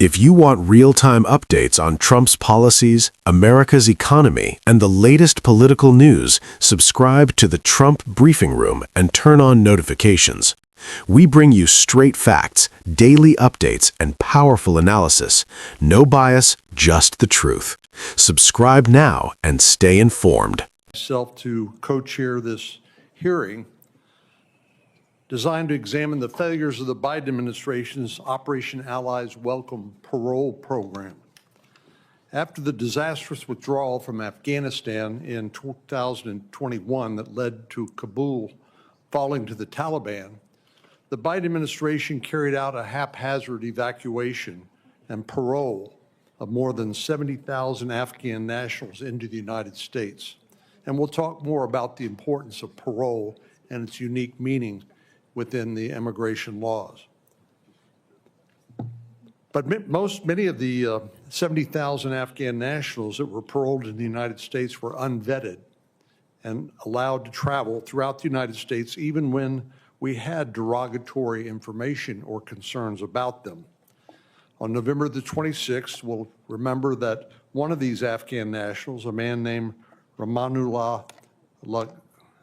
If you want real-time updates on Trump's policies, America's economy, and the latest political news, subscribe to the Trump Briefing Room and turn on notifications. We bring you straight facts, daily updates, and powerful analysis. No bias, just the truth. Subscribe now and stay informed. Myself to co-chair this hearing designed to examine the failures of the Biden administration's Operation Allies Welcome parole program. After the disastrous withdrawal from Afghanistan in 2021 that led to Kabul falling to the Taliban, the Biden administration carried out a haphazard evacuation and parole of more than 70,000 Afghan nationals into the United States. And we'll talk more about the importance of parole and its unique meaning within the immigration laws. But many of the 70,000 Afghan nationals that were paroled in the United States were unvetted and allowed to travel throughout the United States even when we had derogatory information or concerns about them. On November the 26th, we'll remember that one of these Afghan nationals, a man named Ramanullah,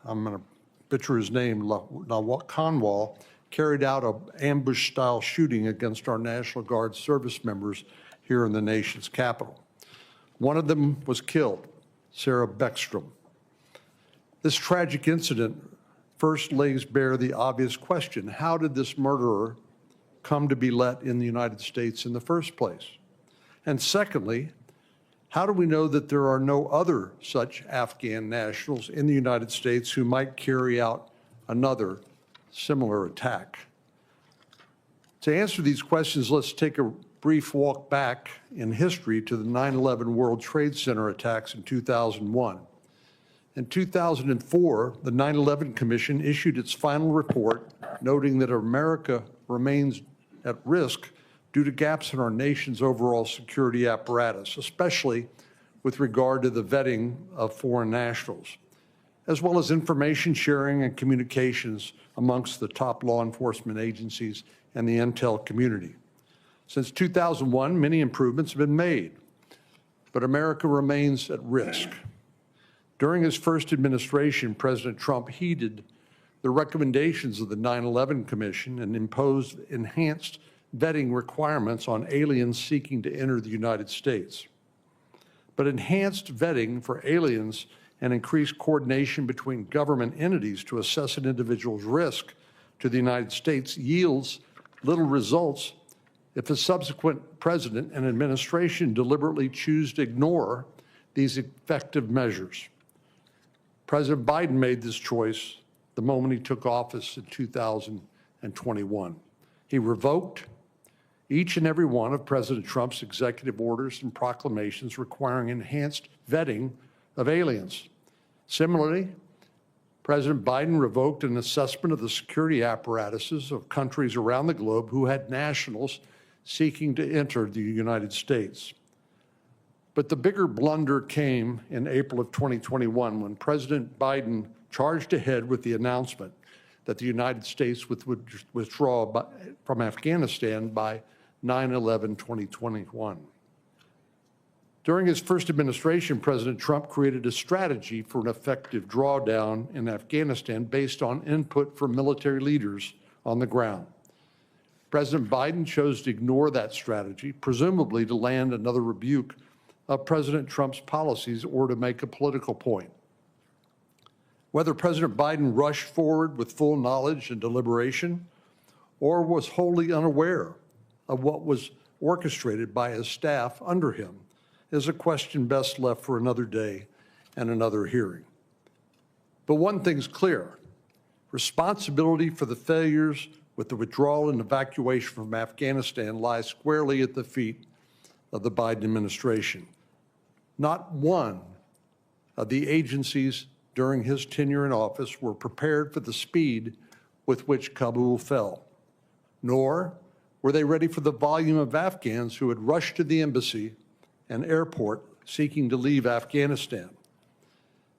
I'm going to butcher his name, Khanwal, carried out an ambush-style shooting against our National Guard service members here in the nation's capital. One of them was killed, Sarah Beckstrom. This tragic incident first lays bare the obvious question: how did this murderer come to be let in the United States in the first place? And secondly, how do we know that there are no other such Afghan nationals in the United States who might carry out another similar attack? To answer these questions, let's take a brief walk back in history to the 9/11 World Trade Center attacks in 2001. In 2004, the 9/11 Commission issued its final report noting that America remains at risk due to gaps in our nation's overall security apparatus, especially with regard to the vetting of foreign nationals, as well as information sharing and communications amongst the top law enforcement agencies and the intel community. Since 2001, many improvements have been made, but America remains at risk. During his first administration, President Trump heeded the recommendations of the 9/11 Commission and imposed enhanced vetting requirements on aliens seeking to enter the United States. But enhanced vetting for aliens and increased coordination between government entities to assess an individual's risk to the United States yields little results if a subsequent president and administration deliberately choose to ignore these effective measures. President Biden made this choice the moment he took office in 2021. He revoked each and every one of President Trump's executive orders and proclamations requiring enhanced vetting of aliens. Similarly, President Biden revoked an assessment of the security apparatuses of countries around the globe who had nationals seeking to enter the United States. But the bigger blunder came in April of 2021 when President Biden charged ahead with the announcement that the United States would withdraw from Afghanistan by 9/11/2021. During his first administration, President Trump created a strategy for an effective drawdown in Afghanistan based on input from military leaders on the ground. President Biden chose to ignore that strategy, presumably to land another rebuke of President Trump's policies or to make a political point. Whether President Biden rushed forward with full knowledge and deliberation or was wholly unaware of what was orchestrated by his staff under him is a question best left for another day and another hearing. But one thing's clear: responsibility for the failures with the withdrawal and evacuation from Afghanistan lies squarely at the feet of the Biden administration. Not one of the agencies during his tenure in office were prepared for the speed with which Kabul fell, nor were they ready for the volume of Afghans who had rushed to the embassy and airport seeking to leave Afghanistan.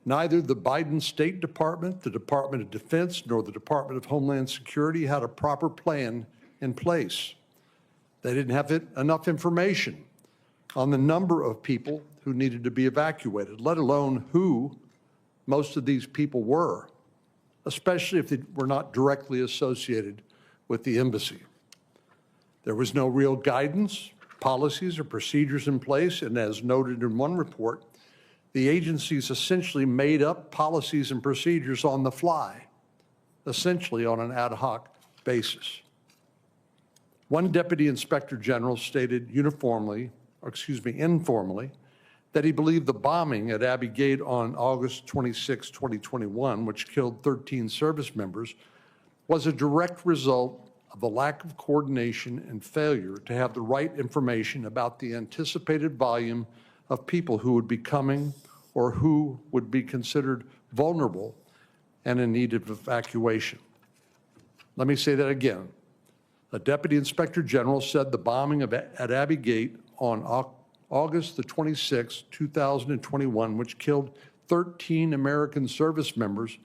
Neither the Biden State Department, the Department of Defense, nor the Department of Homeland Security had a proper plan in place. They didn't have enough information on the number of people who needed to be evacuated, let alone who most of these people were, especially if they were not directly associated with the embassy. There was no real guidance, policies, or procedures in place, and as noted in one report, the agencies essentially made up policies and procedures on the fly, essentially on an ad hoc basis. One deputy inspector general stated informally, that he believed the bombing at Abbey Gate on August 26, 2021, which killed 13 service members, was a direct result of the lack of coordination and failure to have the right information about the anticipated volume of people who would be coming or who would be considered vulnerable and in need of evacuation. Let me say that again. A deputy inspector general said the bombing at Abbey Gate on August the 26th, 2021, which killed 13 American service members,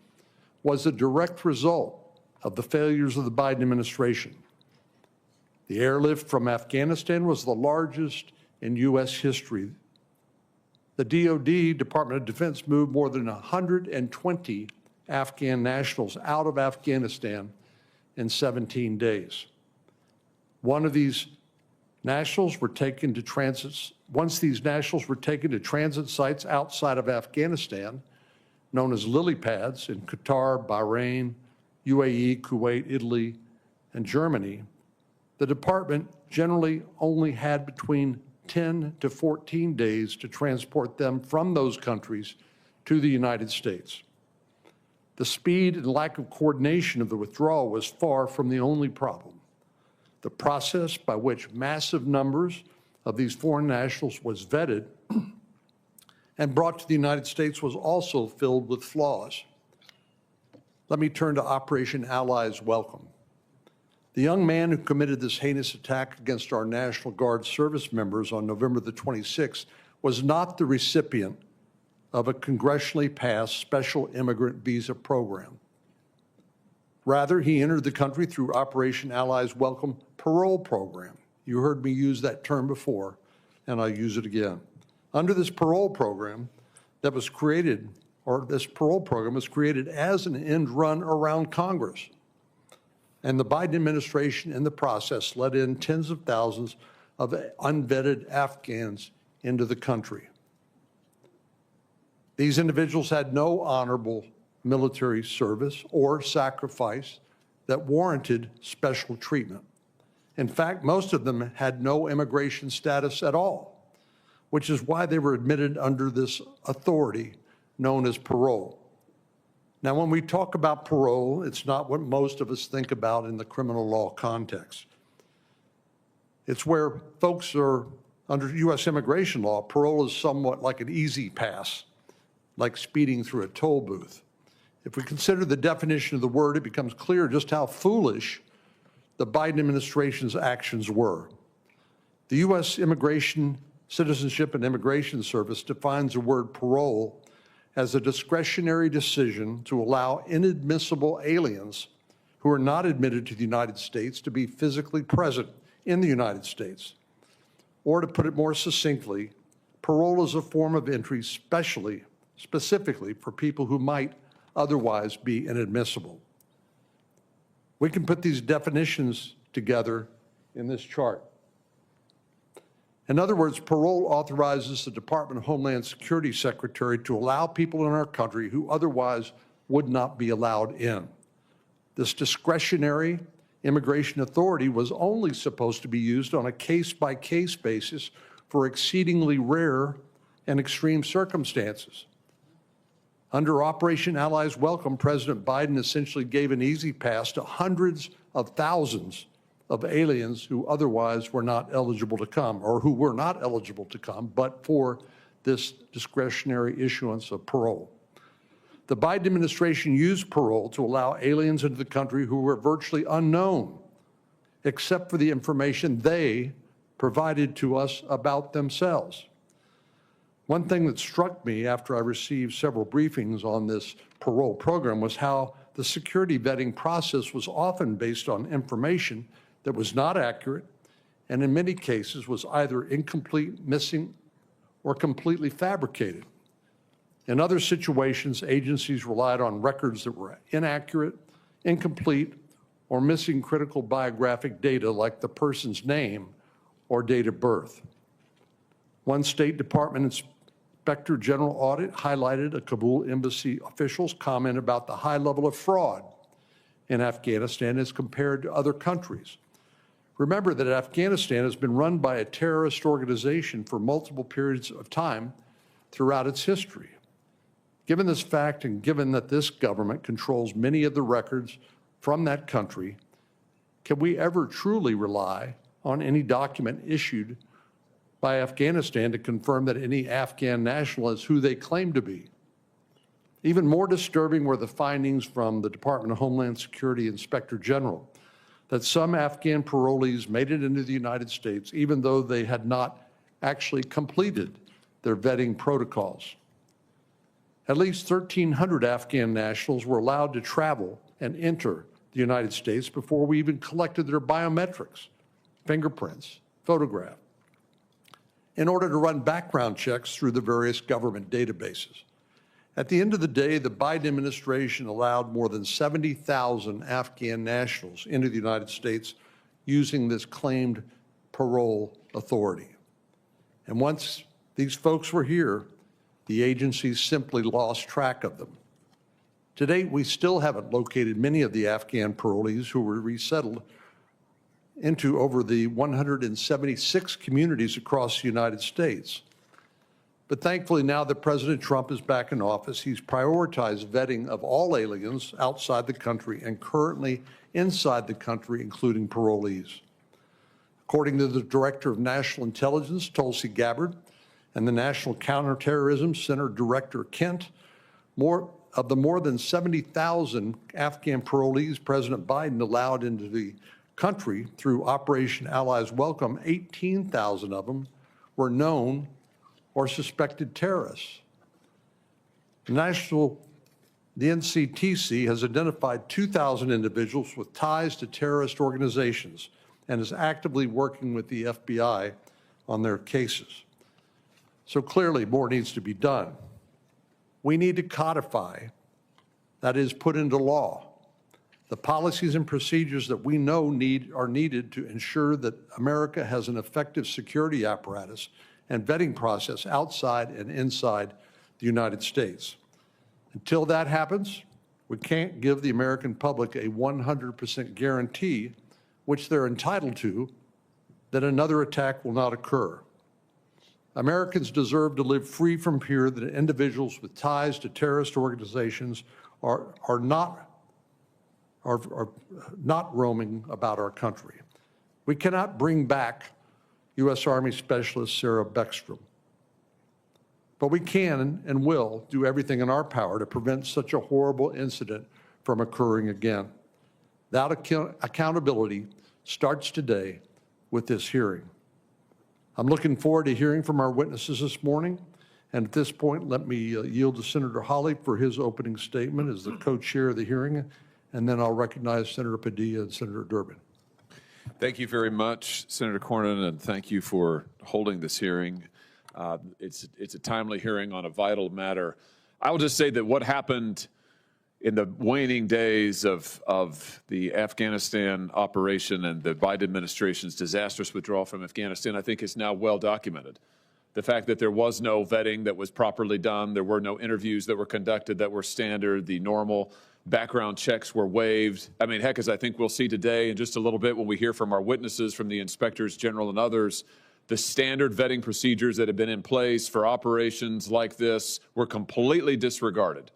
was a direct result of the failures of the Biden administration. The airlift from Afghanistan was the largest in U.S. history. The DoD, Department of Defense, moved more than 120 Afghan nationals out of Afghanistan in 17 days. One of these nationals were taken to transit. Once these nationals were taken to transit sites outside of Afghanistan, known as lily pads in Qatar, Bahrain, UAE, Kuwait, Italy, and Germany, the department generally only had between 10 to 14 days to transport them from those countries to the United States. The speed and lack of coordination of the withdrawal was far from the only problem. The process by which massive numbers of these foreign nationals was vetted and brought to the United States was also filled with flaws. Let me turn to Operation Allies Welcome. The young man who committed this heinous attack against our National Guard service members on November the 26th was not the recipient of a congressionally passed special immigrant visa program. Rather, he entered the country through Operation Allies Welcome parole program. You heard me use that term before, and I'll use it again. Under this parole program that was created, or this parole program was created as an end run around Congress. And the Biden administration in the process let in tens of thousands of unvetted Afghans into the country. These individuals had no honorable military service or sacrifice that warranted special treatment. In fact, most of them had no immigration status at all, which is why they were admitted under this authority known as parole. Now, when we talk about parole, it's not what most of us think about in the criminal law context. It's where folks are, under U.S. immigration law, parole is somewhat like an easy pass, like speeding through a toll booth. If we consider the definition of the word, it becomes clear just how foolish the Biden administration's actions were. The U.S. Citizenship and Immigration Service defines the word parole as a discretionary decision to allow inadmissible aliens who are not admitted to the United States to be physically present in the United States. Or to put it more succinctly, parole is a form of entry specifically for people who might otherwise be inadmissible. We can put these definitions together in this chart. In other words, parole authorizes the Department of Homeland Security Secretary to allow people in our country who otherwise would not be allowed in. This discretionary immigration authority was only supposed to be used on a case-by-case basis for exceedingly rare and extreme circumstances. Under Operation Allies Welcome, President Biden essentially gave an easy pass to hundreds of thousands of aliens who otherwise were not eligible to come, or who were not eligible to come, but for this discretionary issuance of parole. The Biden administration used parole to allow aliens into the country who were virtually unknown, except for the information they provided to us about themselves. One thing that struck me after I received several briefings on this parole program was how the security vetting process was often based on information that was not accurate and in many cases was either incomplete, missing, or completely fabricated. In other situations, agencies relied on records that were inaccurate, incomplete, or missing critical biographic data like the person's name or date of birth. One State Department Inspector General audit highlighted a Kabul embassy official's comment about the high level of fraud in Afghanistan as compared to other countries. Remember that Afghanistan has been run by a terrorist organization for multiple periods of time throughout its history. Given this fact, and given that this government controls many of the records from that country, can we ever truly rely on any document issued by Afghanistan to confirm that any Afghan national is who they claim to be? Even more disturbing were the findings from the Department of Homeland Security Inspector General that some Afghan parolees made it into the United States even though they had not actually completed their vetting protocols. At least 1,300 Afghan nationals were allowed to travel and enter the United States before we even collected their biometrics, fingerprints, photograph, in order to run background checks through the various government databases. At the end of the day, the Biden administration allowed more than 70,000 Afghan nationals into the United States using this claimed parole authority. And once these folks were here, the agencies simply lost track of them. To date, we still haven't located many of the Afghan parolees who were resettled into over the 176 communities across the United States. But thankfully, now that President Trump is back in office, he's prioritized vetting of all aliens outside the country and currently inside the country, including parolees. According to the Director of National Intelligence, Tulsi Gabbard, and the National Counterterrorism Center Director Kent, more than 70,000 Afghan parolees President Biden allowed into the country through Operation Allies Welcome, 18,000 of them were known or suspected terrorists. The NCTC has identified 2,000 individuals with ties to terrorist organizations and is actively working with the FBI on their cases. So clearly, more needs to be done. We need to codify, that is, put into law, the policies and procedures that we know are needed to ensure that America has an effective security apparatus and vetting process outside and inside the United States. Until that happens, we can't give the American public a 100% guarantee, which they're entitled to, that another attack will not occur. Americans deserve to live free from fear that individuals with ties to terrorist organizations are not roaming about our country. We cannot bring back U.S. Army Specialist Sarah Beckstrom, but we can and will do everything in our power to prevent such a horrible incident from occurring again. That accountability starts today with this hearing. I'm looking forward to hearing from our witnesses this morning. And at this point, let me yield to Senator Hawley for his opening statement as the co-chair of the hearing, and then I'll recognize Senator Padilla and Senator Durbin. Thank you very much, Senator Cornyn, and thank you for holding this hearing. It's a timely hearing on a vital matter. I will just say that what happened in the waning days of the Afghanistan operation and the Biden administration's disastrous withdrawal from Afghanistan, I think is now well documented. The fact that there was no vetting that was properly done, there were no interviews that were conducted that were standard, the normal background checks were waived. I mean, heck, as I think we'll see today in just a little bit when we hear from our witnesses, from the inspectors general and others, the standard vetting procedures that have been in place for operations like this were completely disregarded.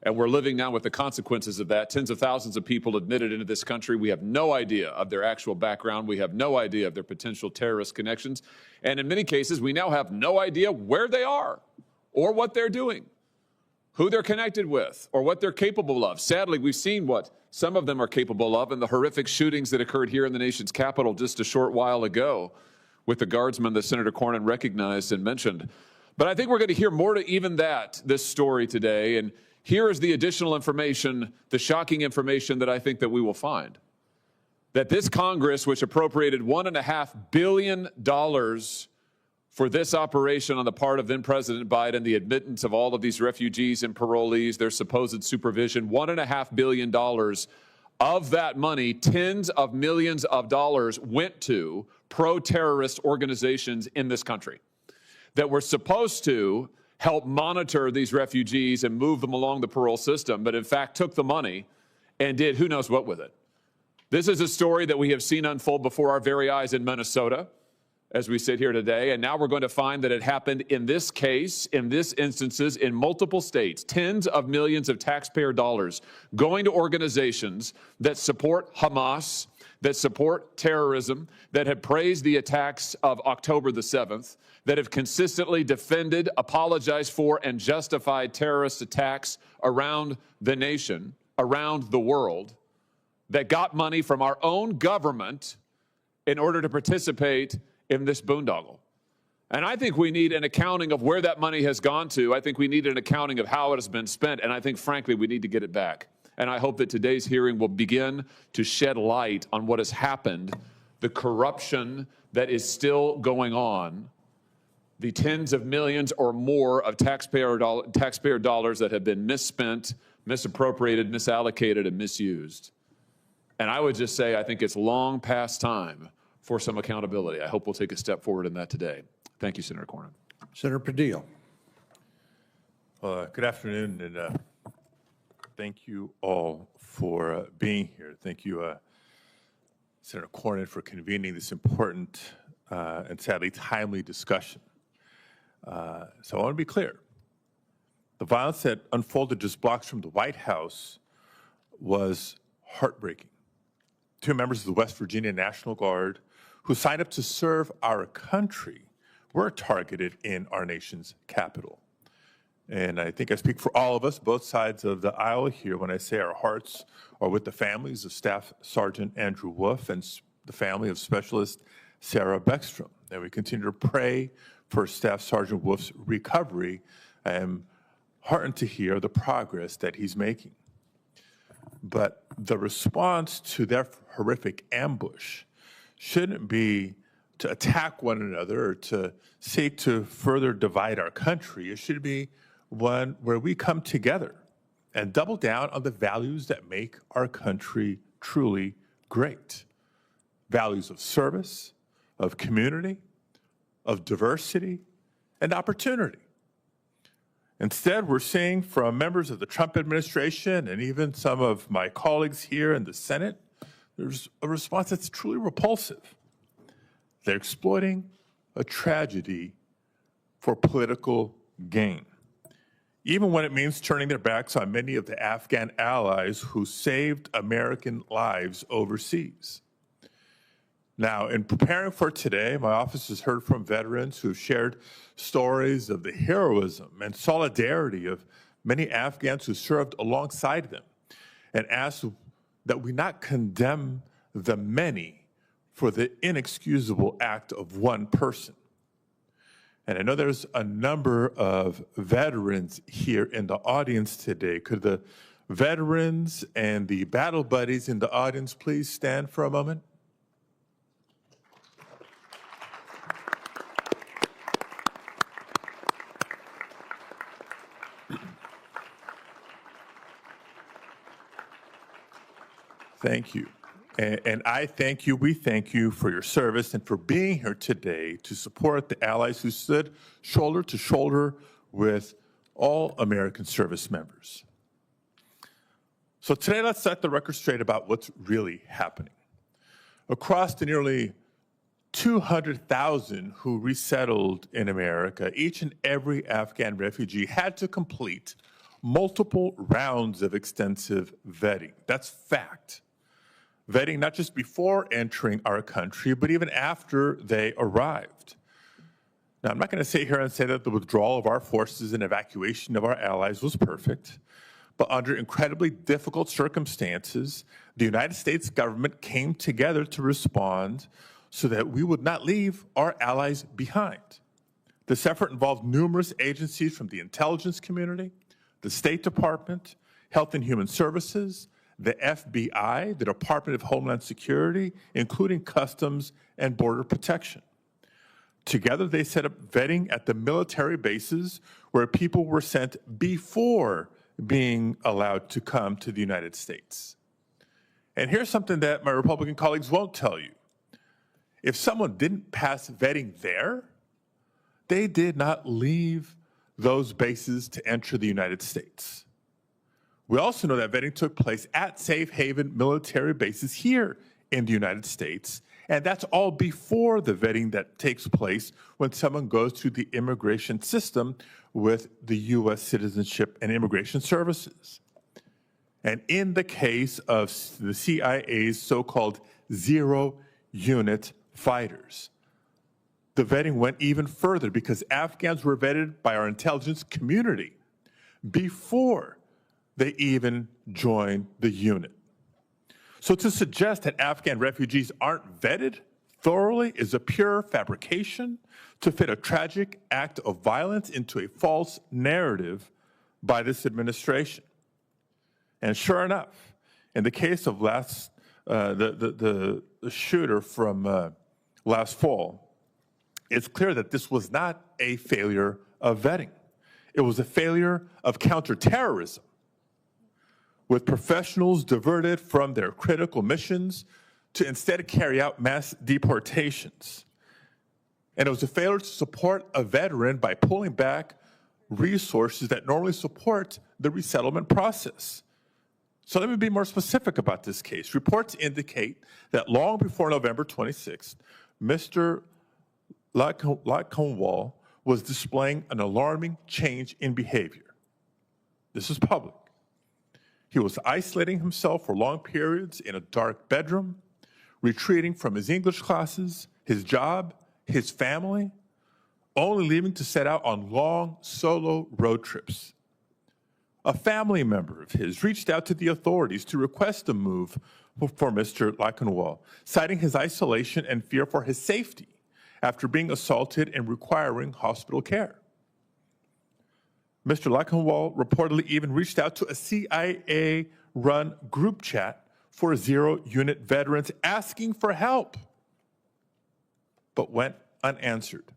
And we're living now with the consequences of that. Tens of thousands of people admitted into this country. We have no idea of their actual background. We have no idea of their potential terrorist connections. And in many cases, we now have no idea where they are or what they're doing, who they're connected with, or what they're capable of. Sadly, we've seen what some of them are capable of in the horrific shootings that occurred here in the nation's capital just a short while ago with the guardsmen that Senator Cornyn recognized and mentioned. But I think we're going to hear more to even that, this story today. And here is the additional information, the shocking information that I think that we will find. that this Congress, which appropriated $1.5 billion for this operation on the part of then President Biden, the admittance of all of these refugees and parolees, their supposed supervision, $1.5 billion of that money, tens of millions of dollars went to pro-terrorist organizations in this country that were supposed to help monitor these refugees and move them along the parole system, but in fact took the money and did who knows what with it. This is a story that we have seen unfold before our very eyes in Minnesota as we sit here today, and now we're going to find that it happened in this case, in this instances, in multiple states, tens of millions of taxpayer dollars going to organizations that support Hamas, that support terrorism, that have praised the attacks of October the 7th, that have consistently defended, apologized for, and justified terrorist attacks around the nation, around the world, that got money from our own government in order to participate in this boondoggle. And I think we need an accounting of where that money has gone to. I think we need an accounting of how it has been spent. And I think, frankly, we need to get it back. And I hope that today's hearing will begin to shed light on what has happened, the corruption that is still going on, the tens of millions or more of taxpayer dollars that have been misspent, misappropriated, misallocated, and misused. And I would just say I think it's long past time for some accountability. I hope we'll take a step forward in that today. Thank you, Senator Cornyn. Senator Padilla. Good afternoon, and thank you all for being here. Thank you, Senator Cornyn, for convening this important and sadly timely discussion. So I want to be clear. The violence that unfolded just blocks from the White House was heartbreaking. 2 members of the West Virginia National Guard who signed up to serve our country were targeted in our nation's capital. And I think I speak for all of us, both sides of the aisle here, when I say our hearts are with the families of Staff Sergeant Andrew Wolf and the family of Specialist Sarah Beckstrom. And we continue to pray for Staff Sergeant Wolf's recovery. I am heartened to hear the progress that he's making. But the response to their horrific ambush shouldn't be to attack one another or to seek to further divide our country. It should be one where we come together and double down on the values that make our country truly great. Values of service, of community, of diversity, and opportunity. Instead, we're seeing from members of the Trump administration and even some of my colleagues here in the Senate, there's a response that's truly repulsive. They're exploiting a tragedy for political gain, even when it means turning their backs on many of the Afghan allies who saved American lives overseas. Now, in preparing for today, my office has heard from veterans who've shared stories of the heroism and solidarity of many Afghans who served alongside them, and asked that we not condemn the many for the inexcusable act of one person. And I know there's a number of veterans here in the audience today. Could the veterans and the battle buddies in the audience please stand for a moment? Thank you. And I thank you, we thank you for your service and for being here today to support the allies who stood shoulder to shoulder with all American service members. So today, let's set the record straight about what's really happening. Across the nearly 200,000 who resettled in America, each and every Afghan refugee had to complete multiple rounds of extensive vetting. That's fact. Vetting not just before entering our country, but even after they arrived. Now, I'm not going to sit here and say that the withdrawal of our forces and evacuation of our allies was perfect, but under incredibly difficult circumstances, the United States government came together to respond so that we would not leave our allies behind. This effort involved numerous agencies from the intelligence community, the State Department, Health and Human Services, the FBI, the Department of Homeland Security, including Customs and Border Protection. Together, they set up vetting at the military bases where people were sent before being allowed to come to the United States. And here's something that my Republican colleagues won't tell you. If someone didn't pass vetting there, they did not leave those bases to enter the United States. We also know that vetting took place at safe haven military bases here in the United States, and that's all before the vetting that takes place when someone goes through the immigration system with the U.S. Citizenship and Immigration Services. And in the case of the CIA's so-called zero-unit fighters, the vetting went even further because Afghans were vetted by our intelligence community before they even joined the unit. So to suggest that Afghan refugees aren't vetted thoroughly is a pure fabrication to fit a tragic act of violence into a false narrative by this administration. And sure enough, in the case of the shooter from last fall, it's clear that this was not a failure of vetting. It was a failure of counterterrorism, with professionals diverted from their critical missions to instead carry out mass deportations. And it was a failure to support a veteran by pulling back resources that normally support the resettlement process. So let me be more specific about this case. Reports indicate that long before November 26th, Mr. Lakanwal was displaying an alarming change in behavior. This is public. He was isolating himself for long periods in a dark bedroom, retreating from his English classes, his job, his family, only leaving to set out on long solo road trips. A family member of his reached out to the authorities to request a move for Mr. Lakanwal, citing his isolation and fear for his safety after being assaulted and requiring hospital care. Mr. Lakanwal reportedly even reached out to a CIA-run group chat for zero-unit veterans asking for help, but went unanswered.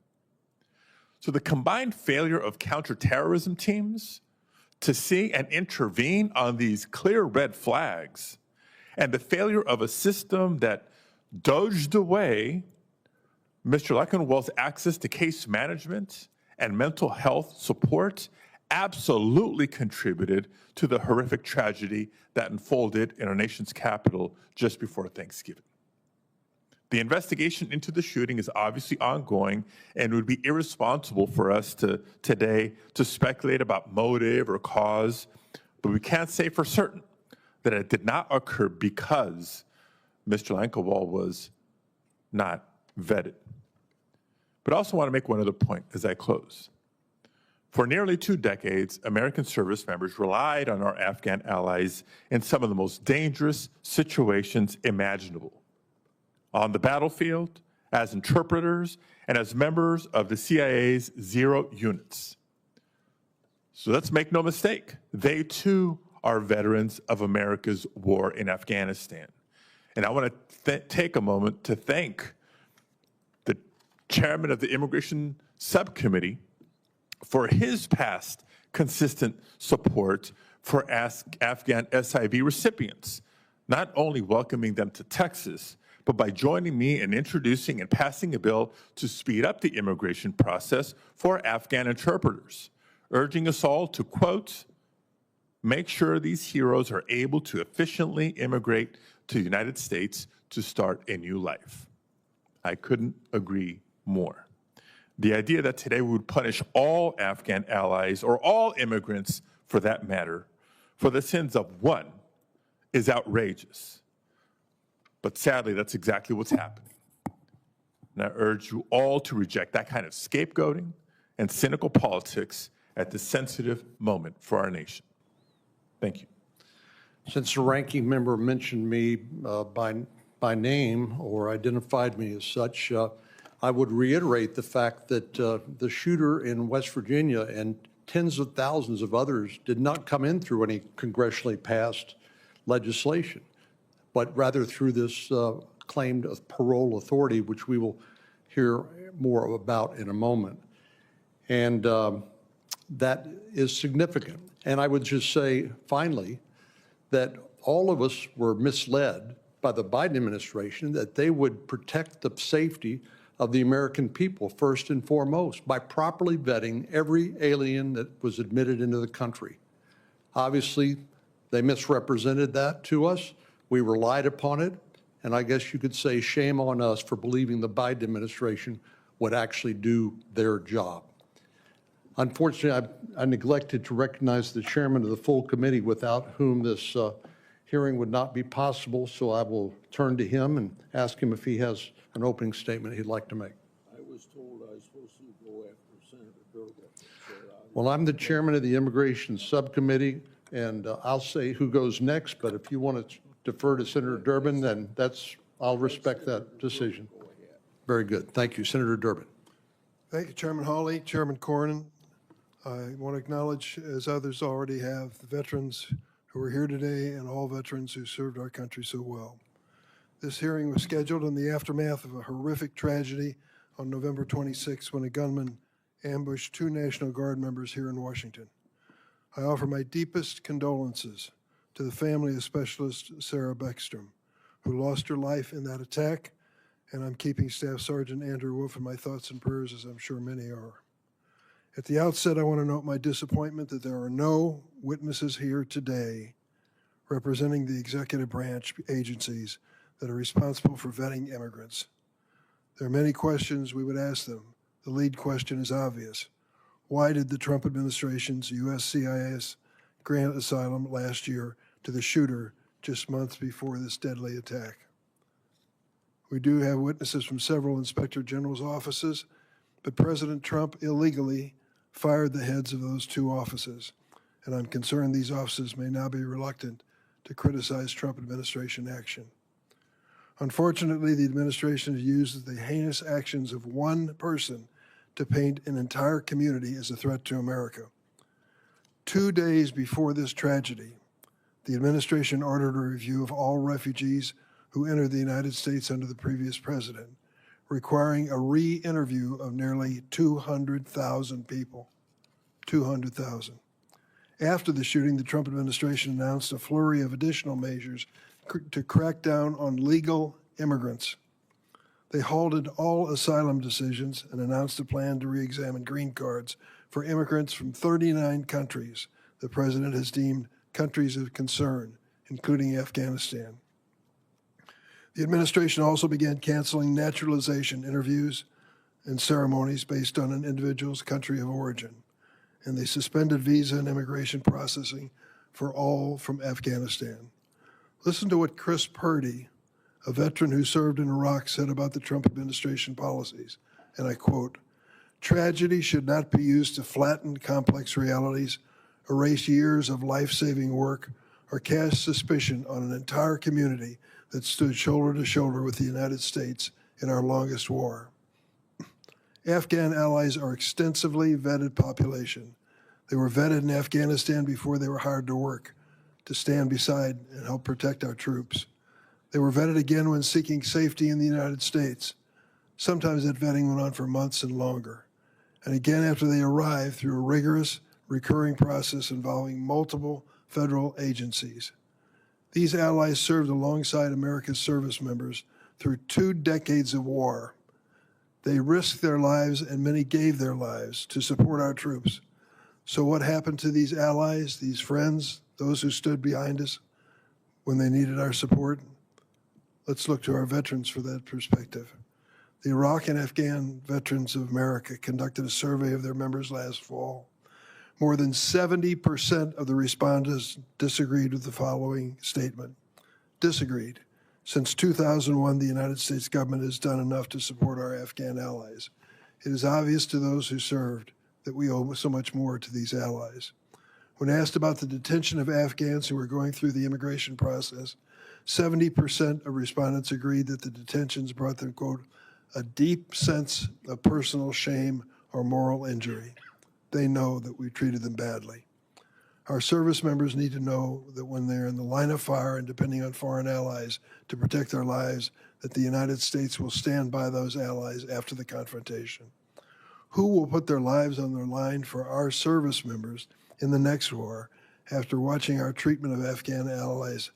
So the combined failure of counterterrorism teams to see and intervene on these clear red flags, and the failure of a system that dodged away Mr. Lakanwal's access to case management and mental health support absolutely contributed to the horrific tragedy that unfolded in our nation's capital just before Thanksgiving. The investigation into the shooting is obviously ongoing, and it would be irresponsible for us today to speculate about motive or cause, but we can't say for certain that it did not occur because Mr. Lakanwal was not vetted. But I also want to make one other point as I close. For nearly 2 decades, American service members relied on our Afghan allies in some of the most dangerous situations imaginable. On the battlefield, as interpreters, and as members of the CIA's zero units. So let's make no mistake, they too are veterans of America's war in Afghanistan. And I want to take a moment to thank the chairman of the Immigration Subcommittee for his past consistent support for Afghan SIV recipients, not only welcoming them to Texas, but by joining me in introducing and passing a bill to speed up the immigration process for Afghan interpreters, urging us all to, quote, make sure these heroes are able to efficiently immigrate to the United States to start a new life. I couldn't agree more. The idea that today we would punish all Afghan allies, or all immigrants for that matter, for the sins of one is outrageous. But sadly, that's exactly what's happening. And I urge you all to reject that kind of scapegoating and cynical politics at this sensitive moment for our nation. Thank you. Since the ranking member mentioned me by name or identified me as such, I would reiterate the fact that the shooter in West Virginia and tens of thousands of others did not come in through any congressionally passed legislation, but rather through this claimed parole authority, which we will hear more about in a moment. And that is significant. And I would just say, finally, that all of us were misled by the Biden administration that they would protect the safety of the American people first and foremost by properly vetting every alien that was admitted into the country. Obviously, they misrepresented that to us. We relied upon it. And I guess you could say shame on us for believing the Biden administration would actually do their job. Unfortunately, I neglected to recognize the chairman of the full committee, without whom this hearing would not be possible. So I will turn to him and ask him if he has an opening statement he'd like to make. I was told I was supposed to go after Senator Durbin. So Well, I'm the chairman of the Immigration Subcommittee, and I'll say who goes next, but if you want to defer to Senator Durbin, then I'll respect that decision. Very good. Thank you. Senator Durbin. Thank you, Chairman Hawley, Chairman Cornyn. I want to acknowledge, as others already have, the veterans who are here today and all veterans who served our country so well. This hearing was scheduled in the aftermath of a horrific tragedy on November 26 when a gunman ambushed 2 National Guard members here in Washington. I offer my deepest condolences to the family of Specialist Sarah Beckstrom, who lost her life in that attack, and I'm keeping Staff Sergeant Andrew Wolf in my thoughts and prayers, as I'm sure many are. At the outset, I want to note my disappointment that there are no witnesses here today representing the executive branch agencies that are responsible for vetting immigrants. There are many questions we would ask them. The lead question is obvious. Why did the Trump administration's USCIS grant asylum last year to the shooter just months before this deadly attack? We do have witnesses from several inspector general's offices, but President Trump illegally fired the heads of those 2 offices, and I'm concerned these offices may now be reluctant to criticize Trump administration action. Unfortunately, the administration has used the heinous actions of one person to paint an entire community as a threat to America. 2 days before this tragedy, the administration ordered a review of all refugees who entered the United States under the previous president, requiring a re-interview of nearly 200,000 people. 200,000. After the shooting, the Trump administration announced a flurry of additional measures to crack down on legal immigrants. They halted all asylum decisions and announced a plan to re-examine green cards for immigrants from 39 countries the president has deemed countries of concern, including Afghanistan. The administration also began canceling naturalization interviews and ceremonies based on an individual's country of origin, and they suspended visa and immigration processing for all from Afghanistan. Listen to what Chris Purdy, a veteran who served in Iraq, said about the Trump administration policies, and I quote, "Tragedy should not be used to flatten complex realities, erase years of life-saving work, or cast suspicion on an entire community that stood shoulder to shoulder with the United States in our longest war." Afghan allies are extensively vetted population. They were vetted in Afghanistan before they were hired to work, to stand beside and help protect our troops. They were vetted again when seeking safety in the United States. Sometimes that vetting went on for months and longer. And again after they arrived through a rigorous, recurring process involving multiple federal agencies. These allies served alongside America's service members through 2 decades of war. They risked their lives, and many gave their lives, to support our troops. So what happened to these allies, these friends, those who stood behind us when they needed our support? Let's look to our veterans for that perspective. The Iraq and Afghan Veterans of America conducted a survey of their members last fall. More than 70% of the respondents disagreed with the following statement. Disagreed. Since 2001, the United States government has done enough to support our Afghan allies. It is obvious to those who served that we owe so much more to these allies. When asked about the detention of Afghans who were going through the immigration process, 70% of respondents agreed that the detentions brought them, quote, a deep sense of personal shame or moral injury. They know that we treated them badly. Our service members need to know that when they're in the line of fire and depending on foreign allies to protect their lives, that the United States will stand by those allies after the confrontation. Who will put their lives on the line for our service members in the next war after watching our treatment of Afghan allies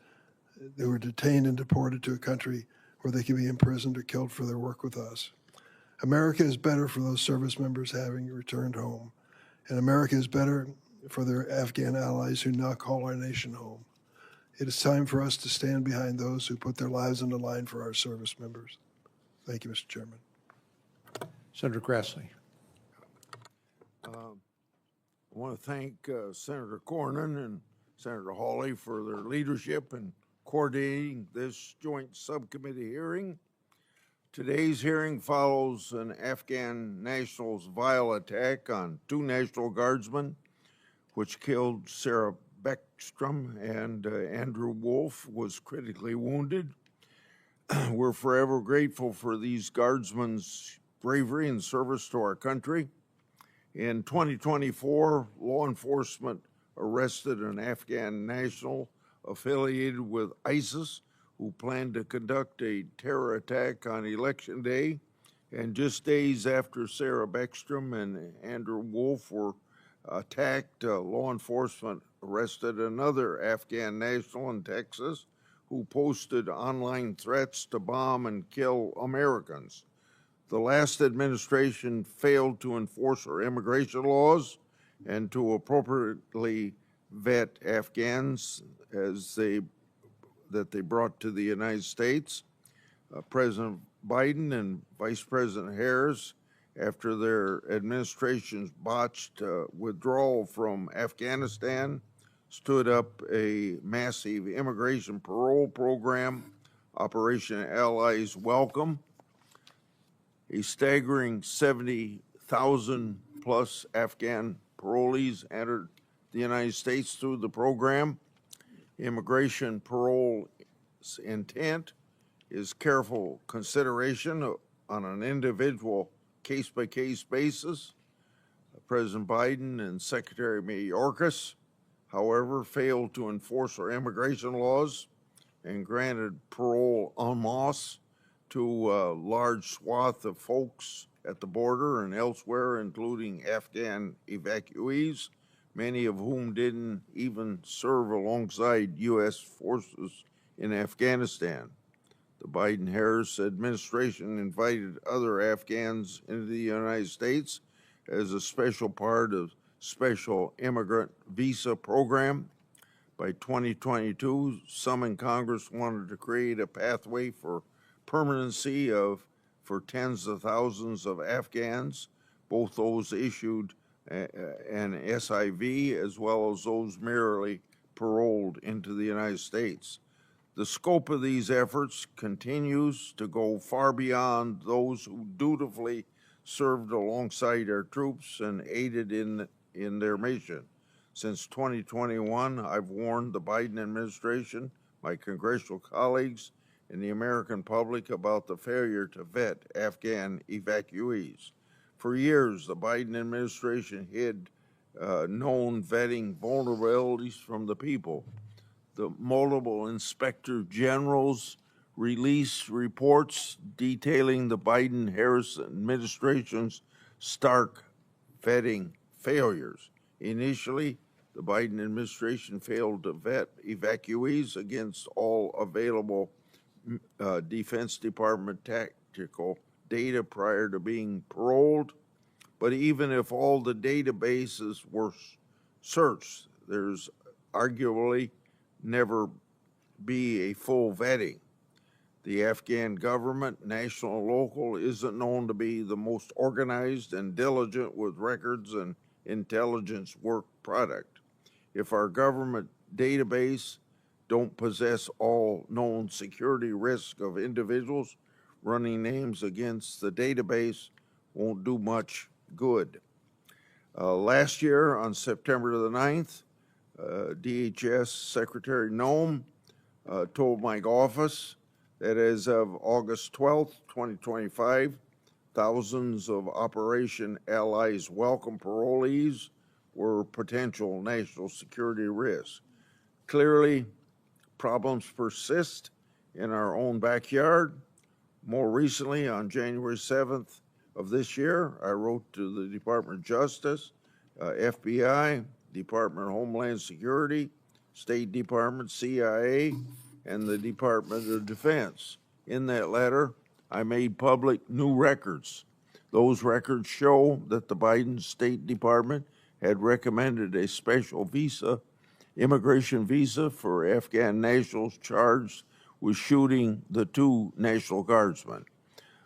that were detained and deported to a country where they can be imprisoned or killed for their work with us? America is better for those service members having returned home, and America is better for their Afghan allies who now call our nation home. It is time for us to stand behind those who put their lives on the line for our service members. Thank you, Mr. Chairman. Senator Grassley. I want to thank Senator Cornyn and Senator Hawley for their leadership in coordinating this joint subcommittee hearing. Today's hearing follows an Afghan national's vile attack on 2 National Guardsmen, which killed Sarah Beckstrom, and Andrew Wolf was critically wounded. We're forever grateful for these Guardsmen's bravery and service to our country. In 2024, law enforcement arrested an Afghan national affiliated with ISIS who planned to conduct a terror attack on Election Day. And just days after Sarah Beckstrom and Andrew Wolf were attacked, law enforcement arrested another Afghan national in Texas who posted online threats to bomb and kill Americans. The last administration failed to enforce our immigration laws and to appropriately vet Afghans that they brought to the United States. President Biden and Vice President Harris, after their administration's botched withdrawal from Afghanistan, stood up a massive immigration parole program, Operation Allies Welcome. A staggering 70,000 plus Afghan parolees entered the United States through the program. Immigration parole's intent is careful consideration on an individual case-by-case basis. President Biden and Secretary Mayorkas, however, failed to enforce our immigration laws and granted parole en masse to a large swath of folks at the border and elsewhere, including Afghan evacuees, many of whom didn't even serve alongside U.S. forces in Afghanistan. The Biden-Harris administration invited other Afghans into the United States as a special part of special immigrant visa program. By 2022, some in Congress wanted to create a pathway for permanency for tens of thousands of Afghans, both those issued an SIV as well as those merely paroled into the United States. The scope of these efforts continues to go far beyond those who dutifully served alongside our troops and aided in their mission. Since 2021, I've warned the Biden administration, my congressional colleagues, and the American public about the failure to vet Afghan evacuees. For years, the Biden administration hid known vetting vulnerabilities from the people. The multiple inspector generals released reports detailing the Biden-Harris administration's stark vetting failures. Initially, the Biden administration failed to vet evacuees against all available Defense Department tactical data prior to being paroled. But even if all the databases were searched, there's arguably never be a full vetting. The Afghan government, national and local, isn't known to be the most organized and diligent with records and intelligence work product. If our government database don't possess all known security risk of individuals, running names against the database won't do much good. Last year, on September the 9th, DHS Secretary Noem told my office that as of August 12th, 2025, thousands of Operation Allies Welcome parolees were potential national security risks. Clearly, problems persist in our own backyard. More recently, on January 7th of this year, I wrote to the Department of Justice, FBI, Department of Homeland Security, State Department, CIA, and the Department of Defense. In that letter, I made public new records. Those records show that the Biden State Department had recommended a special visa, immigration visa for Afghan nationals charged with shooting the 2 National Guardsmen.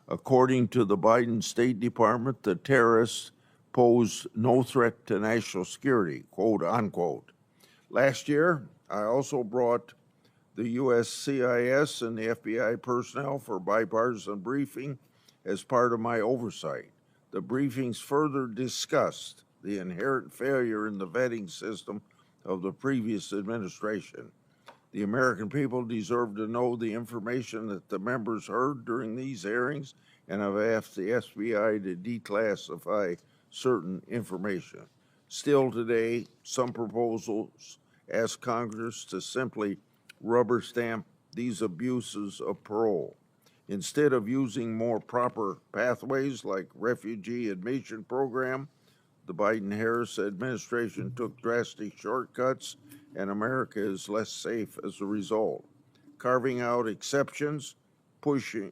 According to the Biden State Department, the terrorists pose no threat to national security, quote unquote. Last year, I also brought the U.S. CIS and the FBI personnel for bipartisan briefing as part of my oversight. The briefings further discussed the inherent failure in the vetting system of the previous administration. The American people deserve to know the information that the members heard during these hearings, and I've asked the FBI to declassify certain information. Still today, some proposals ask Congress to simply rubber stamp these abuses of parole. Instead of using more proper pathways like refugee admission program, the Biden-Harris administration took drastic shortcuts, and America is less safe as a result. Carving out exceptions, pushing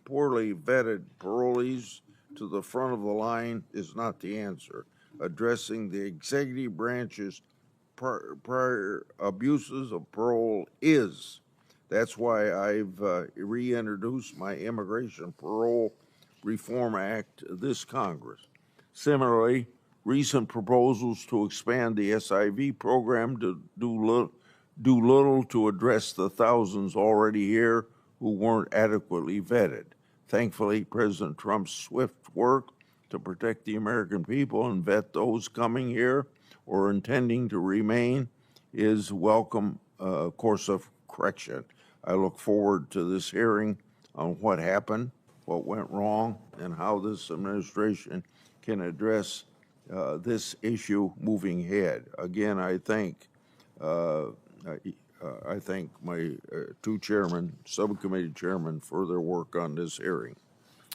poorly vetted parolees to the front of the line is not the answer. Addressing the executive branch's prior abuses of parole is. That's why I've reintroduced my Immigration Parole Reform Act this Congress. Similarly, recent proposals to expand the SIV program to do little to address the thousands already here who weren't adequately vetted. Thankfully, President Trump's swift work to protect the American people and vet those coming here or intending to remain is welcome course of correction. I look forward to this hearing on what happened, what went wrong, and how this administration can address this issue moving ahead. Again, I thank my 2 chairmen, subcommittee chairmen, for their work on this hearing.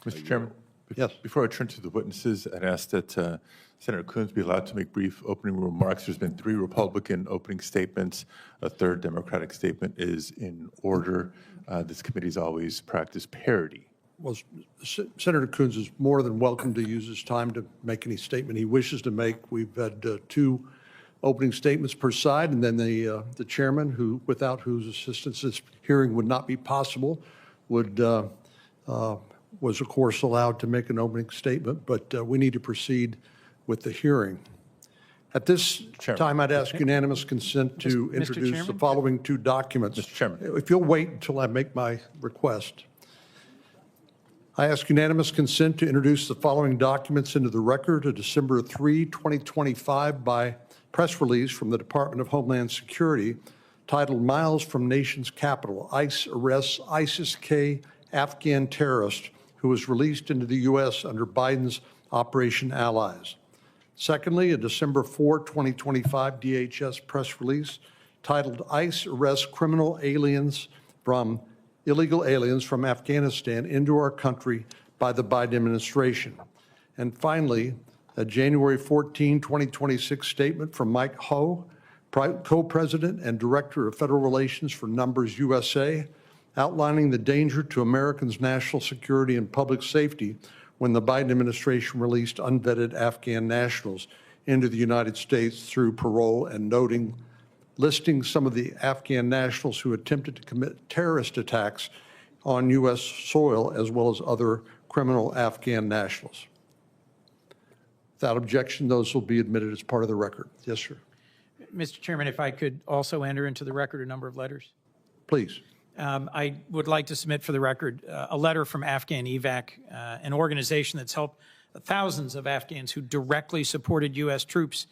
Mr. Chairman, Yes. before I turn to the witnesses, I'd ask that Senator Coons be allowed to make brief opening remarks. There's been 3 Republican opening statements. A 3rd Democratic statement is in order. This committee's always practiced parity. Well, Senator Coons is more than welcome to use his time to make any statement he wishes to make. We've had 2 opening statements per side, and then the chairman, who without whose assistance this hearing would not be possible, was of course allowed to make an opening statement. But we need to proceed with the hearing. At this time, I'd ask unanimous consent to introduce the following 2 documents. Mr. Chairman. If you'll wait until I make my request. I ask unanimous consent to introduce the following documents into the record: a December 3, 2025 by press release from the Department of Homeland Security titled "Miles from Nation's Capital, ICE Arrests ISIS-K Afghan Terrorist Who Was Released into the U.S. under Biden's Operation Allies." Secondly, a December 4, 2025 DHS press release titled "ICE Arrests Criminal Aliens from Illegal Aliens from Afghanistan into Our Country by the Biden administration." And finally, a January 14, 2026 statement from Mike Ho, co-president and director of federal relations for Numbers USA, outlining the danger to Americans' national security and public safety when the Biden administration released unvetted Afghan nationals into the United States through parole, and listing some of the Afghan nationals who attempted to commit terrorist attacks on U.S. soil, as well as other criminal Afghan nationals. Without objection, those will be admitted as part of the record. Yes, sir. Mr. Chairman, if I could also enter into the record a number of letters. Please. I would like to submit for the record a letter from Afghan EVAC, an organization that's helped thousands of Afghans who directly supported U.S. troops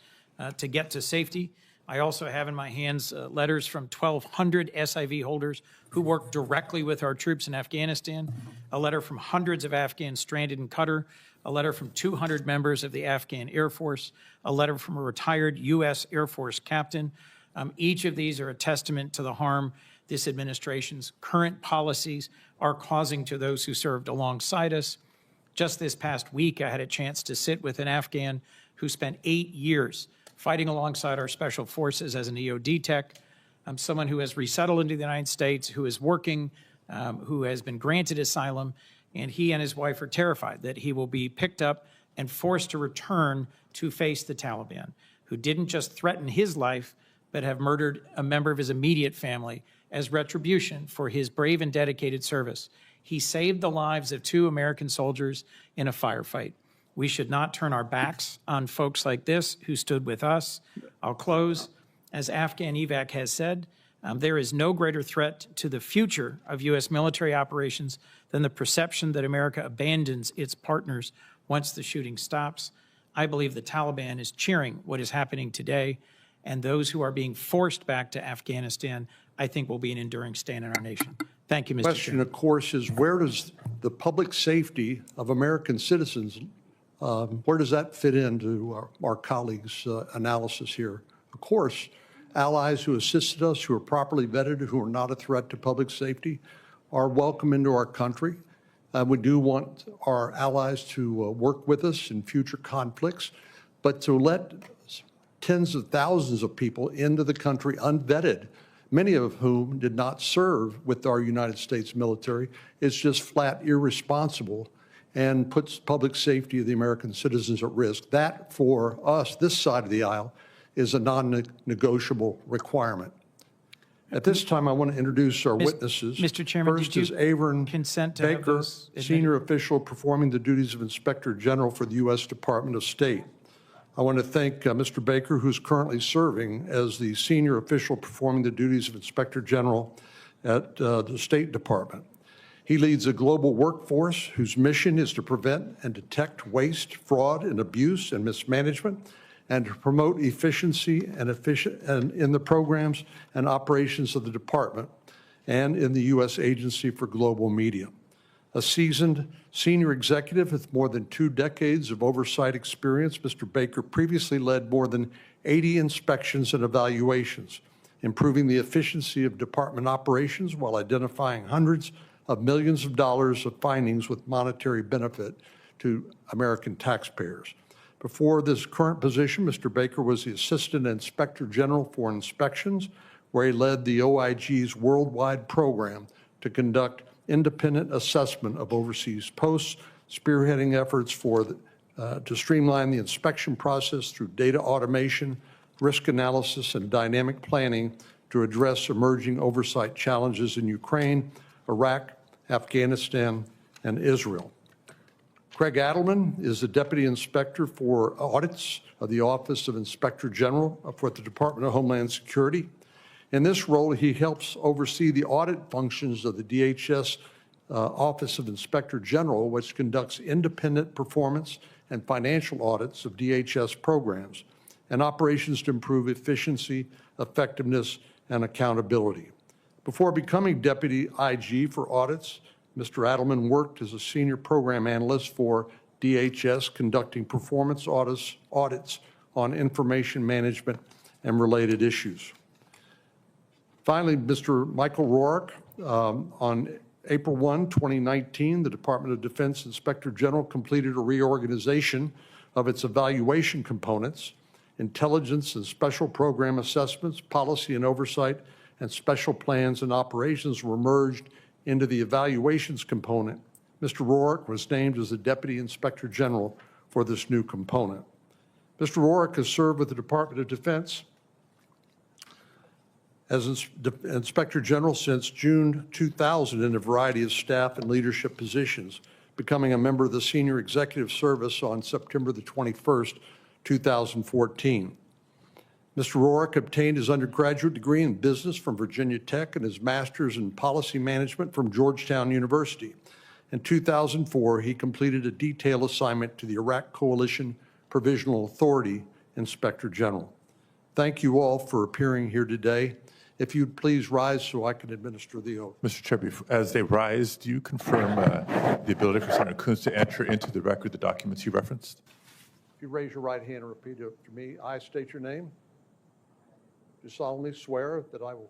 to get to safety. I also have in my hands letters from 1,200 SIV holders who work directly with our troops in Afghanistan, a letter from hundreds of Afghans stranded in Qatar, a letter from 200 members of the Afghan Air Force, a letter from a retired U.S. Air Force captain. Each of these are a testament to the harm this administration's current policies are causing to those who served alongside us. Just this past week, I had a chance to sit with an Afghan who spent 8 years fighting alongside our special forces as an EOD tech, someone who has resettled into the United States, who is working, who has been granted asylum, and he and his wife are terrified that he will be picked up and forced to return to face the Taliban, who didn't just threaten his life, but have murdered a member of his immediate family as retribution for his brave and dedicated service. He saved the lives of 2 American soldiers in a firefight. We should not turn our backs on folks like this who stood with us. I'll close. As Afghan EVAC has said, there is no greater threat to the future of U.S. military operations than the perception that America abandons its partners once the shooting stops. I believe the Taliban is cheering what is happening today, and those who are being forced back to Afghanistan, I think, will be an enduring stain in our nation. Thank you, Mr. Question, Chairman. of course, is where does the public safety of American citizens, where does that fit into our colleagues' analysis here? Of course, allies who assisted us, who are properly vetted, who are not a threat to public safety, are welcome into our country. We do want our allies to work with us in future conflicts, but to let tens of thousands of people into the country unvetted, many of whom did not serve with our United States military, is just flat irresponsible and puts public safety of the American citizens at risk. That, for us, this side of the aisle, is a non-negotiable requirement. At this time, I want to introduce our witnesses. Mr. Chairman, first did is you Avon consent to have Baker, those admitted? senior official performing the duties of Inspector General for the U.S. Department of State. I want to thank Mr. Baker, who's currently serving as the senior official performing the duties of Inspector General at the State Department. He leads a global workforce whose mission is to prevent and detect waste, fraud, and abuse and mismanagement, and to promote efficiency and in the programs and operations of the department and in the U.S. Agency for Global Media. A seasoned senior executive with more than 2 decades of oversight experience, Mr. Baker previously led more than 80 inspections and evaluations, improving the efficiency of department operations while identifying hundreds of millions of dollars of findings with monetary benefit to American taxpayers. Before this current position, Mr. Baker was the Assistant Inspector General for Inspections, where he led the OIG's worldwide program to conduct independent assessment of overseas posts, spearheading efforts to streamline the inspection process through data automation, risk analysis, and dynamic planning to address emerging oversight challenges in Ukraine, Iraq, Afghanistan, and Israel. Craig Adelman is the Deputy Inspector for Audits of the Office of Inspector General for the Department of Homeland Security. In this role, he helps oversee the audit functions of the DHS Office of Inspector General, which conducts independent performance and financial audits of DHS programs and operations to improve efficiency, effectiveness, and accountability. Before becoming Deputy IG for Audits, Mr. Adelman worked as a senior program analyst for DHS, conducting performance audits on information management and related issues. Finally, Mr. Michael Rourke, on April 1, 2019, the Department of Defense Inspector General completed a reorganization of its evaluation components. Intelligence and special program assessments, policy and oversight, and special plans and operations were merged into the evaluations component. Mr. Rourke was named as the Deputy Inspector General for this new component. Mr. Rourke has served with the Department of Defense as Inspector General since June 2000 in a variety of staff and leadership positions, becoming a member of the Senior Executive Service on September the 21st, 2014. Mr. Rourke obtained his undergraduate degree in business from Virginia Tech and his master's in policy management from Georgetown University. In 2004, he completed a detailed assignment to the Iraq Coalition Provisional Authority Inspector General. Thank you all for appearing here today. If you'd please rise so I can administer the oath. Mr. Chair, as they rise, do you confirm the ability for Senator Coons to enter into the record the documents you referenced? If you raise your right hand and repeat after me, I state your name. Do solemnly swear that I will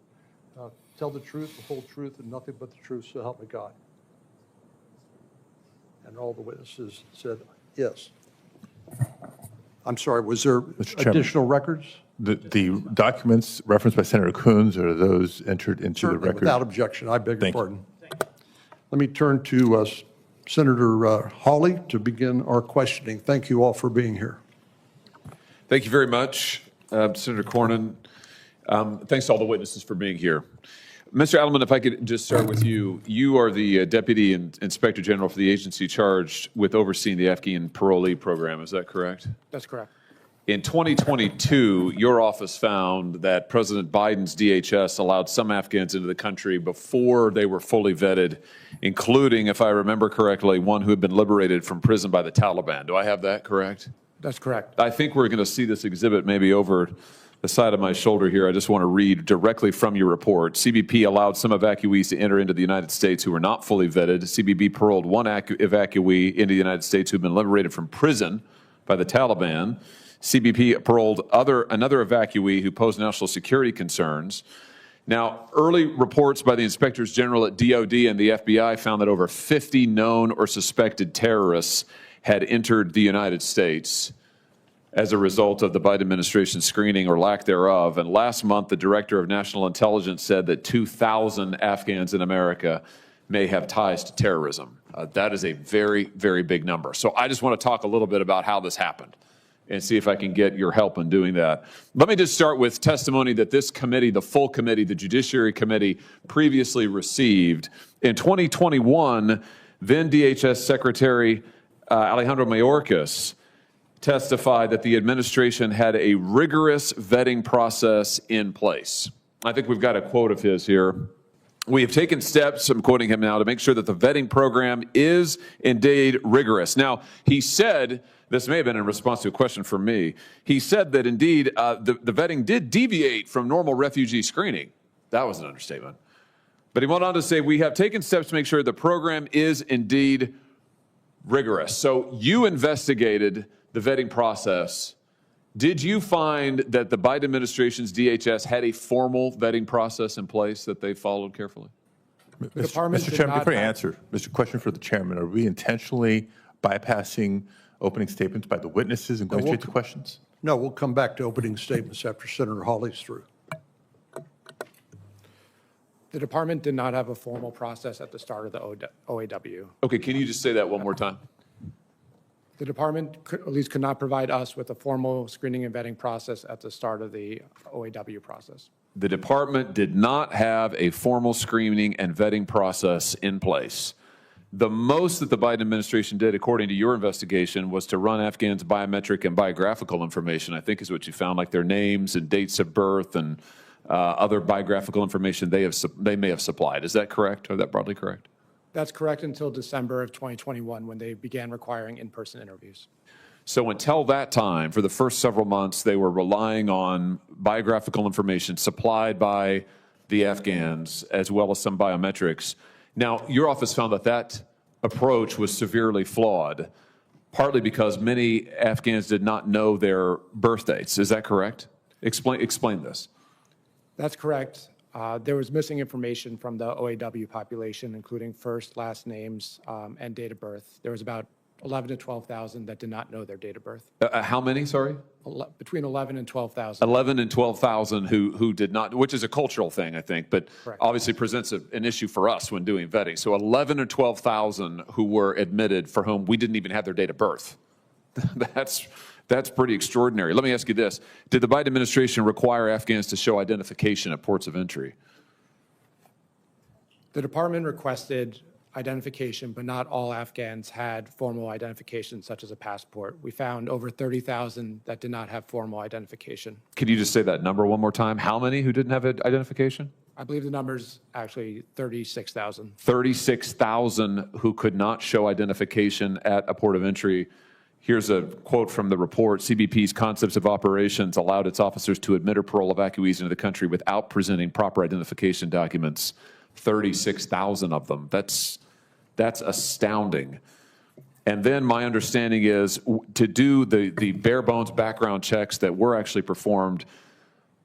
tell the truth, the whole truth, and nothing but the truth, so help me God. And all the witnesses said yes. I'm sorry, was there additional records? The documents referenced by Senator Coons, are those entered into Certainly, the record? without objection. I beg your Thank you. pardon. Let me turn to Senator Hawley to begin our questioning. Thank you all for being here. Thank you very much, Senator Cornyn. Thanks to all the witnesses for being here. Mr. Adelman, if I could just start with you. You are the Deputy Inspector General for the agency charged with overseeing the Afghan parolee program. Is that correct? That's correct. In 2022, your office found that President Biden's DHS allowed some Afghans into the country before they were fully vetted, including, if I remember correctly, one who had been liberated from prison by the Taliban. Do I have that correct? That's correct. I think we're going to see this exhibit maybe over the side of my shoulder here. I just want to read directly from your report. CBP allowed some evacuees to enter into the United States who were not fully vetted. CBP paroled one evacuee into the United States who had been liberated from prison by the Taliban. CBP paroled another evacuee who posed national security concerns. Now, early reports by the inspectors general at DOD and the FBI found that over 50 known or suspected terrorists had entered the United States as a result of the Biden administration's screening or lack thereof. And last month, the director of national intelligence said that 2,000 Afghans in America may have ties to terrorism. That is a very, very big number. So I just want to talk a little bit about how this happened and see if I can get your help in doing that. Let me just start with testimony that this committee, the full committee, the Judiciary Committee, previously received. In 2021, then DHS Secretary Alejandro Mayorkas testified that the administration had a rigorous vetting process in place. I think we've got a quote of his here. We have taken steps, I'm quoting him now, to make sure that the vetting program is indeed rigorous. Now, he said, this may have been in response to a question from me, he said that indeed the vetting did deviate from normal refugee screening. That was an understatement. But he went on to say, we have taken steps to make sure the program is indeed rigorous. So you investigated the vetting process. Did you find that the Biden administration's DHS had a formal vetting process in place that they followed carefully? Mr. Chairman, before you answer, question for the chairman, are we intentionally bypassing opening statements by the witnesses and going straight to questions? No, we'll come back to opening statements after Senator Hawley's through. The department did not have a formal process at the start of the OAW. Okay, can you just say that one more time? The department at least could not provide us with a formal screening and vetting process at the start of the OAW process. The department did not have a formal screening and vetting process in place. The most that the Biden administration did, according to your investigation, was to run Afghans' biometric and biographical information, I think is what you found, like their names and dates of birth and other biographical information they may have supplied. Is that correct? Or that broadly correct? That's correct until December of 2021 when they began requiring in-person interviews. So until that time, for the first several months, they were relying on biographical information supplied by the Afghans as well as some biometrics. Now, your office found that that approach was severely flawed, partly because many Afghans did not know their birth dates. Is that correct? Explain this. That's correct. There was missing information from the OAW population, including first, last names, and date of birth. There was about 11 to 12,000 that did not know their date of birth. How many, sorry? Between 11 and 12,000. 11 and 12,000 who did not, which is a cultural thing, I think, but Correct. obviously presents an issue for us when doing vetting. So 11 or 12,000 who were admitted for whom we didn't even have their date of birth. That's pretty extraordinary. Let me ask you this. Did the Biden administration require Afghans to show identification at ports of entry? The department requested identification, but not all Afghans had formal identification, such as a passport. We found over 30,000 that did not have formal identification. Can you just say that number one more time? How many who didn't have identification? I believe the number's actually 36,000. 36,000 who could not show identification at a port of entry. Here's a quote from the report. CBP's concepts of operations allowed its officers to admit or parole evacuees into the country without presenting proper identification documents, 36,000 of them. That's astounding. And then my understanding is to do the bare bones background checks that were actually performed,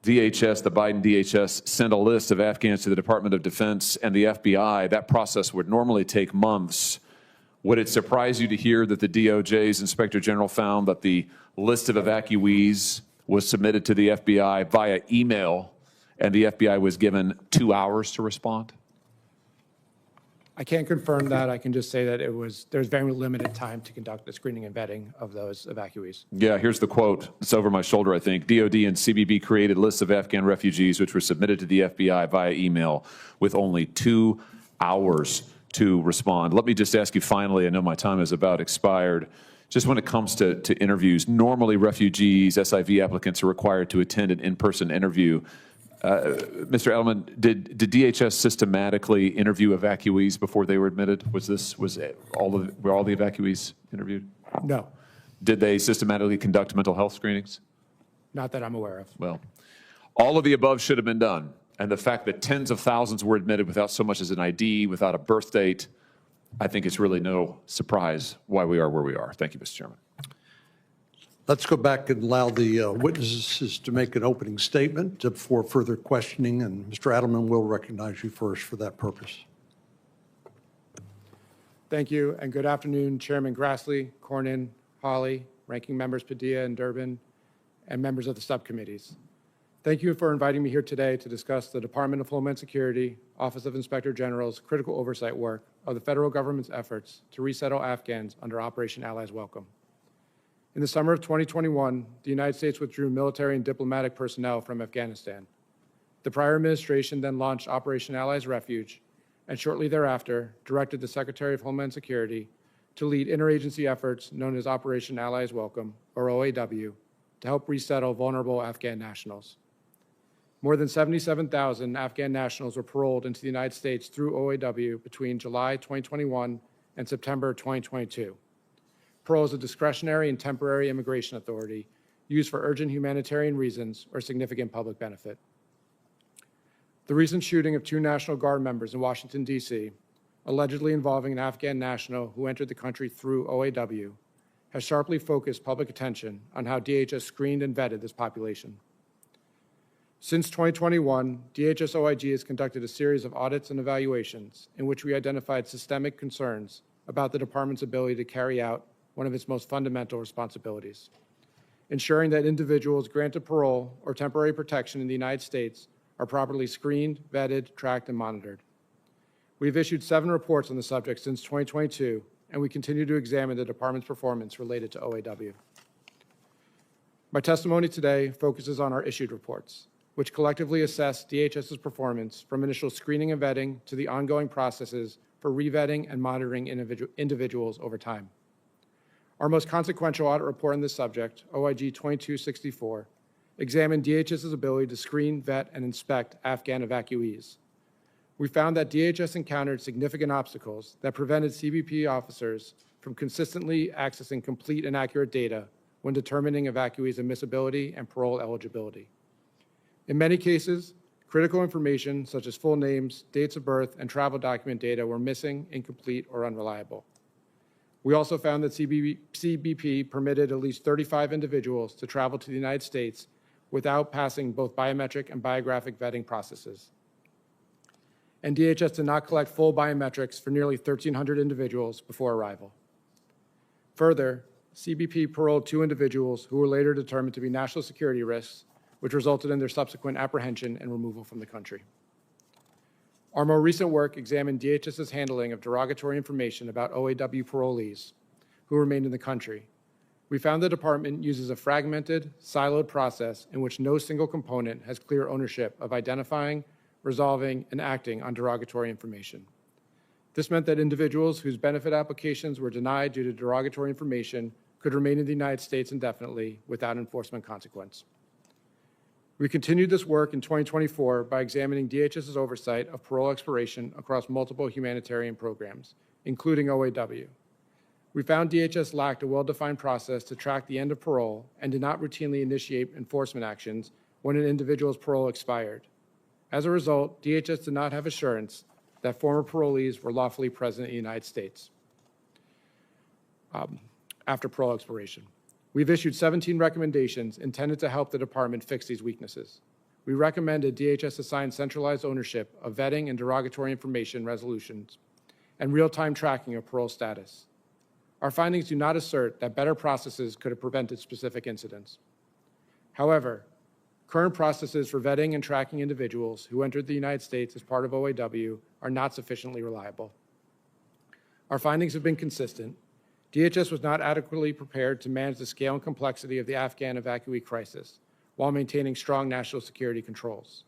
DHS, the Biden DHS, sent a list of Afghans to the Department of Defense and the FBI. That process would normally take months. Would it surprise you to hear that the DOJ's Inspector General found that the list of evacuees was submitted to the FBI via email, and the FBI was given 2 hours to respond? I can't confirm that. I can just say that there's very limited time to conduct the screening and vetting of those evacuees. Yeah, here's the quote. It's over my shoulder, I think. DOD and CBP created lists of Afghan refugees which were submitted to the FBI via email with only 2 hours to respond. Let me just ask you finally, I know my time is about expired, just when it comes to interviews, normally refugees, SIV applicants are required to attend an in-person interview. Mr. Edelman, did DHS systematically interview evacuees before they were admitted? Were all the evacuees interviewed? No, Did they systematically conduct mental health screenings? not that I'm aware of. Well, all of the above should have been done. And the fact that tens of thousands were admitted without so much as an ID, without a birth date, I think it's really no surprise why we are where we are. Thank you, Mr. Chairman. Let's go back and allow the witnesses to make an opening statement for further questioning, and Mr. Adelman will recognize you first for that purpose. Thank you, and good afternoon, Chairman Grassley, Cornyn, Hawley, Ranking Members Padilla and Durbin, and members of the subcommittees. Thank you for inviting me here today to discuss the Department of Homeland Security, Office of Inspector General's critical oversight work of the federal government's efforts to resettle Afghans under Operation Allies Welcome. In the summer of 2021, the United States withdrew military and diplomatic personnel from Afghanistan. The prior administration then launched Operation Allies Refuge, and shortly thereafter directed the Secretary of Homeland Security to lead interagency efforts known as Operation Allies Welcome, or OAW, to help resettle vulnerable Afghan nationals. More than 77,000 Afghan nationals were paroled into the United States through OAW between July 2021 and September 2022. Parole is a discretionary and temporary immigration authority used for urgent humanitarian reasons or significant public benefit. The recent shooting of 2 National Guard members in Washington, D.C., allegedly involving an Afghan national who entered the country through OAW, has sharply focused public attention on how DHS screened and vetted this population. Since 2021, DHS OIG has conducted a series of audits and evaluations in which we identified systemic concerns about the department's ability to carry out one of its most fundamental responsibilities, ensuring that individuals granted parole or temporary protection in the United States are properly screened, vetted, tracked, and monitored. We've issued 7 reports on the subject since 2022, and we continue to examine the department's performance related to OAW. My testimony today focuses on our issued reports, which collectively assess DHS's performance from initial screening and vetting to the ongoing processes for revetting and monitoring individuals over time. Our most consequential audit report on this subject, OIG 2264, examined DHS's ability to screen, vet, and inspect Afghan evacuees. We found that DHS encountered significant obstacles that prevented CBP officers from consistently accessing complete and accurate data when determining evacuees' admissibility and parole eligibility. In many cases, critical information such as full names, dates of birth, and travel document data were missing, incomplete, or unreliable. We also found that CBP permitted at least 35 individuals to travel to the United States without passing both biometric and biographic vetting processes. And DHS did not collect full biometrics for nearly 1,300 individuals before arrival. Further, CBP paroled 2 individuals who were later determined to be national security risks, which resulted in their subsequent apprehension and removal from the country. Our more recent work examined DHS's handling of derogatory information about OAW parolees who remained in the country. We found the department uses a fragmented, siloed process in which no single component has clear ownership of identifying, resolving, and acting on derogatory information. This meant that individuals whose benefit applications were denied due to derogatory information could remain in the United States indefinitely without enforcement consequence. We continued this work in 2024 by examining DHS's oversight of parole expiration across multiple humanitarian programs, including OAW. We found DHS lacked a well-defined process to track the end of parole and did not routinely initiate enforcement actions when an individual's parole expired. As a result, DHS did not have assurance that former parolees were lawfully present in the United States after parole expiration. We've issued 17 recommendations intended to help the department fix these weaknesses. We recommended DHS assign centralized ownership of vetting and derogatory information resolutions and real-time tracking of parole status. Our findings do not assert that better processes could have prevented specific incidents. However, current processes for vetting and tracking individuals who entered the United States as part of OAW are not sufficiently reliable. Our findings have been consistent. DHS was not adequately prepared to manage the scale and complexity of the Afghan evacuee crisis while maintaining strong national security controls.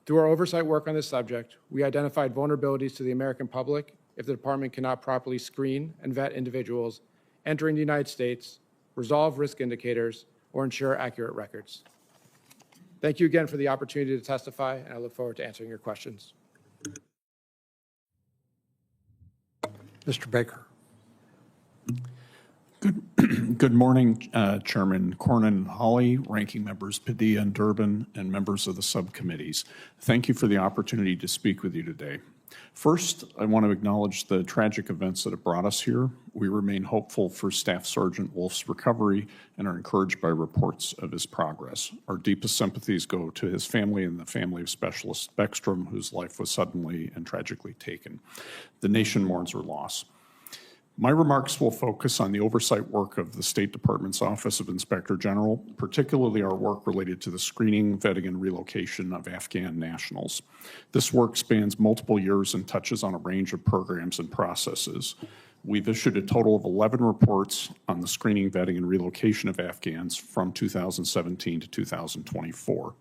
Through our oversight work on this subject, we identified vulnerabilities to the American public if the department cannot properly screen and vet individuals entering the United States, resolve risk indicators, or ensure accurate records. Thank you again for the opportunity to testify, and I look forward to answering your questions. Mr. Baker. Good morning, Chairman Cornyn, Hawley, Ranking Members Padilla and Durbin, and members of the subcommittees. Thank you for the opportunity to speak with you today. First, I want to acknowledge the tragic events that have brought us here. We remain hopeful for Staff Sergeant Wolf's recovery and are encouraged by reports of his progress. Our deepest sympathies go to his family and the family of Specialist Beckstrom, whose life was suddenly and tragically taken. The nation mourns her loss. My remarks will focus on the oversight work of the State Department's Office of Inspector General, particularly our work related to the screening, vetting, and relocation of Afghan nationals. This work spans multiple years and touches on a range of programs and processes. We've issued a total of 11 reports on the screening, vetting, and relocation of Afghans from 2017 to 2024.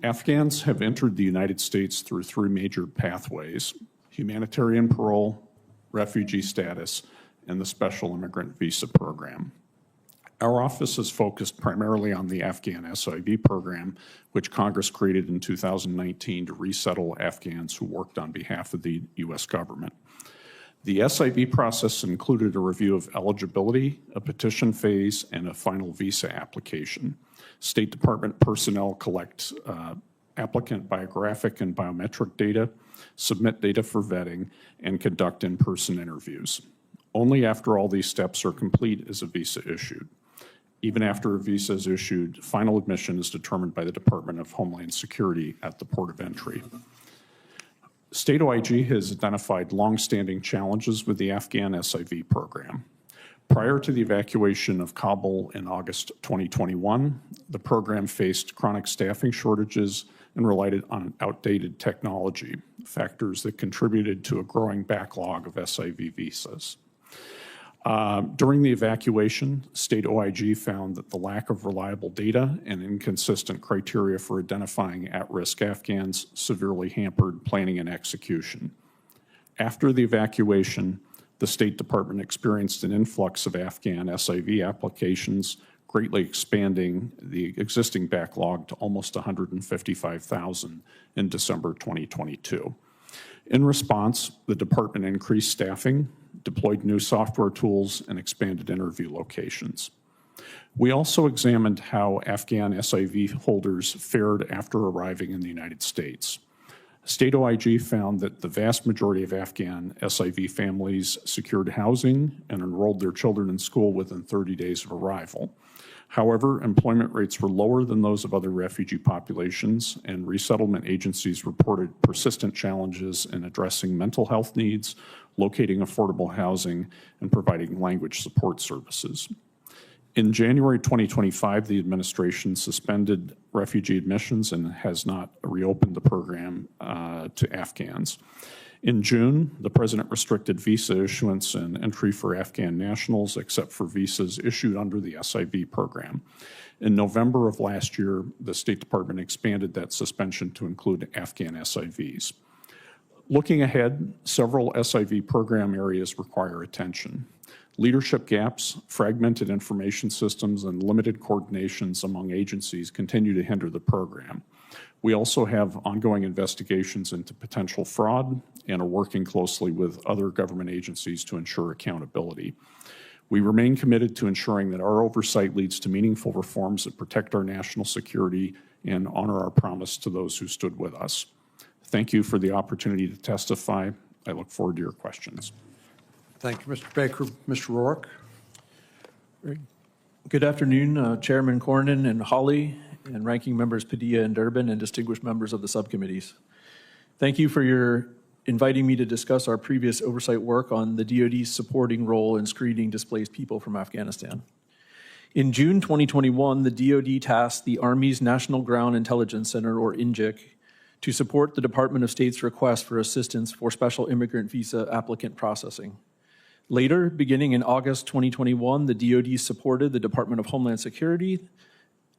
Afghans have entered the United States through three major pathways: humanitarian parole, refugee status, and the Special Immigrant Visa Program. Our office is focused primarily on the Afghan SIV program, which Congress created in 2019 to resettle Afghans who worked on behalf of the U.S. government. The SIV process included a review of eligibility, a petition phase, and a final visa application. State Department personnel collect applicant biographic and biometric data, submit data for vetting, and conduct in-person interviews. Only after all these steps are complete is a visa issued. Even after a visa is issued, final admission is determined by the Department of Homeland Security at the port of entry. State OIG has identified longstanding challenges with the Afghan SIV program. Prior to the evacuation of Kabul in August 2021, the program faced chronic staffing shortages and relied on outdated technology, factors that contributed to a growing backlog of SIV visas. During the evacuation, State OIG found that the lack of reliable data and inconsistent criteria for identifying at-risk Afghans severely hampered planning and execution. After the evacuation, the State Department experienced an influx of Afghan SIV applications, greatly expanding the existing backlog to almost 155,000 in December 2022. In response, the department increased staffing, deployed new software tools, and expanded interview locations. We also examined how Afghan SIV holders fared after arriving in the United States. State OIG found that the vast majority of Afghan SIV families secured housing and enrolled their children in school within 30 days of arrival. However, employment rates were lower than those of other refugee populations, and resettlement agencies reported persistent challenges in addressing mental health needs, locating affordable housing, and providing language support services. In January 2025, the administration suspended refugee admissions and has not reopened the program to Afghans. In June, the president restricted visa issuance and entry for Afghan nationals except for visas issued under the SIV program. In November of last year, the State Department expanded that suspension to include Afghan SIVs. Looking ahead, several SIV program areas require attention. Leadership gaps, fragmented information systems, and limited coordinations among agencies continue to hinder the program. We also have ongoing investigations into potential fraud and are working closely with other government agencies to ensure accountability. We remain committed to ensuring that our oversight leads to meaningful reforms that protect our national security and honor our promise to those who stood with us. Thank you for the opportunity to testify. I look forward to your questions. Thank you, Mr. Baker. Mr. Rourke. Good afternoon, Chairman Cornyn and Hawley, and Ranking Members Padilla and Durbin, and distinguished members of the subcommittees. Thank you for your inviting me to discuss our previous oversight work on the DoD's supporting role in screening displaced people from Afghanistan. In June 2021, the DoD tasked the Army's National Ground Intelligence Center, or NGIC, to support the Department of State's request for assistance for special immigrant visa applicant processing. Later, beginning in August 2021, the DoD supported the Department of Homeland Security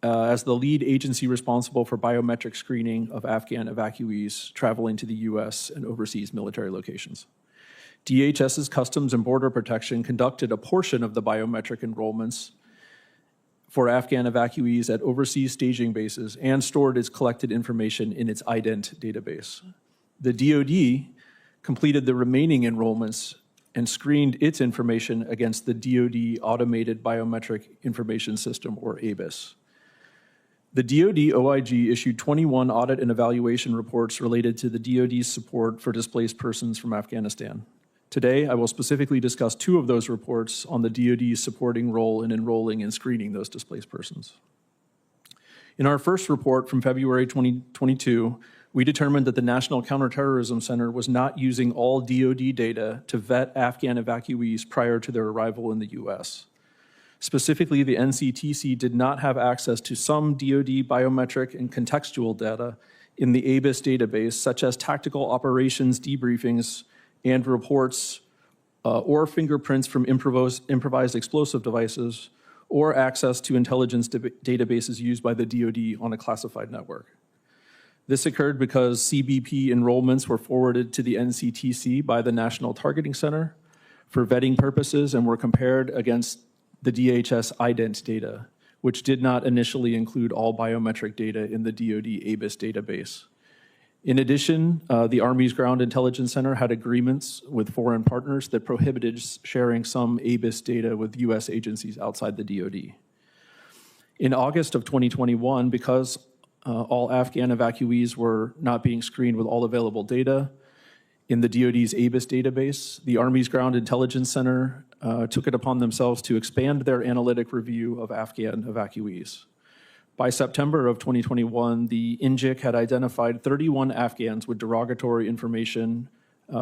as the lead agency responsible for biometric screening of Afghan evacuees traveling to the U.S. and overseas military locations. DHS's Customs and Border Protection conducted a portion of the biometric enrollments for Afghan evacuees at overseas staging bases and stored its collected information in its IDENT database. The DoD completed the remaining enrollments and screened its information against the DoD Automated Biometric Information System, or ABIS. The DoD OIG issued 21 audit and evaluation reports related to the DoD's support for displaced persons from Afghanistan. Today, I will specifically discuss 2 of those reports on the DoD's supporting role in enrolling and screening those displaced persons. In our first report from February 2022, we determined that the National Counterterrorism Center was not using all DoD data to vet Afghan evacuees prior to their arrival in the U.S. Specifically, the NCTC did not have access to some DoD biometric and contextual data in the ABIS database, such as tactical operations debriefings and reports, or fingerprints from improvised explosive devices, or access to intelligence databases used by the DoD on a classified network. This occurred because CBP enrollments were forwarded to the NCTC by the National Targeting Center for vetting purposes and were compared against the DHS IDENT data, which did not initially include all biometric data in the DoD ABIS database. In addition, the Army's Ground Intelligence Center had agreements with foreign partners that prohibited sharing some ABIS data with U.S. agencies outside the DoD. In August of 2021, because all Afghan evacuees were not being screened with all available data in the DoD's ABIS database, the Army's Ground Intelligence Center took it upon themselves to expand their analytic review of Afghan evacuees. By September of 2021, the NGIC had identified 31 Afghans with derogatory information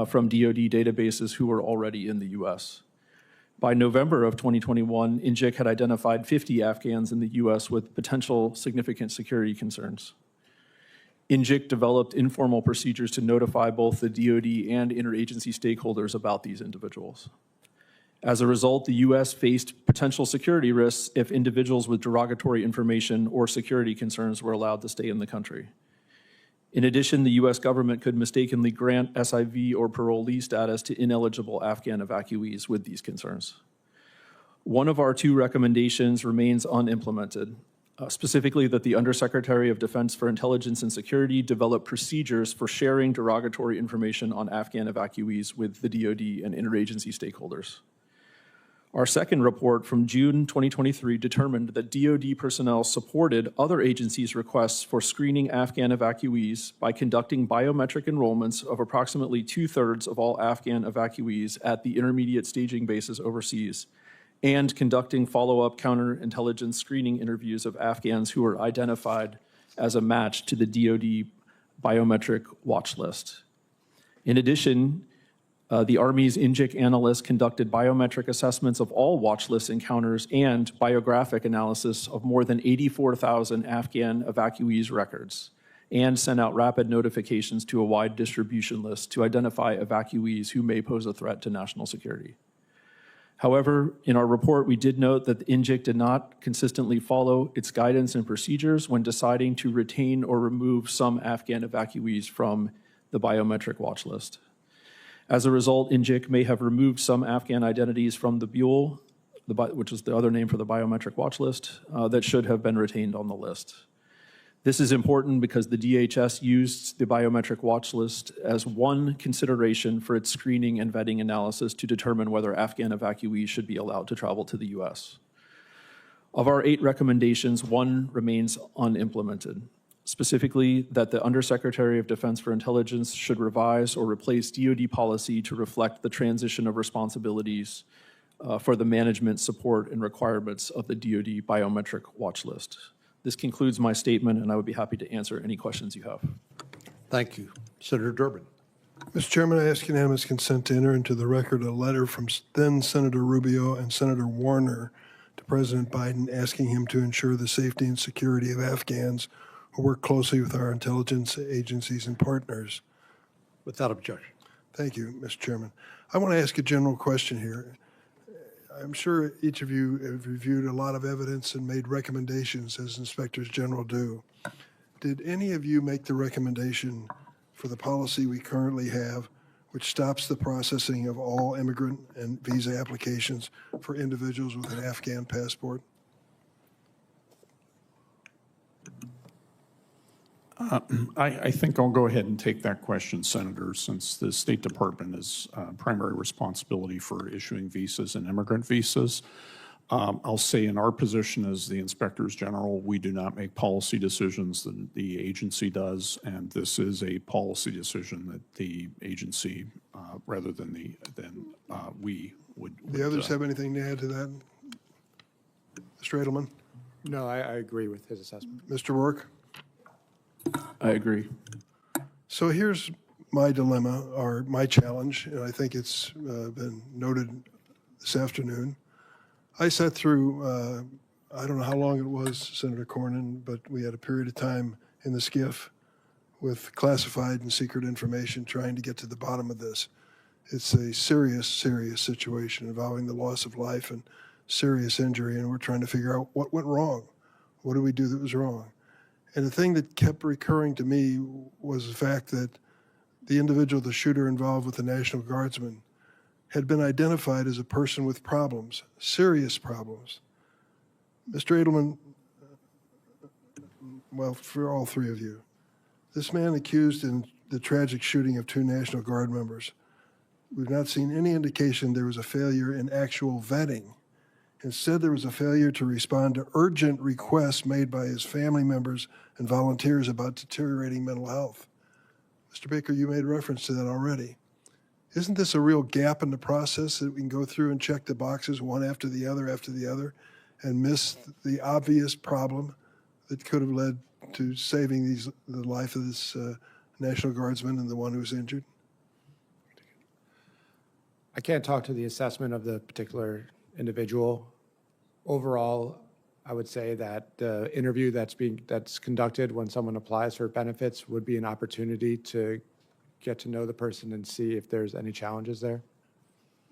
from DoD databases who were already in the U.S. By November of 2021, NGIC had identified 50 Afghans in the U.S. with potential significant security concerns. NGIC developed informal procedures to notify both the DoD and interagency stakeholders about these individuals. As a result, the U.S. faced potential security risks if individuals with derogatory information or security concerns were allowed to stay in the country. In addition, the U.S. government could mistakenly grant SIV or parolee status to ineligible Afghan evacuees with these concerns. One of our 2 recommendations remains unimplemented, specifically that the Undersecretary of Defense for Intelligence and Security develop procedures for sharing derogatory information on Afghan evacuees with the DoD and interagency stakeholders. Our second report from June 2023 determined that DoD personnel supported other agencies' requests for screening Afghan evacuees by conducting biometric enrollments of approximately 2/3 of all Afghan evacuees at the intermediate staging bases overseas, and conducting follow-up counterintelligence screening interviews of Afghans who were identified as a match to the DoD biometric watch list. In addition, the Army's NGIC analysts conducted biometric assessments of all watch list encounters and biographic analysis of more than 84,000 Afghan evacuees' records, and sent out rapid notifications to a wide distribution list to identify evacuees who may pose a threat to national security. However, in our report, we did note that the NGIC did not consistently follow its guidance and procedures when deciding to retain or remove some Afghan evacuees from the biometric watch list. As a result, NJIC may have removed some Afghan identities from the BULE, which is the other name for the biometric watch list, that should have been retained on the list. This is important because the DHS used the biometric watch list as one consideration for its screening and vetting analysis to determine whether Afghan evacuees should be allowed to travel to the US. Of our 8 recommendations, 1 remains unimplemented, specifically that the Undersecretary of Defense for Intelligence should revise or replace DoD policy to reflect the transition of responsibilities for the management, support, and requirements of the DoD biometric watch list. This concludes my statement, and I would be happy to answer any questions you have. Thank you. Senator Durbin. Mr. Chairman, I ask unanimous consent to enter into the record a letter from then Senator Rubio and Senator Warner to President Biden asking him to ensure the safety and security of Afghans who work closely with our intelligence agencies and partners. Without objection. Thank you, Mr. Chairman. I want to ask a general question here. I'm sure each of you have reviewed a lot of evidence and made recommendations as inspectors general do. Did any of you make the recommendation for the policy we currently have, which stops the processing of all immigrant and visa applications for individuals with an Afghan passport? I think I'll go ahead and take that question, Senator, since the State Department is primary responsibility for issuing visas and immigrant visas. I'll say in our position as the Inspectors General, we do not make policy decisions, the agency does, and this is a policy decision that the agency, rather than we would. The others have anything to add to that? Mr. Edelman? No, I agree with his assessment. Mr. Rourke? I agree. So here's my dilemma, or my challenge, and I think it's been noted this afternoon. I sat through, I don't know how long it was, Senator Cornyn, but we had a period of time in the SCIF with classified and secret information trying to get to the bottom of this. It's a serious, serious situation involving the loss of life and serious injury, and we're trying to figure out what went wrong. What did we do that was wrong? And the thing that kept recurring to me was the fact that the individual, the shooter involved with the National Guardsman, had been identified as a person with problems, serious problems. Mr. Edelman, well, for all 3 of you, this man accused in the tragic shooting of 2 National Guard members, we've not seen any indication there was a failure in actual vetting. Instead, there was a failure to respond to urgent requests made by his family members and volunteers about deteriorating mental health. Mr. Baker, you made reference to that already. Isn't this a real gap in the process that we can go through and check the boxes one after the other, and miss the obvious problem that could have led to saving the life of this National Guardsman and the one who was injured? I can't talk to the assessment of the particular individual. Overall, I would say that the interview that's conducted when someone applies for benefits would be an opportunity to get to know the person and see if there's any challenges there.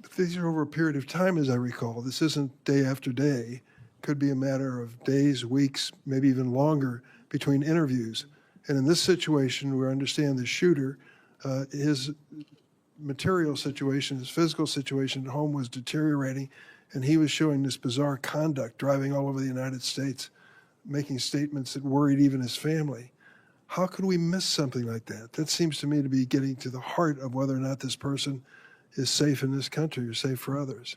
But these are over a period of time, as I recall. This isn't day after day. Could be a matter of days, weeks, maybe even longer between interviews. And in this situation, we understand the shooter, his material situation, his physical situation at home was deteriorating, and he was showing this bizarre conduct, driving all over the United States, making statements that worried even his family. How could we miss something like that? That seems to me to be getting to the heart of whether or not this person is safe in this country or safe for others.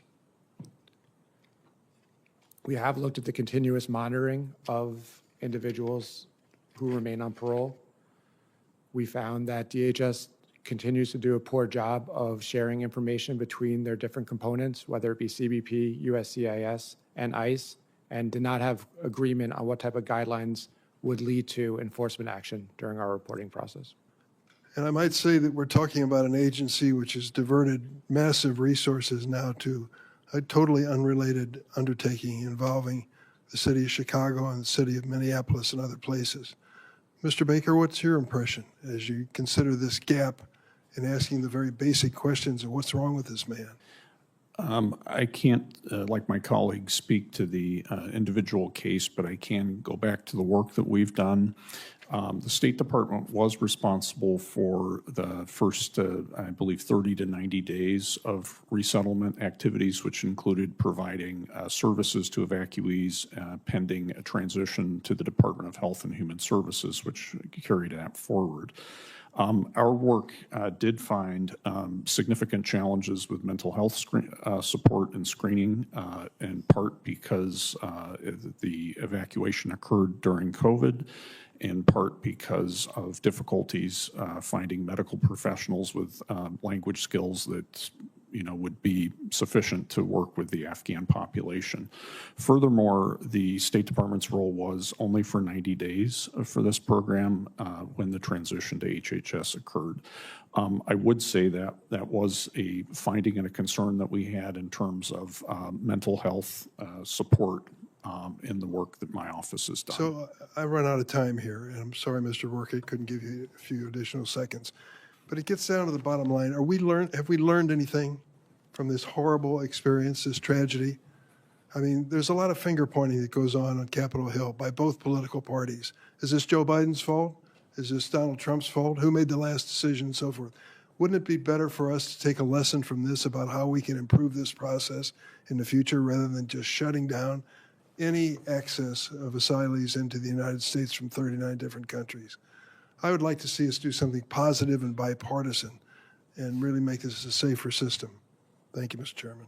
We have looked at the continuous monitoring of individuals who remain on parole. We found that DHS continues to do a poor job of sharing information between their different components, whether it be CBP, USCIS, and ICE, and did not have agreement on what type of guidelines would lead to enforcement action during our reporting process. And I might say that we're talking about an agency which has diverted massive resources now to a totally unrelated undertaking involving the city of Chicago and the city of Minneapolis and other places. Mr. Baker, what's your impression as you consider this gap in asking the very basic questions of what's wrong with this man? I can't, like my colleagues, speak to the individual case, but I can go back to the work that we've done. The State Department was responsible for the first, I believe, 30 to 90 days of resettlement activities, which included providing services to evacuees pending a transition to the Department of Health and Human Services, which carried that forward. Our work did find significant challenges with mental health support and screening, in part because the evacuation occurred during COVID, in part because of difficulties finding medical professionals with language skills that would be sufficient to work with the Afghan population. Furthermore, the State Department's role was only for 90 days for this program when the transition to HHS occurred. I would say that that was a finding and a concern that we had in terms of mental health support in the work that my office has done. So I run out of time here, and I'm sorry, Mr. Work, I couldn't give you a few additional seconds. But it gets down to the bottom line. Have we learned anything from this horrible experience, this tragedy? I mean, there's a lot of finger pointing that goes on Capitol Hill by both political parties. Is this Joe Biden's fault? Is this Donald Trump's fault? Who made the last decision and so forth? Wouldn't it be better for us to take a lesson from this about how we can improve this process in the future rather than just shutting down any access of asylees into the United States from 39 different countries? I would like to see us do something positive and bipartisan and really make this a safer system. Thank you, Mr. Chairman.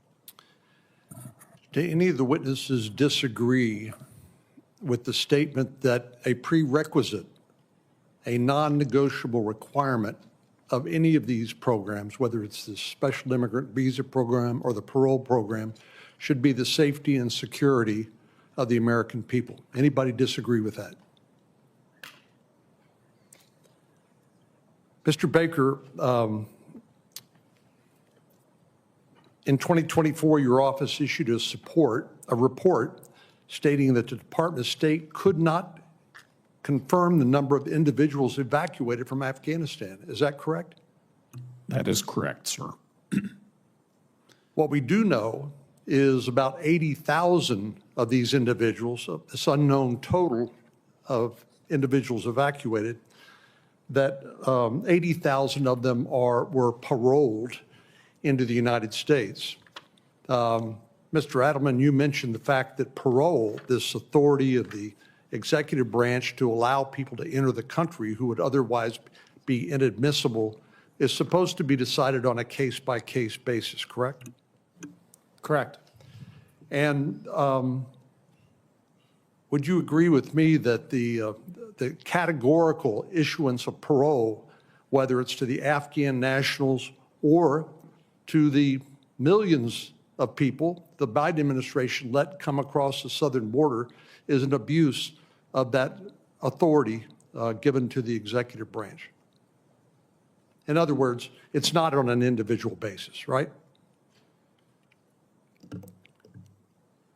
Do any of the witnesses disagree with the statement that a prerequisite, a non-negotiable requirement of any of these programs, whether it's the special immigrant visa program or the parole program, should be the safety and security of the American people? Anybody disagree with that? Mr. Baker, in 2024, your office issued a report stating that the Department of State could not confirm the number of individuals evacuated from Afghanistan. Is that correct? That is correct, sir. What we do know is about 80,000 of these individuals, this unknown total of individuals evacuated, that 80,000 of them were paroled into the United States. Mr. Adelman, you mentioned the fact that parole, this authority of the executive branch to allow people to enter the country who would otherwise be inadmissible, is supposed to be decided on a case-by-case basis, correct? Correct. And would you agree with me that the categorical issuance of parole, whether it's to the Afghan nationals or to the millions of people the Biden administration let come across the southern border, is an abuse of that authority given to the executive branch? In other words, it's not on an individual basis, right?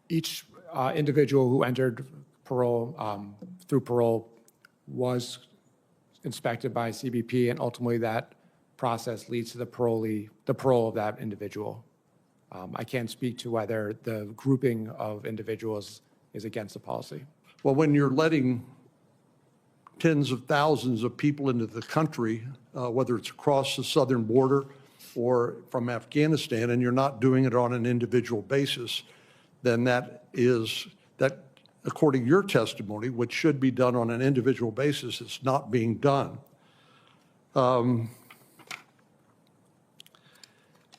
Each individual who entered parole through parole was inspected by CBP, and ultimately that process leads to the parole of that individual. I can't speak to whether the grouping of individuals is against the policy. Well, when you're letting tens of thousands of people into the country, whether it's across the southern border or from Afghanistan, and you're not doing it on an individual basis, then that, according to your testimony, which should be done on an individual basis, it's not being done.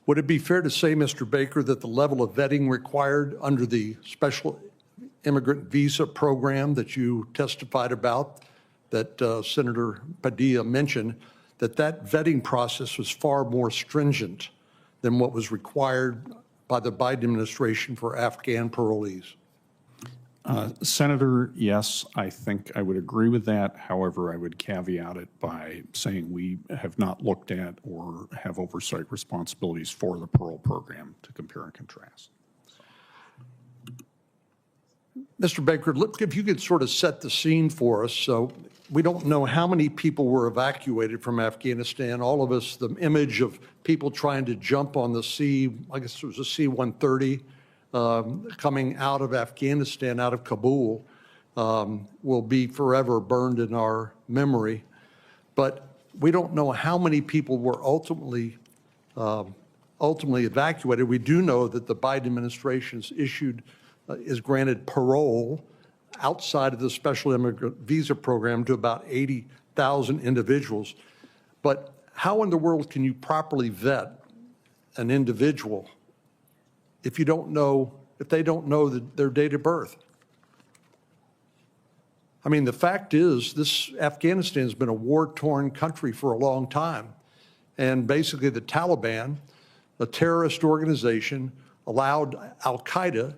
Would it be fair to say, Mr. Baker, that the level of vetting required under the special immigrant visa program that you testified about, that Senator Padilla mentioned, that vetting process was far more stringent than what was required by the Biden administration for Afghan parolees? Senator, yes, I think I would agree with that. However, I would caveat it by saying we have not looked at or have oversight responsibilities for the parole program to compare and contrast. Mr. Baker, if you could sort of set the scene for us. So we don't know how many people were evacuated from Afghanistan. All of us, the image of people trying to jump on the C, I guess it was a C-130 coming out of Afghanistan, out of Kabul, will be forever burned in our memory. But we don't know how many people were ultimately evacuated. We do know that the Biden administration is granted parole outside of the special immigrant visa program to about 80,000 individuals. But how in the world can you properly vet an individual if you don't know, if they don't know their date of birth? I mean, the fact is, Afghanistan has been a war-torn country for a long time. And basically the Taliban, a terrorist organization, allowed al-Qaeda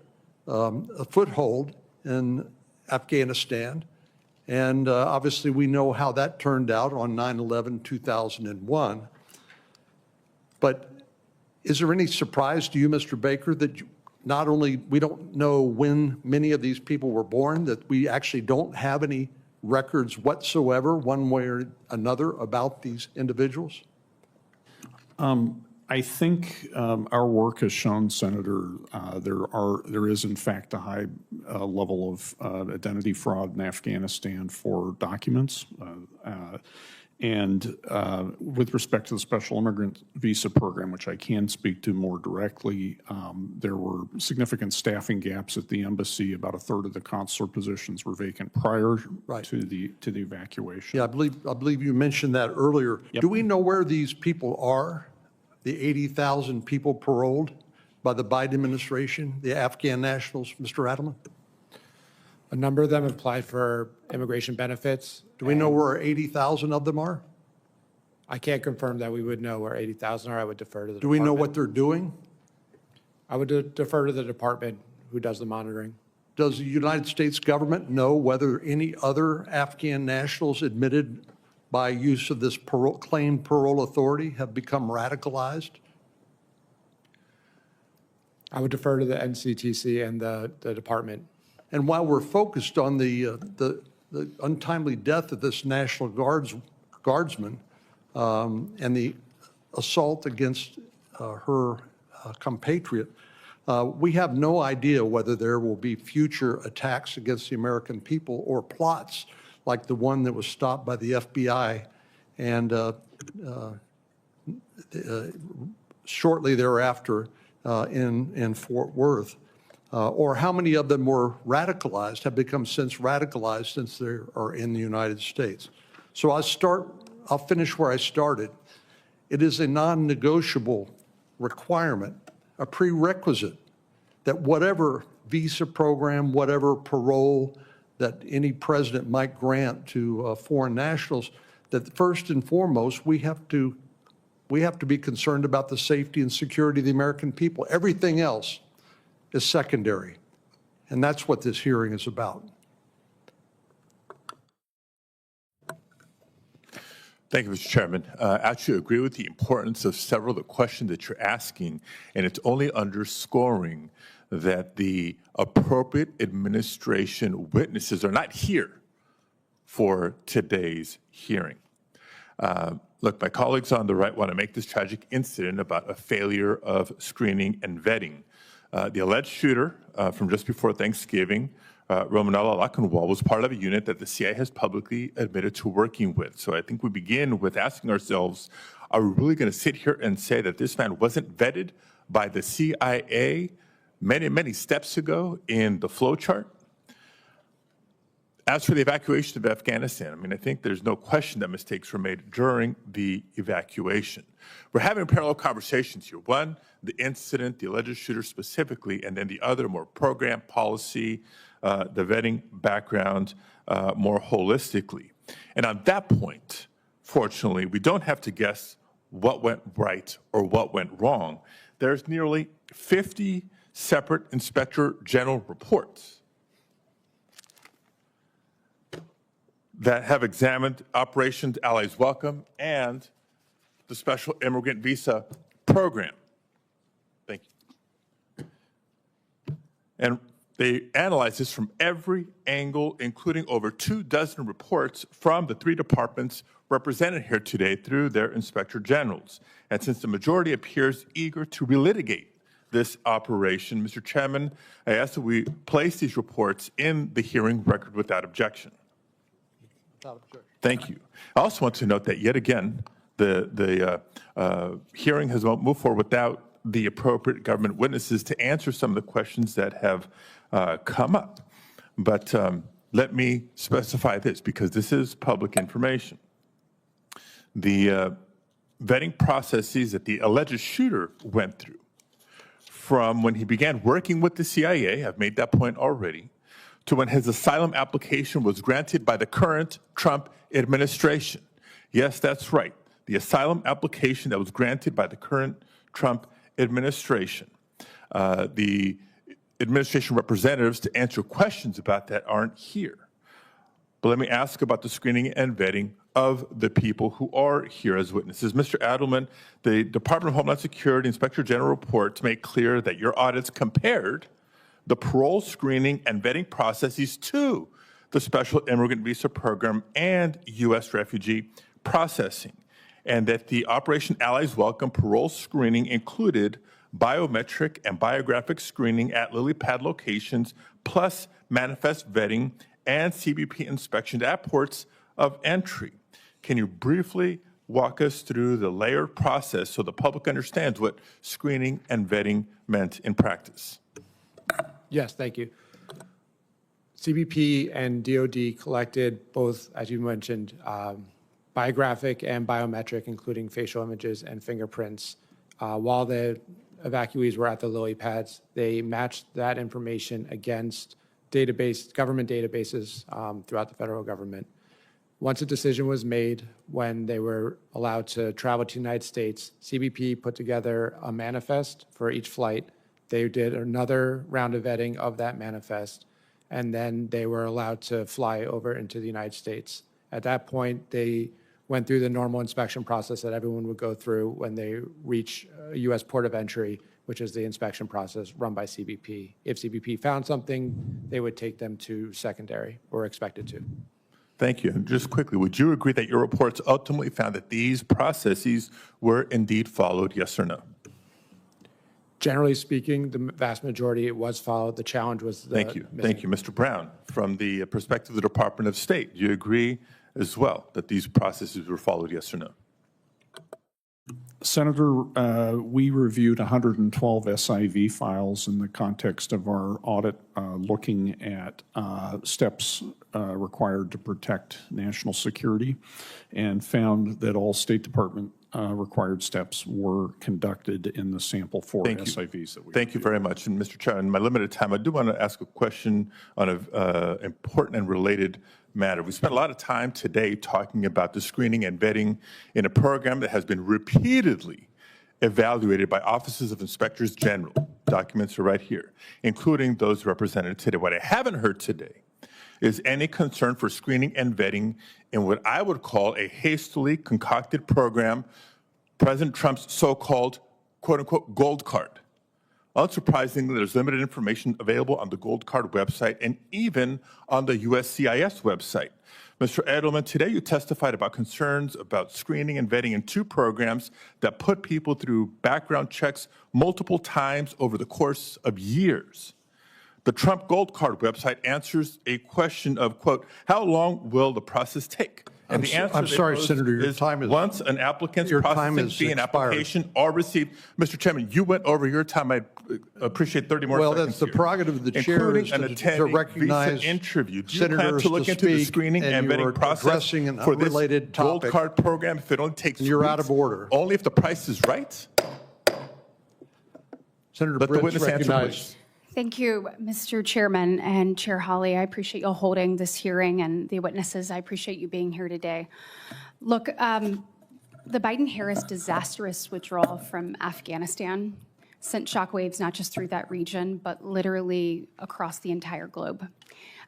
a foothold in Afghanistan. And obviously we know how that turned out on 9/11/2001. But is there any surprise to you, Mr. Baker, that not only we don't know when many of these people were born, that we actually don't have any records whatsoever, one way or another, about these individuals? I think our work has shown, Senator, there is in fact a high level of identity fraud in Afghanistan for documents. And with respect to the special immigrant visa program, which I can speak to more directly, there were significant staffing gaps at the embassy. About a third of the consular positions were vacant prior to the evacuation. Yeah, I believe you mentioned that earlier. Yep. Do we know where these people are? The 80,000 people paroled by the Biden administration, the Afghan nationals, Mr. Adelman? A number of them applied for immigration benefits. Do we know where 80,000 of them are? I can't confirm that we would know where 80,000 are. I would defer to the Do we know department. what they're doing? I would defer to the department who does the monitoring. Does the United States government know whether any other Afghan nationals admitted by use of this claimed parole authority have become radicalized? I would defer to the NCTC and the department. And while we're focused on the untimely death of this National Guardsman and the assault against her compatriot, we have no idea whether there will be future attacks against the American people or plots like the one that was stopped by the FBI and shortly thereafter in Fort Worth. Or how many of them were radicalized, have become since radicalized since they are in the United States. So I'll finish where I started. It is a non-negotiable requirement, a prerequisite, that whatever visa program, whatever parole that any president might grant to foreign nationals, that first and foremost, we have to be concerned about the safety and security of the American people. Everything else is secondary. And that's what this hearing is about. Thank you, Mr. Chairman. I actually agree with the importance of several of the questions that you're asking, and it's only underscoring that the appropriate administration witnesses are not here for today's hearing. Look, my colleagues on the right want to make this tragic incident about a failure of screening and vetting. The alleged shooter from just before Thanksgiving, Romanella Lachenwall, was part of a unit that the CIA has publicly admitted to working with. So I think we begin with asking ourselves, are we really going to sit here and say that this man wasn't vetted by the CIA many, many steps ago in the flow chart? As for the evacuation of Afghanistan, I mean, I think there's no question that mistakes were made during the evacuation. We're having parallel conversations here. One, the incident, the alleged shooter specifically, and then the other, more program, policy, the vetting background, more holistically. And on that point, fortunately, we don't have to guess what went right or what went wrong. There's nearly 50 separate Inspector General reports that have examined Operations Allies Welcome and the Special Immigrant Visa Program. Thank you. And They analyzed this from every angle, including over 24 reports from the 3 departments represented here today through their inspector generals. And since the majority appears eager to relitigate this operation, Mr. Chairman, I ask that we place these reports in the hearing record without objection. Thank you. I also want to note that yet again, the hearing has moved forward without the appropriate government witnesses to answer some of the questions that have come up. But let me specify this, because this is public information. The vetting processes that the alleged shooter went through from when he began working with the CIA, I've made that point already, to when his asylum application was granted by the current Trump administration. Yes, that's right. The asylum application that was granted by the current Trump administration. The administration representatives to answer questions about that aren't here. But let me ask about the screening and vetting of the people who are here as witnesses. Mr. Adelman, the Department of Homeland Security Inspector General reports make clear that your audits compared the parole screening and vetting processes to the Special Immigrant Visa Program and U.S. refugee processing, and that the Operation Allies Welcome parole screening included biometric and biographic screening at lily pad locations, plus manifest vetting and CBP inspection at ports of entry. Can you briefly walk us through the layered process so the public understands what screening and vetting meant in practice? Yes, thank you. CBP and DOD collected both, as you mentioned, biographic and biometric, including facial images and fingerprints. While the evacuees were at the lily pads, they matched that information against government databases throughout the federal government. Once a decision was made when they were allowed to travel to the United States, CBP put together a manifest for each flight. They did another round of vetting of that manifest, and then they were allowed to fly over into the United States. At that point, they went through the normal inspection process that everyone would go through when they reach a U.S. port of entry, which is the inspection process run by CBP. If CBP found something, they would take them to secondary, or expected to. Thank you. And just quickly, would you agree that your reports ultimately found that these processes were indeed followed, yes or no? Generally speaking, the vast majority it was followed. The challenge was the Thank you. Thank you. Mr. Brown, from the perspective of the Department of State, do you agree as well that these processes were followed, yes or no? Senator, we reviewed 112 SIV files in the context of our audit, looking at steps required to protect national security, and found that all State Department required steps were conducted in the sample for SIVs that we Thank you very much. And Mr. Chair, in my limited time, I do want to ask a question on an important and related matter. We spent a lot of time today talking about the screening and vetting in a program that has been repeatedly evaluated by offices of inspectors general. Documents are right here, including those represented today. What I haven't heard today is any concern for screening and vetting in what I would call a hastily concocted program, President Trump's so-called, quote-unquote, gold card. Unsurprisingly, there's limited information available on the Gold Card website and even on the USCIS website. Mr. Edelman, today you testified about concerns about screening and vetting in 2 programs that put people through background checks multiple times over the course of years. The Trump Gold Card website answers a question of, quote, how long will the process take? And the answer I'm sorry, Senator, your time is once an applicant's processing fee and application are received. Mr. Chairman, you went over your time. I appreciate 30 more seconds. Well, that's the prerogative of the chair is to recognize interview. Do you senators plan to look to into the speak, screening and vetting process addressing an for this unrelated Gold topic, Card program if it only takes you're weeks? out of order. Only if the price is right? Senator Let the Britt's witness answer, recognized. please. Thank you, Mr. Chairman and Chair Hawley. I appreciate you holding this hearing, and the witnesses, I appreciate you being here today. Look, the Biden-Harris disastrous withdrawal from Afghanistan sent shockwaves not just through that region, but literally across the entire globe.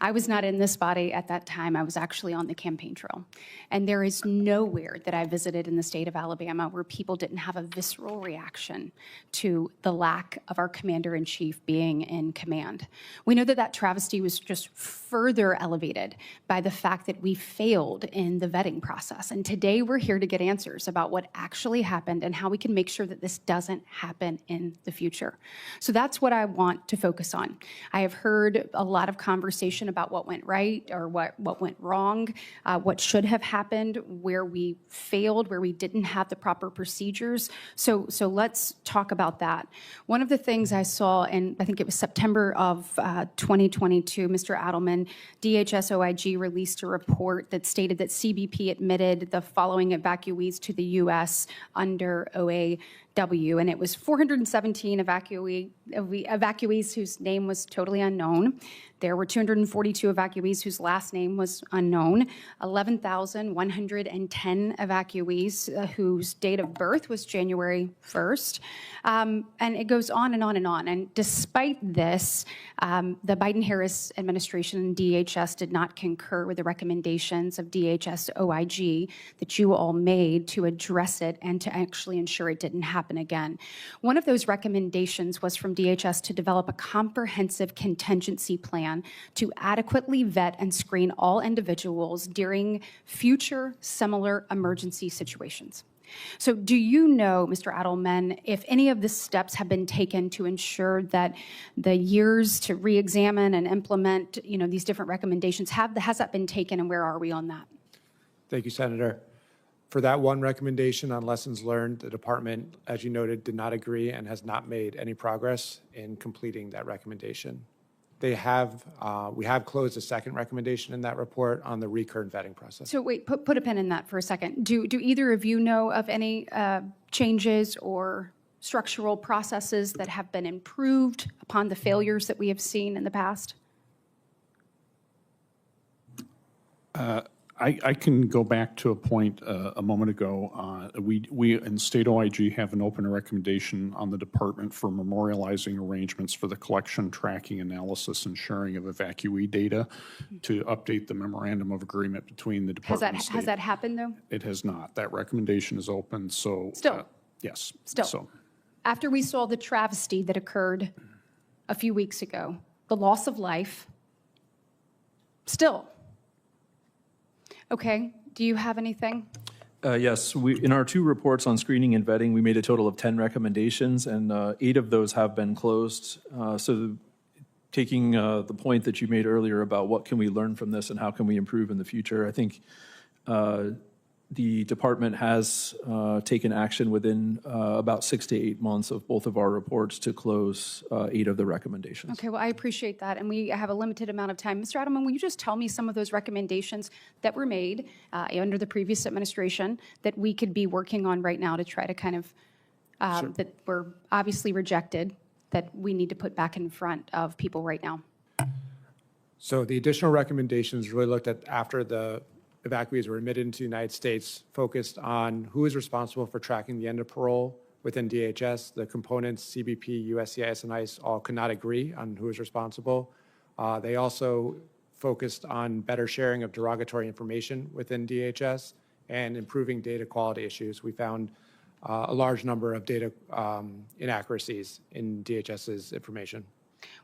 I was not in this body at that time. I was actually on the campaign trail. And there is nowhere that I visited in the state of Alabama where people didn't have a visceral reaction to the lack of our commander-in-chief being in command. We know that that travesty was just further elevated by the fact that we failed in the vetting process. And today we're here to get answers about what actually happened and how we can make sure that this doesn't happen in the future. So that's what I want to focus on. I have heard a lot of conversation about what went right or what went wrong, what should have happened, where we failed, where we didn't have the proper procedures. So let's talk about that. One of the things I saw in, I think it was September of 2022, Mr. Adelman, DHS OIG released a report that stated that CBP admitted the following evacuees to the U.S. under OAW, and it was 417 evacuees whose name was totally unknown. There were 242 evacuees whose last name was unknown, 11,110 evacuees whose date of birth was January 1st, and it goes on and on and on. And despite this, the Biden-Harris administration and DHS did not concur with the recommendations of DHS OIG that you all made to address it and to actually ensure it didn't happen again. One of those recommendations was from DHS to develop a comprehensive contingency plan to adequately vet and screen all individuals during future similar emergency situations. So do you know, Mr. Adelman, if any of the steps have been taken to ensure that the years to re-examine and implement, these different recommendations, has that been taken, and where are we on that? Thank you, Senator. For that one recommendation on lessons learned, the department, as you noted, did not agree and has not made any progress in completing that recommendation. We have closed a second recommendation in that report on the recurrent vetting process. So wait, put a pin in that for a second. Do either of you know of any changes or structural processes that have been improved upon the failures that we have seen in the past? I can go back to a point a moment ago. We in State OIG have an open recommendation on the department for memorializing arrangements for the collection, tracking, analysis, and sharing of evacuee data to update the memorandum of agreement between the department and state. Has that happened, though? It has not. That recommendation is open, so. Still? Yes. Still? So. After we saw the travesty that occurred a few weeks ago, the loss of life, still? Okay, do you have anything? Yes, in our 2 reports on screening and vetting, we made a total of 10 recommendations, and 8 of those have been closed. So taking the point that you made earlier about what can we learn from this and how can we improve in the future, I think the department has taken action within about 6 to 8 months of both of our reports to close 8 of the recommendations. Okay, well, I appreciate that, and we have a limited amount of time. Mr. Adelman, will you just tell me some of those recommendations that were made under the previous administration that we could be working on right now to try to kind of, that were obviously rejected, that we need to put back in front of people right now? So the additional recommendations really looked at after the evacuees were admitted into the United States, focused on who is responsible for tracking the end of parole within DHS. The components, CBP, USCIS, and ICE, all could not agree on who is responsible. They also focused on better sharing of derogatory information within DHS and improving data quality issues. We found a large number of data inaccuracies in DHS's information.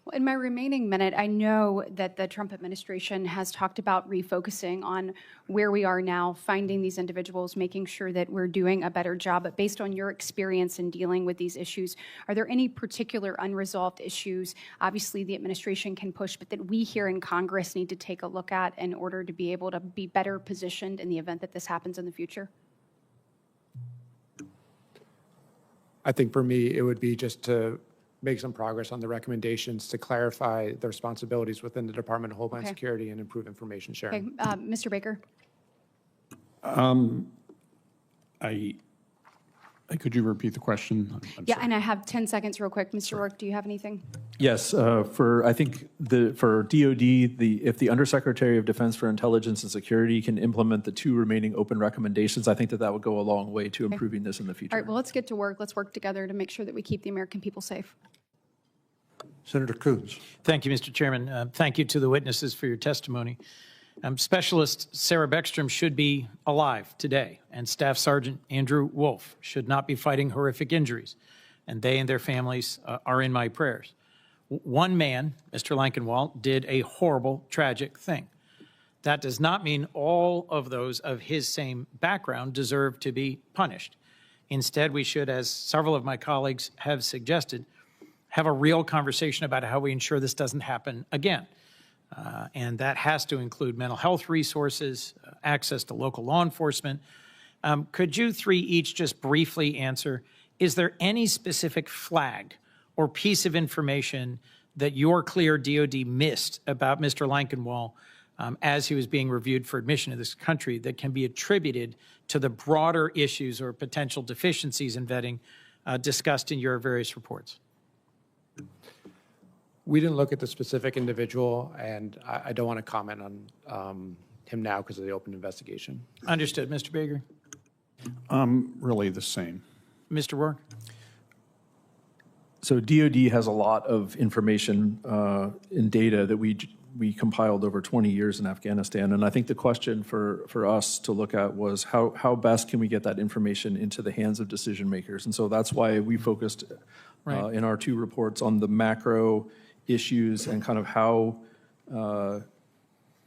Well, in my remaining minute, I know that the Trump administration has talked about refocusing on where we are now, finding these individuals, making sure that we're doing a better job. But based on your experience in dealing with these issues, are there any particular unresolved issues? Obviously, the administration can push, but that we here in Congress need to take a look at in order to be able to be better positioned in the event that this happens in the future? I think for me, it would be just to make some progress on the recommendations to clarify the responsibilities within the Department of Homeland Security and improve information sharing. Okay, Mr. Baker? Could you repeat the question? I'm Yeah, sorry. and I have 10 seconds real quick. Mr. Rourke, do you have anything? Yes, I think for DOD, if the Undersecretary of Defense for Intelligence and Security can implement the 2 remaining open recommendations, I think that would go a long way to improving this in the future. All right, well, let's get to work. Let's work together to make sure that we keep the American people safe. Senator Coons. Thank you, Mr. Chairman. Thank you to the witnesses for your testimony. Specialist Sarah Beckstrom should be alive today, and Staff Sergeant Andrew Wolf should not be fighting horrific injuries, and they and their families are in my prayers. One man, Mr. Lankenwald, did a horrible, tragic thing. That does not mean all of those of his same background deserve to be punished. Instead, we should, as several of my colleagues have suggested, have a real conversation about how we ensure this doesn't happen again. And that has to include mental health resources, access to local law enforcement. Could you three each just briefly answer, is there any specific flag or piece of information that your clear DOD missed about Mr. Lankenwald as he was being reviewed for admission to this country that can be attributed to the broader issues or potential deficiencies in vetting discussed in your various reports? We didn't look at the specific individual, and I don't want to comment on him now because of the open investigation. Understood. Mr. Baker? Really the same. Mr. Rourke? So DOD has a lot of information and data that we compiled over 20 years in Afghanistan. And I think the question for us to look at was how best can we get that information into the hands of decision makers? And so that's why we focused in our two reports on the macro issues and kind of how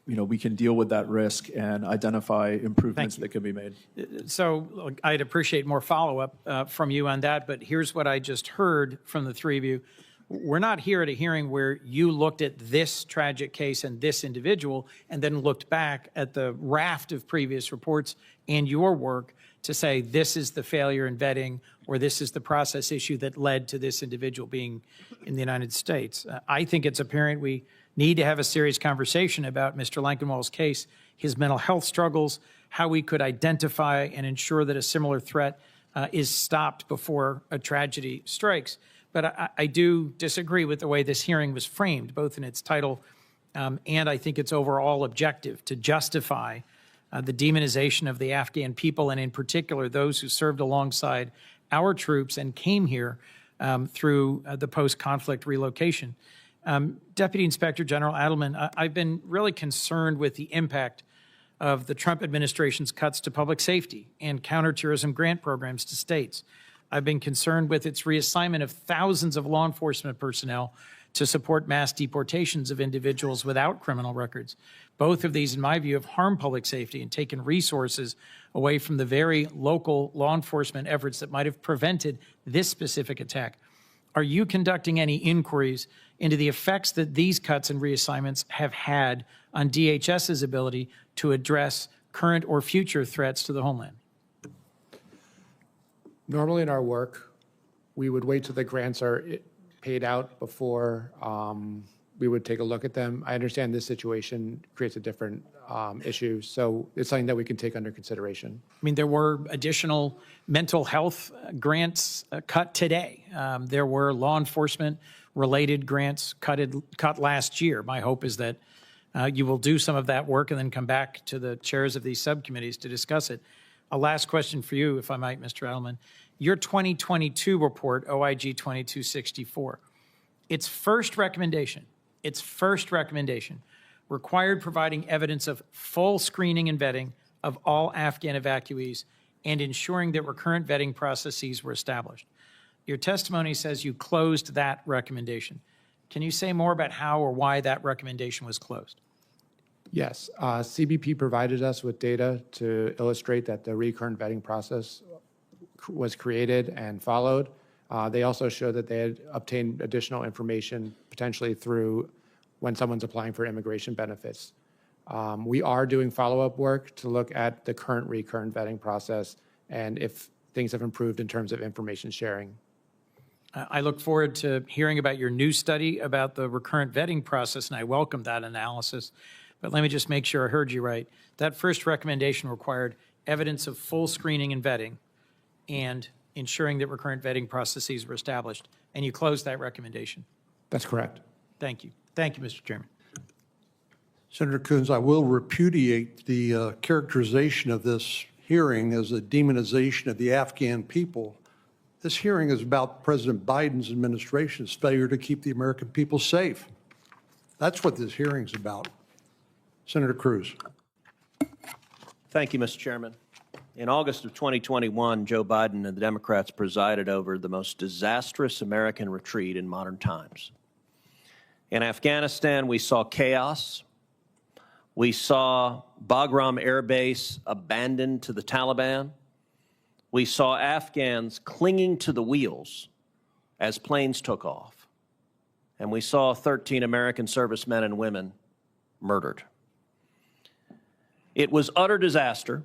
we can deal with that risk and identify improvements that can be made. So look, I'd appreciate more follow-up from you on that, but here's what I just heard from the three of you. We're not here at a hearing where you looked at this tragic case and this individual and then looked back at the raft of previous reports and your work to say this is the failure in vetting or this is the process issue that led to this individual being in the United States. I think it's apparent we need to have a serious conversation about Mr. Lankenwald's case, his mental health struggles, how we could identify and ensure that a similar threat is stopped before a tragedy strikes. But I do disagree with the way this hearing was framed, both in its title and I think its overall objective to justify the demonization of the Afghan people, and in particular, those who served alongside our troops and came here through the post-conflict relocation. Deputy Inspector General Adelman, I've been really concerned with the impact of the Trump administration's cuts to public safety and counterterrorism grant programs to states. I've been concerned with its reassignment of thousands of law enforcement personnel to support mass deportations of individuals without criminal records. Both of these, in my view, have harmed public safety and taken resources away from the very local law enforcement efforts that might have prevented this specific attack. Are you conducting any inquiries into the effects that these cuts and reassignments have had on DHS's ability to address current or future threats to the homeland? Normally in our work, we would wait till the grants are paid out before we would take a look at them. I understand this situation creates a different issue, so it's something that we can take under consideration. I mean, there were additional mental health grants cut today. There were law enforcement related grants cut last year. My hope is that you will do some of that work and then come back to the chairs of these subcommittees to discuss it. A last question for you, if I might, Mr. Edelman. Your 2022 report, OIG 2264, its first recommendation required providing evidence of full screening and vetting of all Afghan evacuees and ensuring that recurrent vetting processes were established. Your testimony says you closed that recommendation. Can you say more about how or why that recommendation was closed? Yes, CBP provided us with data to illustrate that the recurrent vetting process was created and followed. They also showed that they had obtained additional information potentially through when someone's applying for immigration benefits. We are doing follow-up work to look at the current recurrent vetting process and if things have improved in terms of information sharing. I look forward to hearing about your new study about the recurrent vetting process, and I welcome that analysis. But let me just make sure I heard you right. That first recommendation required evidence of full screening and vetting and ensuring that recurrent vetting processes were established, and you closed that recommendation. That's correct. Thank you. Thank you, Mr. Chairman. Senator Coons, I will repudiate the characterization of this hearing as a demonization of the Afghan people. This hearing is about President Biden's administration's failure to keep the American people safe. That's what this hearing's about. Senator Cruz. Thank you, Mr. Chairman. In August of 2021, Joe Biden and the Democrats presided over the most disastrous American retreat in modern times. In Afghanistan, we saw chaos. We saw Bagram Air Base abandoned to the Taliban. We saw Afghans clinging to the wheels as planes took off. And we saw 13 American servicemen and women murdered. It was utter disaster,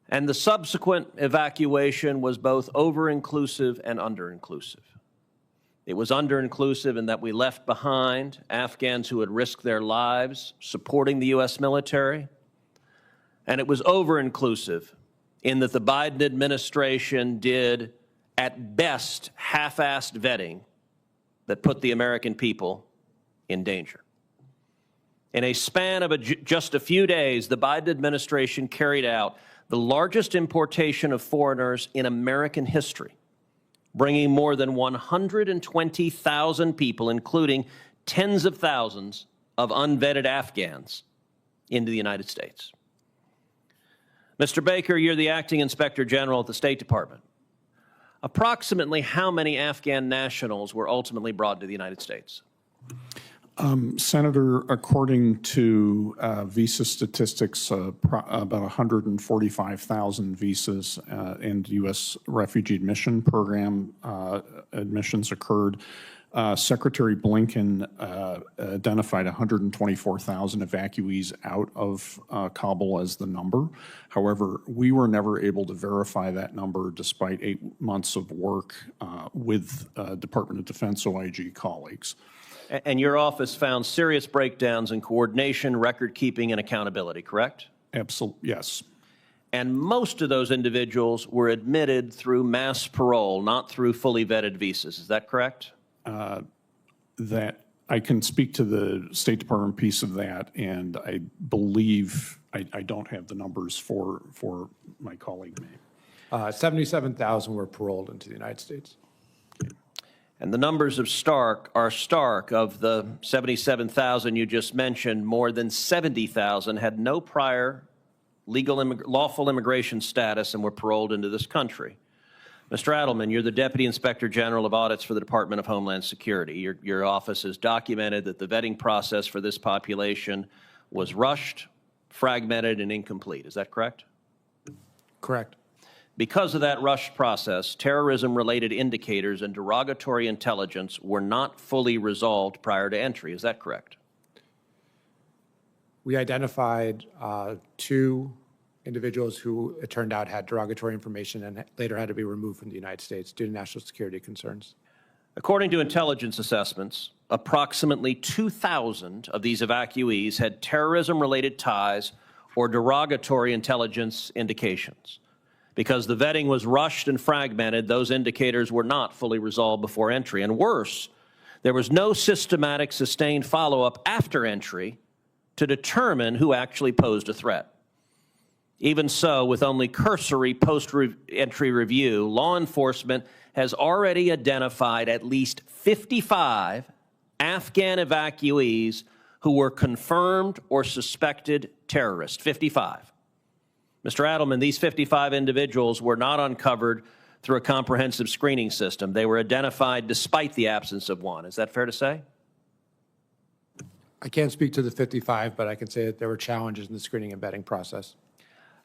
and the subsequent evacuation was both over-inclusive and under-inclusive. It was under-inclusive in that we left behind Afghans who had risked their lives supporting the U.S. military, and it was over-inclusive in that the Biden administration did, at best, half-assed vetting that put the American people in danger. In a span of just a few days, the Biden administration carried out the largest importation of foreigners in American history, bringing more than 120,000 people, including tens of thousands of unvetted Afghans, into the United States. Mr. Baker, you're the acting inspector general at the State Department. Approximately how many Afghan nationals were ultimately brought to the United States? Senator, according to visa statistics, about 145,000 visas in the U.S. Refugee Admission Program admissions occurred. Secretary Blinken identified 124,000 evacuees out of Kabul as the number. However, we were never able to verify that number despite 8 months of work with Department of Defense OIG colleagues. And your office found serious breakdowns in coordination, record keeping, and accountability, correct? Absolutely, yes. And most of those individuals were admitted through mass parole, not through fully vetted visas. Is that correct? That I can speak to the State Department piece of that, and I believe I don't have the numbers for my colleague. 77,000 were paroled into the United States. And the numbers are stark. Of the 77,000 you just mentioned, more than 70,000 had no prior lawful immigration status and were paroled into this country. Mr. Adelman, you're the Deputy Inspector General of Audits for the Department of Homeland Security. Your office has documented that the vetting process for this population was rushed, fragmented, and incomplete. Is that correct? Correct. Because of that rushed process, terrorism-related indicators and derogatory intelligence were not fully resolved prior to entry. Is that correct? We identified 2 individuals who, it turned out, had derogatory information and later had to be removed from the United States due to national security concerns. According to intelligence assessments, approximately 2,000 of these evacuees had terrorism-related ties or derogatory intelligence indications. Because the vetting was rushed and fragmented, those indicators were not fully resolved before entry. And worse, there was no systematic, sustained follow-up after entry to determine who actually posed a threat. Even so, with only cursory post-entry review, law enforcement has already identified at least 55 Afghan evacuees who were confirmed or suspected terrorists. 55. Mr. Adelman, these 55 individuals were not uncovered through a comprehensive screening system. They were identified despite the absence of one. Is that fair to say? I can't speak to the 55, but I can say that there were challenges in the screening and vetting process.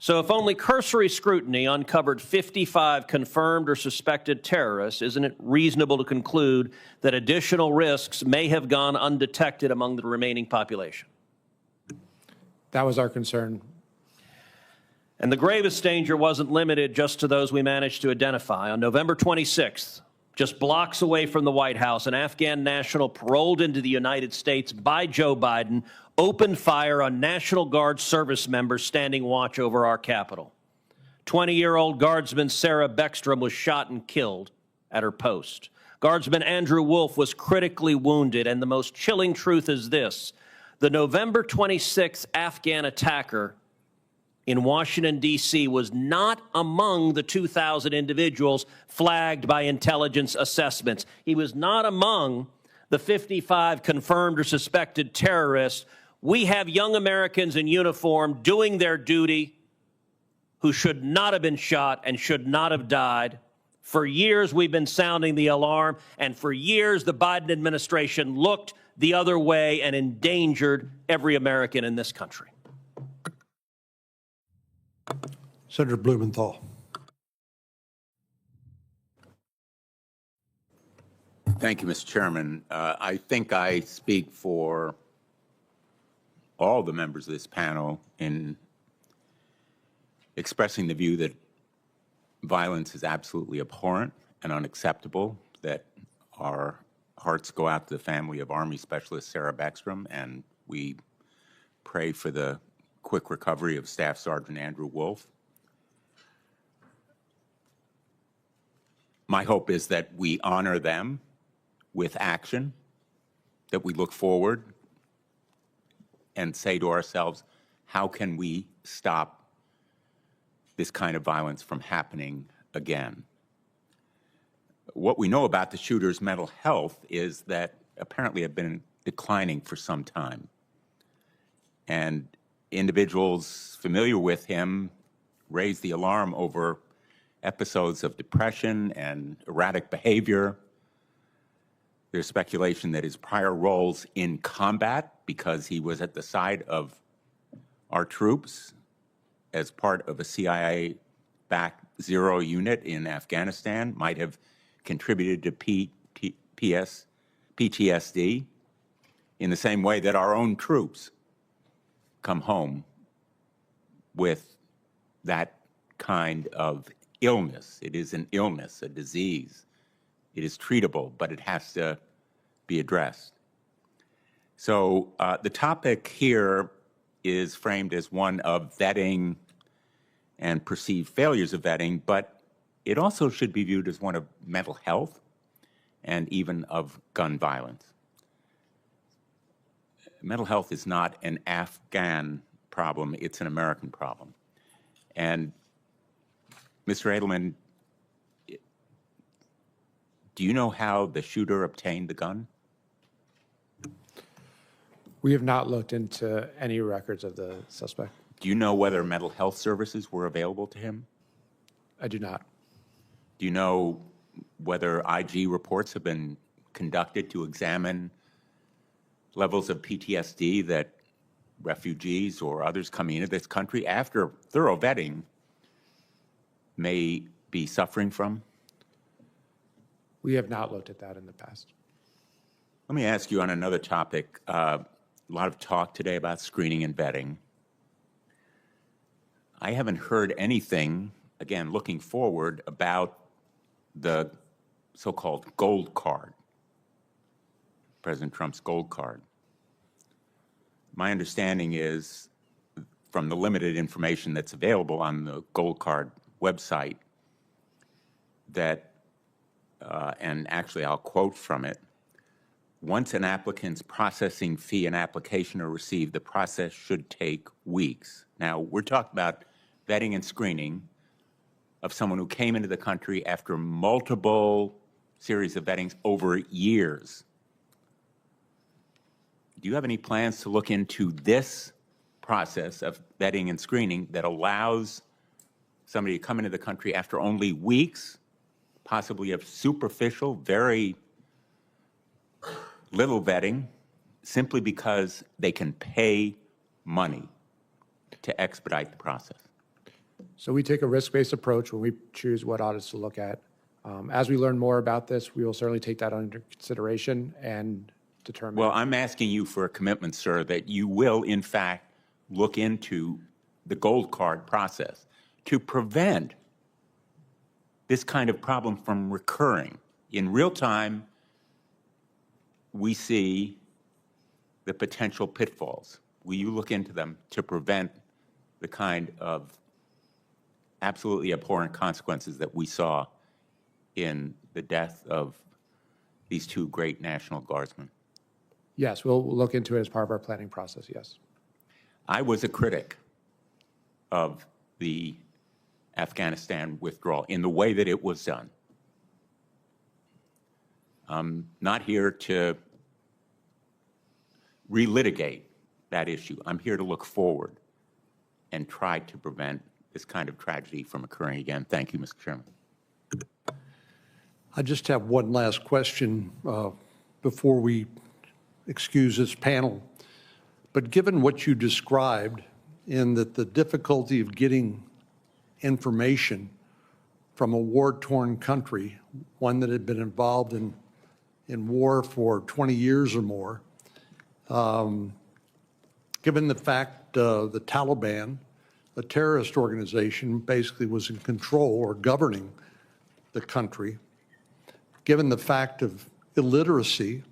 So if only cursory scrutiny uncovered 55 confirmed or suspected terrorists, isn't it reasonable to conclude that additional risks may have gone undetected among the remaining population? That was our concern. And the gravest danger wasn't limited just to those we managed to identify. On November 26th, just blocks away from the White House, an Afghan national paroled into the United States by Joe Biden opened fire on National Guard service members standing watch over our Capitol. 20-year-old Guardsman Sarah Beckstrom was shot and killed at her post. Guardsman Andrew Wolf was critically wounded, and the most chilling truth is this: the November 26th Afghan attacker in Washington, D.C. was not among the 2,000 individuals flagged by intelligence assessments. He was not among the 55 confirmed or suspected terrorists. We have young Americans in uniform doing their duty who should not have been shot and should not have died. For years, we've been sounding the alarm, and for years, the Biden administration looked the other way and endangered every American in this country. Senator Blumenthal. Thank you, Mr. Chairman. I think I speak for all the members of this panel in expressing the view that violence is absolutely abhorrent and unacceptable, that our hearts go out to the family of Army Specialist Sarah Beckstrom, and we pray for the quick recovery of Staff Sergeant Andrew Wolf. My hope is that we honor them with action, that we look forward and say to ourselves, how can we stop this kind of violence from happening again? What we know about the shooter's mental health is that apparently have been declining for some time. And individuals familiar with him raised the alarm over episodes of depression and erratic behavior. There's speculation that his prior roles in combat, because he was at the side of our troops as part of a CIA-backed Zero unit in Afghanistan, might have contributed to PTSD in the same way that our own troops come home with that kind of illness. It is an illness, a disease. It is treatable, but it has to be addressed. So the topic here is framed as one of vetting and perceived failures of vetting, but it also should be viewed as one of mental health and even of gun violence. Mental health is not an Afghan problem, it's an American problem. And Mr. Edelman, do you know how the shooter obtained the gun? We have not looked into any records of the suspect. Do you know whether mental health services were available to him? I do not. Do you know whether IG reports have been conducted to examine levels of PTSD that refugees or others coming into this country after thorough vetting may be suffering from? We have not looked at that in the past. Let me ask you on another topic. A lot of talk today about screening and vetting. I haven't heard anything, again, looking forward, about the so-called gold card, President Trump's gold card. My understanding is, from the limited information that's available on the gold card website, that, and actually I'll quote from it, once an applicant's processing fee and application are received, the process should take weeks. Now, we're talking about vetting and screening of someone who came into the country after multiple series of vettings over years. Do you have any plans to look into this process of vetting and screening that allows somebody to come into the country after only weeks, possibly of superficial, very little vetting, simply because they can pay money to expedite the process? So we take a risk-based approach when we choose what audits to look at. As we learn more about this, we will certainly take that under consideration and determine. Well, I'm asking you for a commitment, sir, that you will, in fact, look into the gold card process to prevent this kind of problem from recurring. In real time, we see the potential pitfalls. Will you look into them to prevent the kind of absolutely abhorrent consequences that we saw in the death of these two great National Guardsmen? Yes, we'll look into it as part of our planning process, yes. I was a critic of the Afghanistan withdrawal in the way that it was done. I'm not here to relitigate that issue. I'm here to look forward and try to prevent this kind of tragedy from occurring again. Thank you, Mr. Chairman. I just have one last question before we excuse this panel. But given what you described in that the difficulty of getting information from a war-torn country, one that had been involved in war for 20 years or more, given the fact the Taliban, a terrorist organization, basically was in control or governing the country, given the fact of illiteracy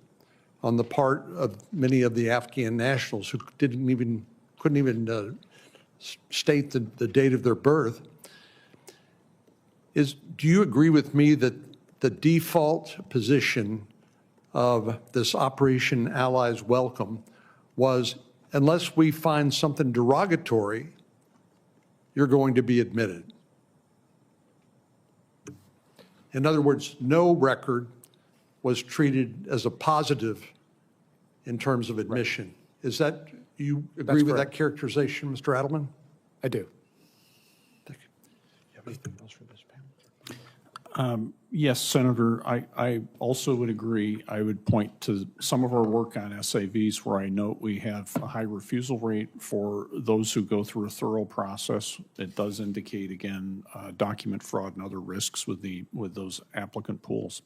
on the part of many of the Afghan nationals who couldn't even state the date of their birth, do you agree with me that the default position of this Operation Allies Welcome was, unless we find something derogatory, you're going to be admitted? In other words, no record was treated as a positive in terms of admission. Right. Is that, you agree with that characterization, Mr. Adelman? I do. Thank you. You have anything else for this panel? Yes, Senator, I also would agree. I would point to some of our work on SAVs where I note we have a high refusal rate for those who go through a thorough process. It does indicate, again, document fraud and other risks with those applicant pools.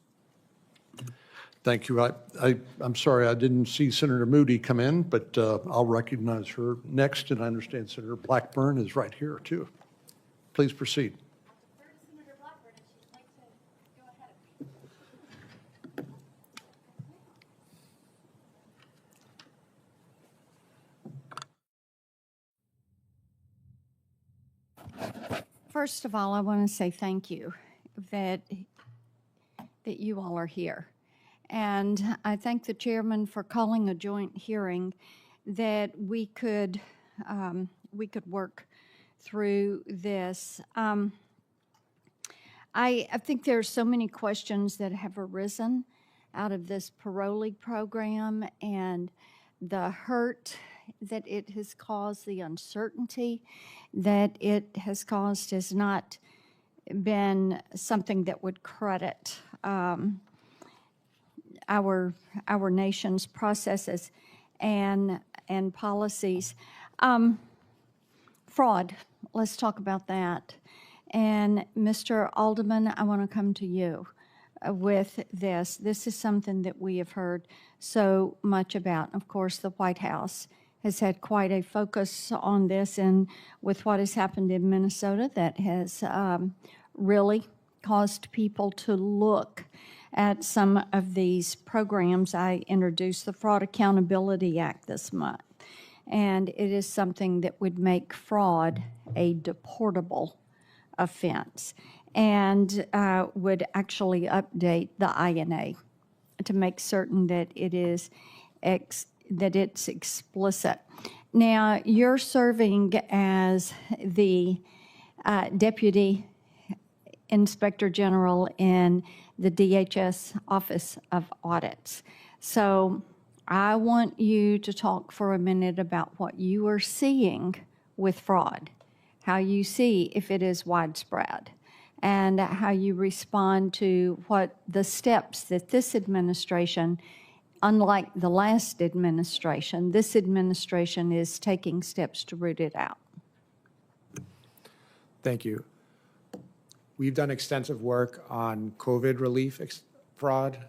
Thank you. I'm sorry I didn't see Senator Moody come in, but I'll recognize her next, and I understand Senator Blackburn is right here, too. Please proceed. Senator Blackburn, and she'd like to go ahead of me. First of all, I want to say thank you that you all are here. And I thank the chairman for calling a joint hearing that we could work through this. I think there are so many questions that have arisen out of this parolee program, and the hurt that it has caused, the uncertainty that it has caused has not been something that would credit our nation's processes and policies. Fraud, let's talk about that. And Mr. Alderman, I want to come to you with this. This is something that we have heard so much about. Of course, the White House has had quite a focus on this, and with what has happened in Minnesota, that has really caused people to look at some of these programs. I introduced the Fraud Accountability Act this month, and it is something that would make fraud a deportable offense and would actually update the INA to make certain that it's explicit. Now, you're serving as the Deputy Inspector General in the DHS Office of Audits. So I want you to talk for a minute about what you are seeing with fraud, how you see if it is widespread, and how you respond to what the steps that this administration, unlike the last administration, this administration is taking steps to root it out. Thank you. We've done extensive work on COVID relief fraud.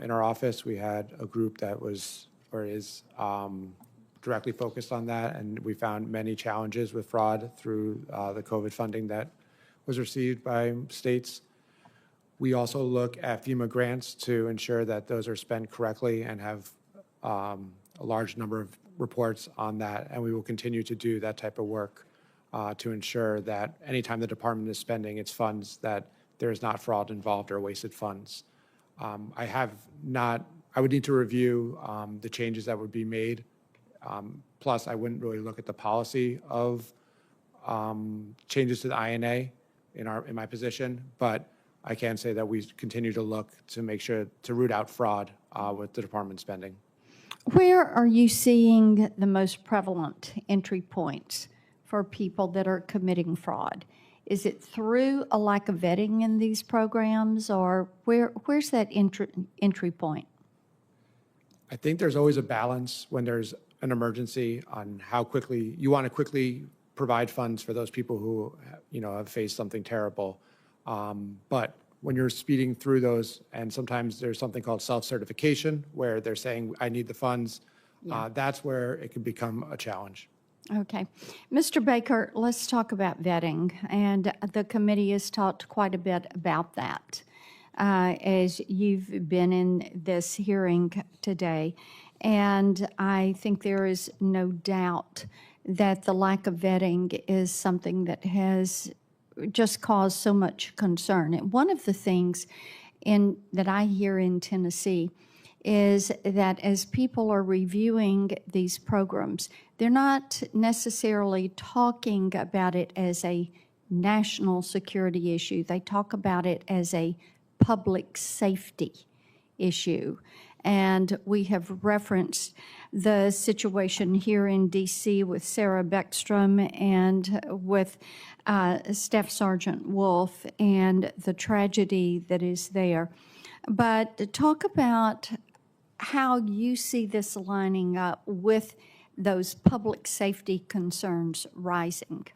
In our office, we had a group that was or is directly focused on that, and we found many challenges with fraud through the COVID funding that was received by states. We also look at FEMA grants to ensure that those are spent correctly and have a large number of reports on that, and we will continue to do that type of work to ensure that anytime the department is spending its funds, that there is not fraud involved or wasted funds. I would need to review the changes that would be made. Plus, I wouldn't really look at the policy of changes to the INA in my position, but I can say that we continue to look to make sure to root out fraud with the department spending. Where are you seeing the most prevalent entry points for people that are committing fraud? Is it through a lack of vetting in these programs, or where's that entry point? I think there's always a balance when there's an emergency on how quickly you want to quickly provide funds for those people who have faced something terrible. But when you're speeding through those, and sometimes there's something called self-certification where they're saying, I need the funds, that's where it can become a challenge. Okay. Mr. Baker, let's talk about vetting. And the committee has talked quite a bit about that as you've been in this hearing today. And I think there is no doubt that the lack of vetting is something that has just caused so much concern. And one of the things that I hear in Tennessee is that as people are reviewing these programs, they're not necessarily talking about it as a national security issue. They talk about it as a public safety issue. And we have referenced the situation here in D.C. with Sarah Beckstrom and with Staff Sergeant Wolf and the tragedy that is there. But talk about how you see this lining up with those public safety concerns rising.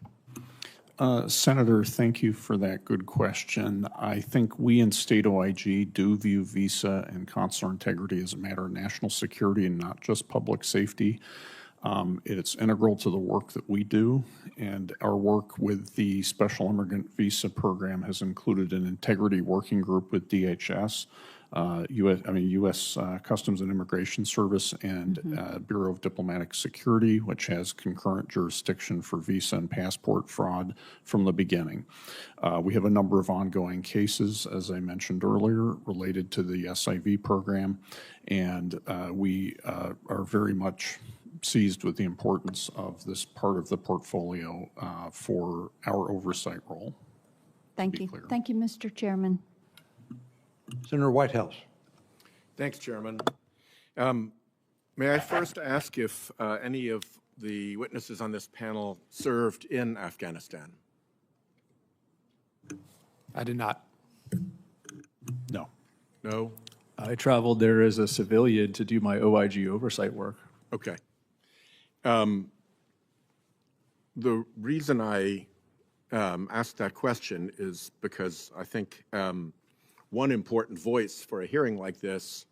Senator, thank you for that good question. I think we in State OIG do view visa and consular integrity as a matter of national security and not just public safety. It's integral to the work that we do, and our work with the Special Immigrant Visa Program has included an integrity working group with DHS, U.S. Customs and Immigration Service, and Bureau of Diplomatic Security, which has concurrent jurisdiction for visa and passport fraud from the beginning. We have a number of ongoing cases, as I mentioned earlier, related to the SIV program, and we are very much seized with the importance of this part of the portfolio for our oversight role. Thank you. Thank you, Mr. Chairman. Senator Whitehouse. Thanks, Chairman. May I first ask if any of the witnesses on this panel served in Afghanistan? I did not. No. No? I traveled there as a civilian to do my OIG oversight work. Okay. The reason I asked that question is because I think one important voice for a hearing like this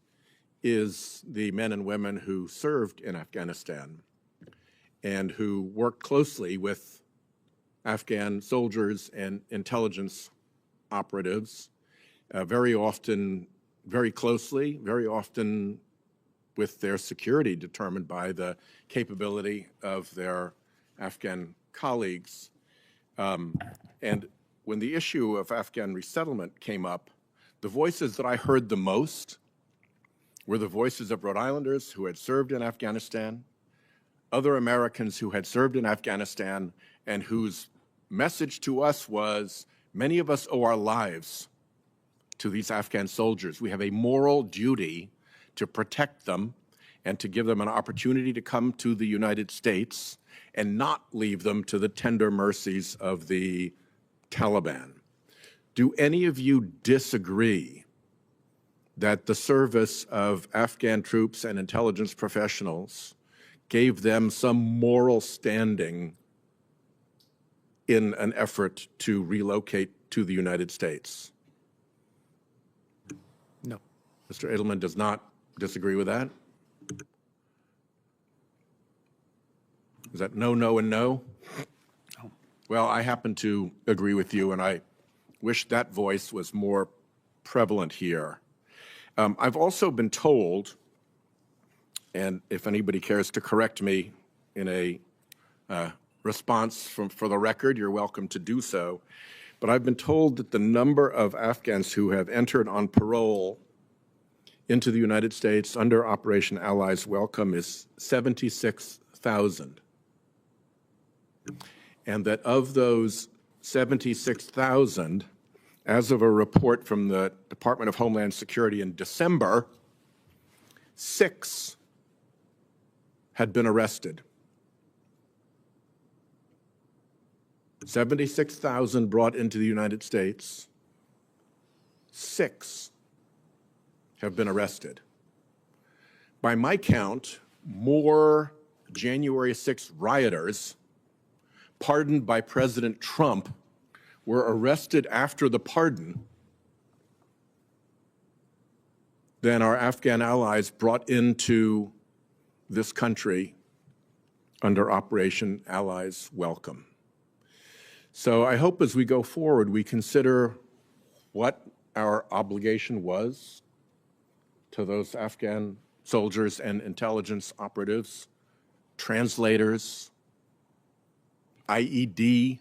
is the men and women who served in Afghanistan and who worked closely with Afghan soldiers and intelligence operatives, very often very closely, very often with their security determined by the capability of their Afghan colleagues. And when the issue of Afghan resettlement came up, the voices that I heard the most were the voices of Rhode Islanders who had served in Afghanistan, other Americans who had served in Afghanistan, and whose message to us was, many of us owe our lives to these Afghan soldiers. We have a moral duty to protect them and to give them an opportunity to come to the United States and not leave them to the tender mercies of the Taliban. Do any of you disagree that the service of Afghan troops and intelligence professionals gave them some moral standing in an effort to relocate to the United States? No. Mr. Edelman does not disagree with that? Is that no, no, and no? No. Well, I happen to agree with you, and I wish that voice was more prevalent here. I've also been told, and if anybody cares to correct me in a response for the record, you're welcome to do so, but I've been told that the number of Afghans who have entered on parole into the United States under Operation Allies Welcome is 76,000. and that of those 76,000, as of a report from the Department of Homeland Security in December, 6 had been arrested. 76,000 brought into the United States, 6 have been arrested. By my count, more January 6th rioters pardoned by President Trump were arrested after the pardon than our Afghan allies brought into this country under Operation Allies Welcome. So I hope as we go forward, we consider what our obligation was to those Afghan soldiers and intelligence operatives, translators, IED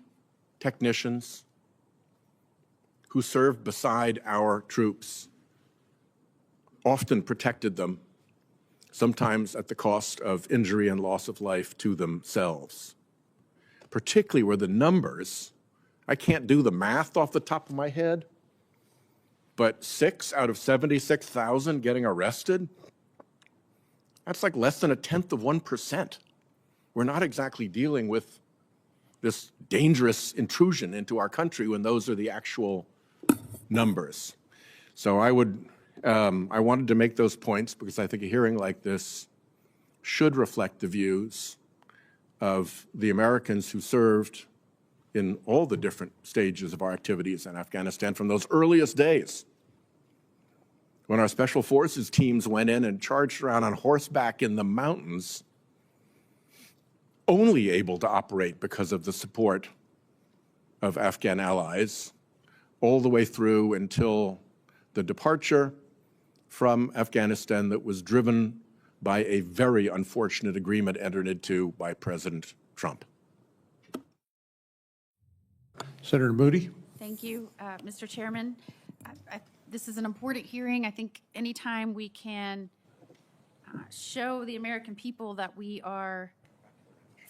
technicians who served beside our troops, often protected them, sometimes at the cost of injury and loss of life to themselves. Particularly where the numbers, I can't do the math off the top of my head, but 6 out of 76,000 getting arrested, that's like less than 0.1%. We're not exactly dealing with this dangerous intrusion into our country when those are the actual numbers. So I wanted to make those points because I think a hearing like this should reflect the views of the Americans who served in all the different stages of our activities in Afghanistan from those earliest days when our special forces teams went in and charged around on horseback in the mountains, only able to operate because of the support of Afghan allies, all the way through until the departure from Afghanistan that was driven by a very unfortunate agreement entered into by President Trump. Senator Moody. Thank you, Mr. Chairman. This is an important hearing. I think anytime we can show the American people that we are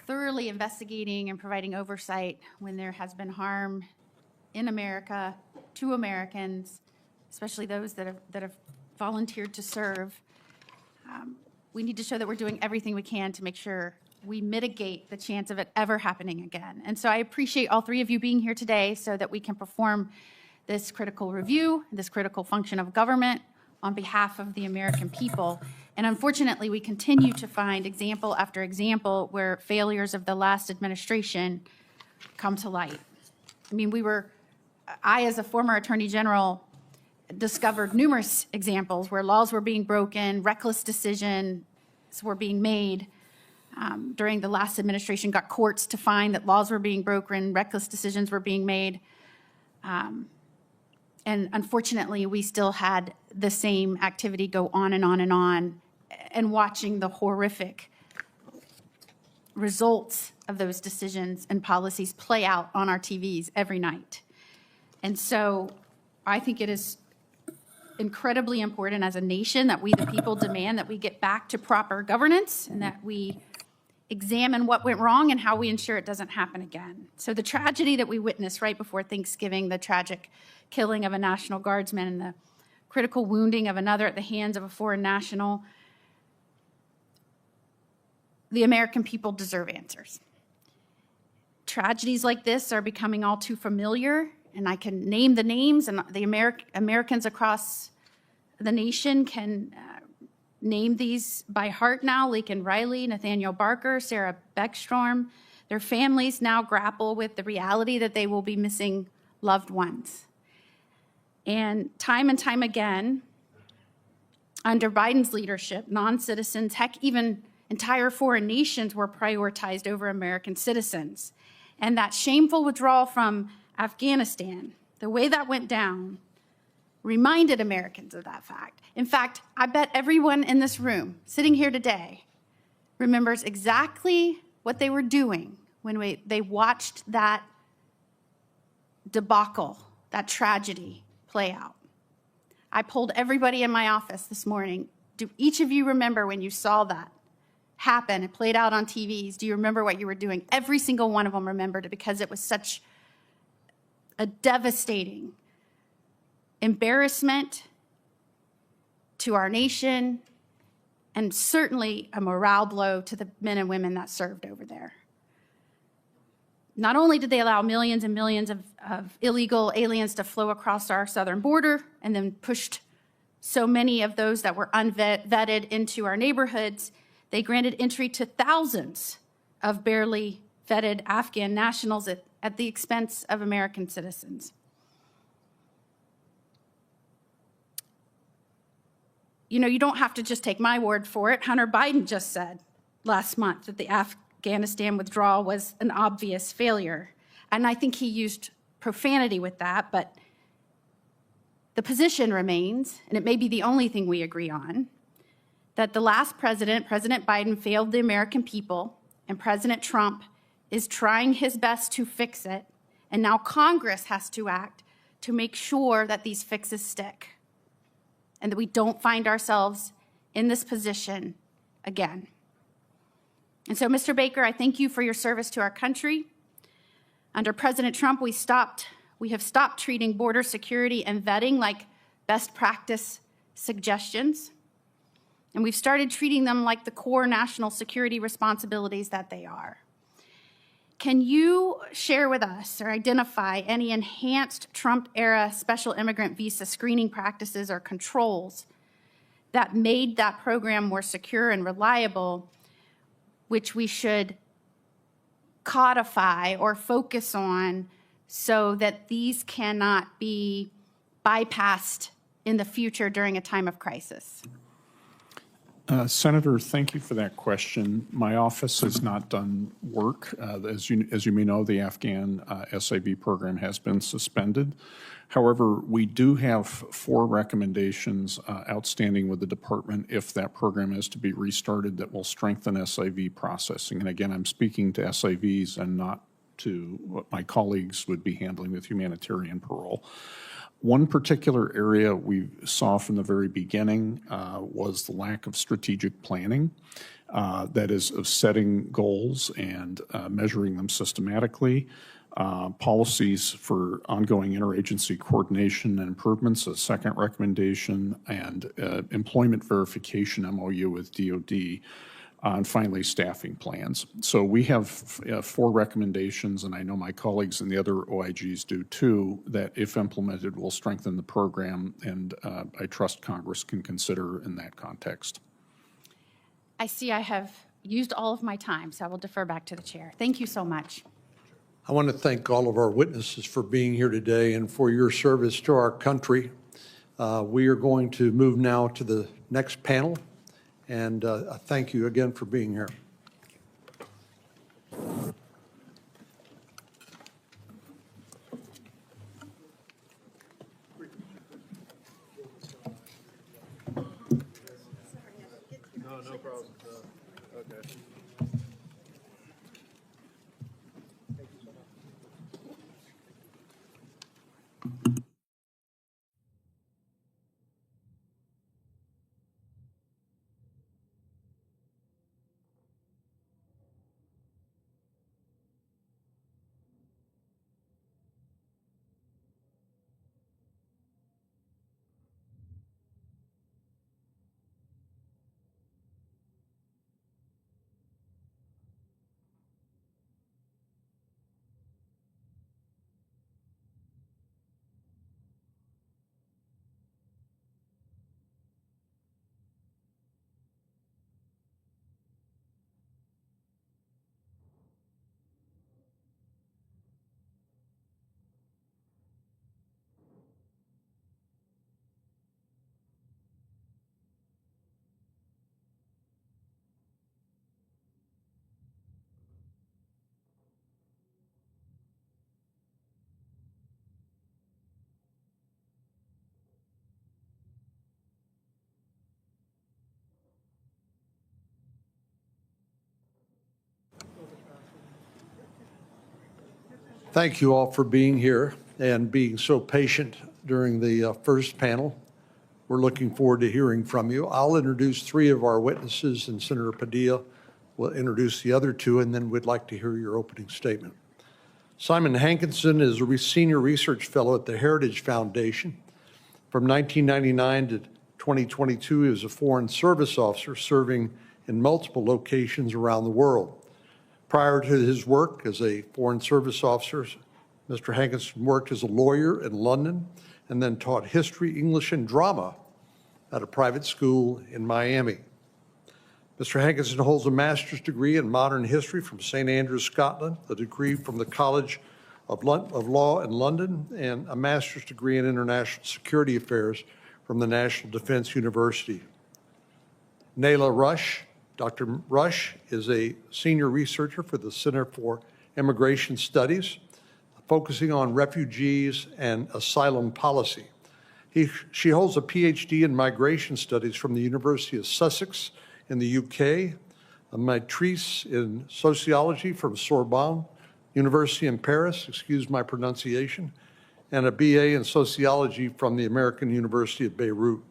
thoroughly investigating and providing oversight when there has been harm in America to Americans, especially those that have volunteered to serve, we need to show that we're doing everything we can to make sure we mitigate the chance of it ever happening again. And so I appreciate all three of you being here today so that we can perform this critical review, this critical function of government on behalf of the American people. And unfortunately, we continue to find example after example where failures of the last administration come to light. I mean, I, as a former Attorney General, discovered numerous examples where laws were being broken, reckless decisions were being made during the last administration, got courts to find that laws were being broken, reckless decisions were being made. And unfortunately, we still had the same activity go on and on and on, and watching the horrific results of those decisions and policies play out on our TVs every night. And so I think it is incredibly important as a nation that we, the people, demand that we get back to proper governance and that we examine what went wrong and how we ensure it doesn't happen again. So the tragedy that we witnessed right before Thanksgiving, the tragic killing of a National Guardsman and the critical wounding of another at the hands of a foreign national, the American people deserve answers. Tragedies like this are becoming all too familiar, and I can name the names, and the Americans across the nation can name these by heart now: Laken Riley, Nathaniel Barker, Sarah Beckstrom. Their families now grapple with the reality that they will be missing loved ones. And time again, under Biden's leadership, non-citizens, heck, even entire foreign nations were prioritized over American citizens. And that shameful withdrawal from Afghanistan, the way that went down, reminded Americans of that fact. In fact, I bet everyone in this room sitting here today remembers exactly what they were doing when they watched that debacle, that tragedy play out. I polled everybody in my office this morning. Do each of you remember when you saw that? happened, it played out on TVs, do you remember what you were doing? Every single one of them remembered it because it was such a devastating embarrassment to our nation and certainly a morale blow to the men and women that served over there. Not only did they allow millions and millions of illegal aliens to flow across our southern border and then pushed so many of those that were unvetted into our neighborhoods, they granted entry to thousands of barely vetted Afghan nationals at the expense of American citizens. You know, you don't have to just take my word for it. Hunter Biden just said last month that the Afghanistan withdrawal was an obvious failure. And I think he used profanity with that, but the position remains, and it may be the only thing we agree on, that the last president, President Biden, failed the American people, and President Trump is trying his best to fix it, and now Congress has to act to make sure that these fixes stick and that we don't find ourselves in this position again. And so, Mr. Baker, I thank you for your service to our country. Under President Trump, we have stopped treating border security and vetting like best practice suggestions, and we've started treating them like the core national security responsibilities that they are. Can you share with us or identify any enhanced Trump-era special immigrant visa screening practices or controls that made that program more secure and reliable, which we should codify or focus on so that these cannot be bypassed in the future during a time of crisis? Senator, thank you for that question. My office has not done work. As you may know, the Afghan SIV program has been suspended. However, we do have 4 recommendations outstanding with the department if that program is to be restarted that will strengthen SIV processing. And again, I'm speaking to SIVs and not to what my colleagues would be handling with humanitarian parole. One particular area we saw from the very beginning was the lack of strategic planning, that is, of setting goals and measuring them systematically. Policies for ongoing interagency coordination and improvements, a second recommendation, and employment verification MOU with DOD. And finally, staffing plans. So we have 4 recommendations, and I know my colleagues and the other OIGs do too, that if implemented will strengthen the program, and I trust Congress can consider in that context. I see I have used all of my time, so I will defer back to the chair. Thank you so much. I want to thank all of our witnesses for being here today and for your service to our country. We are going to move now to the next panel. And thank you again for being here. No problem. Okay. Thank you all for being here and being so patient during the first panel. We're looking forward to hearing from you. I'll introduce 3 of our witnesses, and Senator Padilla will introduce the other two, and then we'd like to hear your opening statement. Simon Hankinson is a senior research fellow at the Heritage Foundation. From 1999 to 2022, he was a Foreign Service officer serving in multiple locations around the world. Prior to his work as a Foreign Service officer, Mr. Hankinson worked as a lawyer in London and then taught history, English, and drama at a private school in Miami. Mr. Hankinson holds a master's degree in modern history from St. Andrews, Scotland, a degree from the College of Law in London, and a master's degree in international security affairs from the National Defense University. Nayla Rush. Dr. Rush is a senior researcher for the Center for Immigration Studies, focusing on refugees and asylum policy. She holds a PhD in migration studies from the University of Sussex in the UK, a maîtrise in sociology from Sorbonne University in Paris, excuse my pronunciation, and a BA in sociology from the American University of Beirut.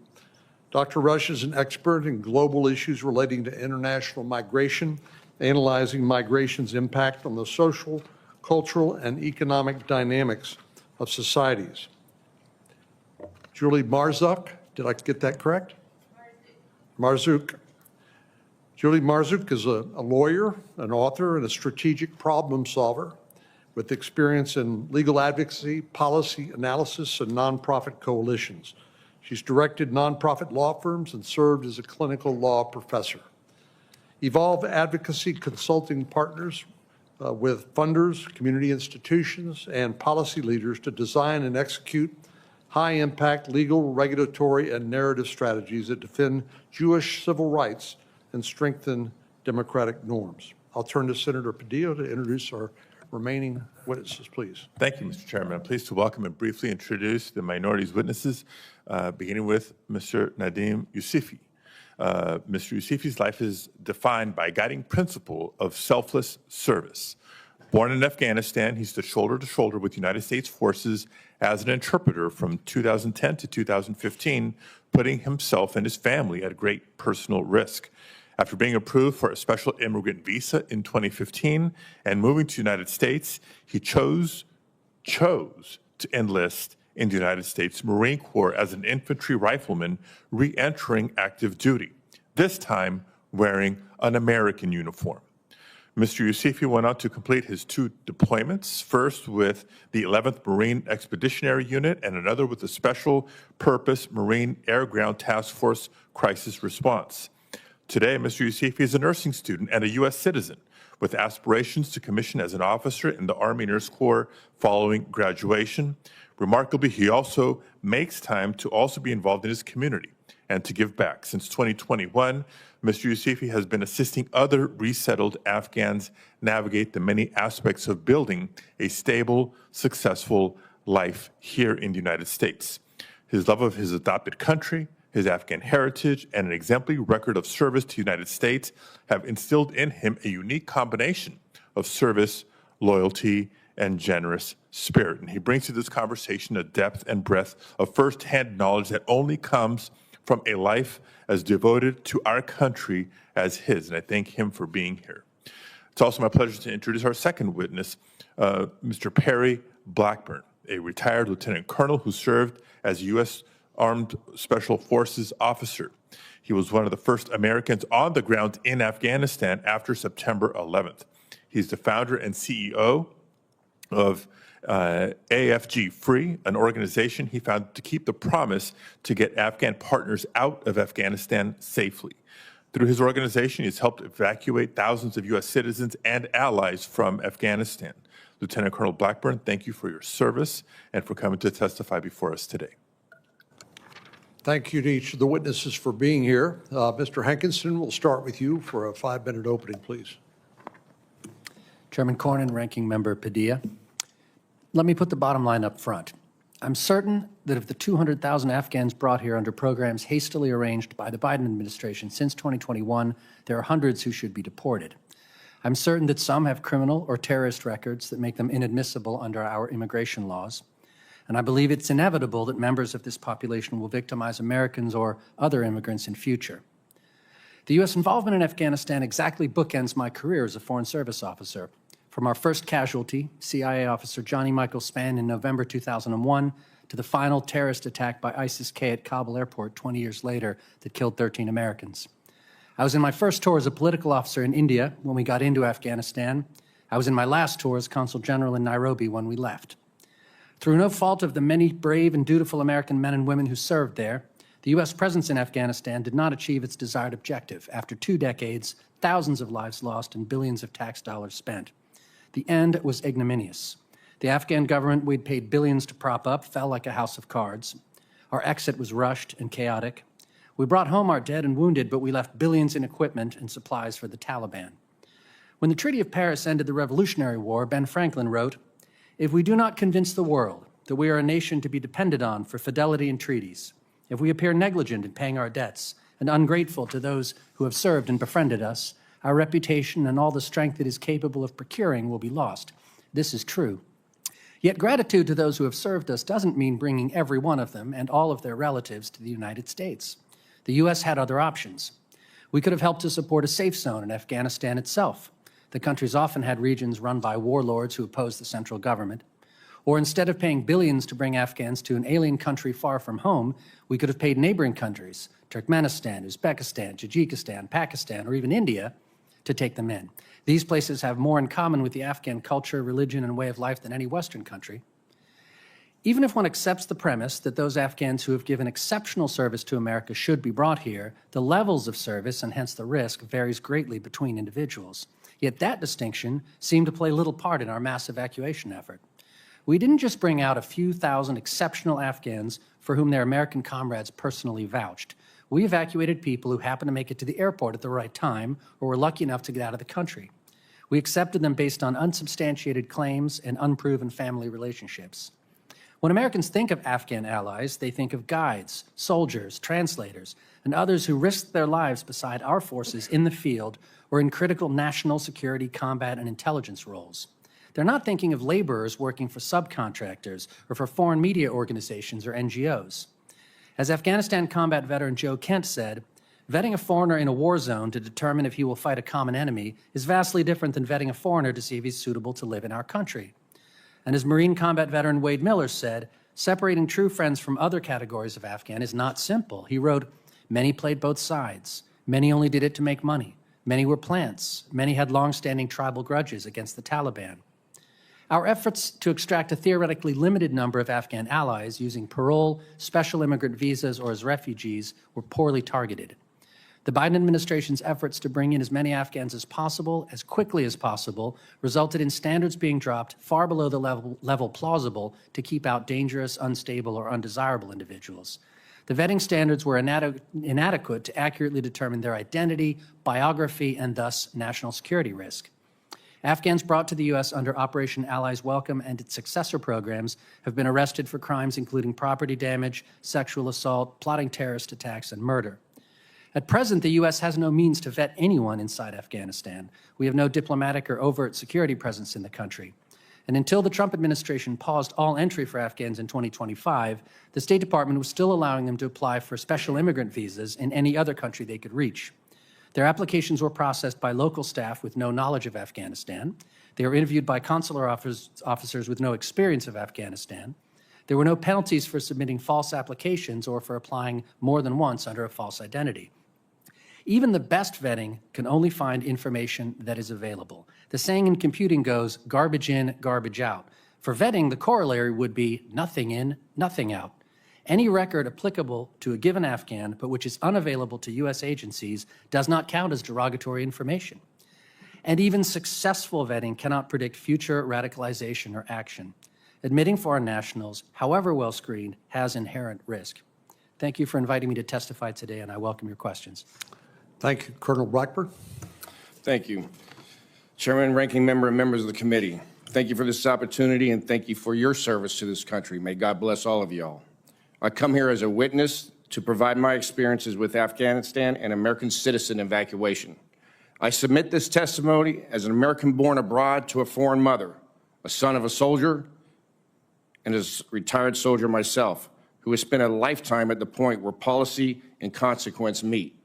Dr. Rush is an expert in global issues relating to international migration, analyzing migration's impact on the social, cultural, and economic dynamics of societies. Julie Marzuk, did I get that correct? Marzuk. Julie Marzuk is a lawyer, an author, and a strategic problem solver with experience in legal advocacy, policy analysis, and nonprofit coalitions. She's directed nonprofit law firms and served as a clinical law professor. Evolve Advocacy Consulting partners with funders, community institutions, and policy leaders to design and execute high-impact legal, regulatory, and narrative strategies that defend Jewish civil rights and strengthen democratic norms. I'll turn to Senator Padilla to introduce our remaining witnesses, please. Thank you, Mr. Chairman. I'm pleased to welcome and briefly introduce the minority's witnesses, beginning with Mr. Nadim Yousefi. Mr. Yousefi's life is defined by a guiding principle of selfless service. Born in Afghanistan, he stood shoulder to shoulder with United States forces as an interpreter from 2010 to 2015, putting himself and his family at great personal risk. After being approved for a special immigrant visa in 2015 and moving to the United States, he chose to enlist in the United States Marine Corps as an infantry rifleman re-entering active duty, this time wearing an American uniform. Mr. Yousefi went on to complete his 2 deployments, first with the 11th Marine Expeditionary Unit and another with the Special Purpose Marine Air Ground Task Force Crisis Response. Today, Mr. Yousefi is a nursing student and a U.S. citizen with aspirations to commission as an officer in the Army Nurse Corps following graduation. Remarkably, he also makes time to also be involved in his community and to give back. Since 2021, Mr. Yousefi has been assisting other resettled Afghans navigate the many aspects of building a stable, successful life here in the United States. His love of his adopted country, his Afghan heritage, and an exemplary record of service to the United States have instilled in him a unique combination of service, loyalty, and generous spirit. And he brings to this conversation a depth and breadth of firsthand knowledge that only comes from a life as devoted to our country as his. And I thank him for being here. It's also my pleasure to introduce our second witness, Mr. Perry Blackburn, a retired lieutenant colonel who served as U.S. Armed Special Forces officer. He was one of the first Americans on the ground in Afghanistan after September 11th. He's the founder and CEO of AFG Free, an organization he founded to keep the promise to get Afghan partners out of Afghanistan safely. Through his organization, he's helped evacuate thousands of U.S. citizens and allies from Afghanistan. Lieutenant Colonel Blackburn, thank you for your service and for coming to testify before us today. Thank you to each of the witnesses for being here. Mr. Hankinson, we'll start with you for a 5-minute opening, please. Chairman Cornyn, Ranking Member Padilla. Let me put the bottom line up front. I'm certain that of the 200,000 Afghans brought here under programs hastily arranged by the Biden administration since 2021, there are hundreds who should be deported. I'm certain that some have criminal or terrorist records that make them inadmissible under our immigration laws. And I believe it's inevitable that members of this population will victimize Americans or other immigrants in future. The U.S. involvement in Afghanistan exactly bookends my career as a Foreign Service officer. From our first casualty, CIA officer Johnny Michael Spann in November 2001, to the final terrorist attack by ISIS-K at Kabul airport 20 years later that killed 13 Americans. I was in my first tour as a political officer in India when we got into Afghanistan. I was in my last tour as Consul General in Nairobi when we left. Through no fault of the many brave and dutiful American men and women who served there, the U.S. presence in Afghanistan did not achieve its desired objective. After 2 decades, thousands of lives lost and billions of tax dollars spent. The end was ignominious. The Afghan government we'd paid billions to prop up fell like a house of cards. Our exit was rushed and chaotic. We brought home our dead and wounded, but we left billions in equipment and supplies for the Taliban. When the Treaty of Paris ended the Revolutionary War, Ben Franklin wrote, "If we do not convince the world that we are a nation to be depended on for fidelity in treaties, if we appear negligent in paying our debts and ungrateful to those who have served and befriended us, our reputation and all the strength it is capable of procuring will be lost." This is true. Yet gratitude to those who have served us doesn't mean bringing every one of them and all of their relatives to the United States. The U.S. had other options. We could have helped to support a safe zone in Afghanistan itself. The country's often had regions run by warlords who oppose the central government. Or instead of paying billions to bring Afghans to an alien country far from home, we could have paid neighboring countries, Turkmenistan, Uzbekistan, Tajikistan, Pakistan, or even India, to take them in. These places have more in common with the Afghan culture, religion, and way of life than any Western country. Even if one accepts the premise that those Afghans who have given exceptional service to America should be brought here, the levels of service, and hence the risk, varies greatly between individuals. Yet that distinction seemed to play little part in our mass evacuation effort. We didn't just bring out a few thousand exceptional Afghans for whom their American comrades personally vouched. We evacuated people who happened to make it to the airport at the right time or were lucky enough to get out of the country. We accepted them based on unsubstantiated claims and unproven family relationships. When Americans think of Afghan allies, they think of guides, soldiers, translators, and others who risked their lives beside our forces in the field or in critical national security, combat, and intelligence roles. They're not thinking of laborers working for subcontractors or for foreign media organizations or NGOs. As Afghanistan combat veteran Joe Kent said, vetting a foreigner in a war zone to determine if he will fight a common enemy is vastly different than vetting a foreigner to see if he's suitable to live in our country. And as Marine combat veteran Wade Miller said, separating true friends from other categories of Afghan is not simple. He wrote, "Many played both sides. Many only did it to make money. Many were plants. Many had long-standing tribal grudges against the Taliban." Our efforts to extract a theoretically limited number of Afghan allies using parole, special immigrant visas, or as refugees were poorly targeted. The Biden administration's efforts to bring in as many Afghans as possible, as quickly as possible, resulted in standards being dropped far below the level plausible to keep out dangerous, unstable, or undesirable individuals. The vetting standards were inadequate to accurately determine their identity, biography, and thus national security risk. Afghans brought to the U.S. under Operation Allies Welcome and its successor programs have been arrested for crimes including property damage, sexual assault, plotting terrorist attacks, and murder. At present, the U.S. has no means to vet anyone inside Afghanistan. We have no diplomatic or overt security presence in the country. And until the Trump administration paused all entry for Afghans in 2025, the State Department was still allowing them to apply for special immigrant visas in any other country they could reach. Their applications were processed by local staff with no knowledge of Afghanistan. They were interviewed by consular officers with no experience of Afghanistan. There were no penalties for submitting false applications or for applying more than once under a false identity. Even the best vetting can only find information that is available. The saying in computing goes, garbage in, garbage out. For vetting, the corollary would be nothing in, nothing out. Any record applicable to a given Afghan, but which is unavailable to U.S. agencies, does not count as derogatory information. And even successful vetting cannot predict future radicalization or action. Admitting foreign nationals, however well screened, has inherent risk. Thank you for inviting me to testify today, and I welcome your questions. Thank you. Colonel Blackburn. Thank you. Chairman, Ranking Member, and members of the committee, thank you for this opportunity, and thank you for your service to this country. May God bless all of y'all. I come here as a witness to provide my experiences with Afghanistan and American citizen evacuation. I submit this testimony as an American born abroad to a foreign mother, a son of a soldier, and as a retired soldier myself, who has spent a lifetime at the point where policy and consequence meet.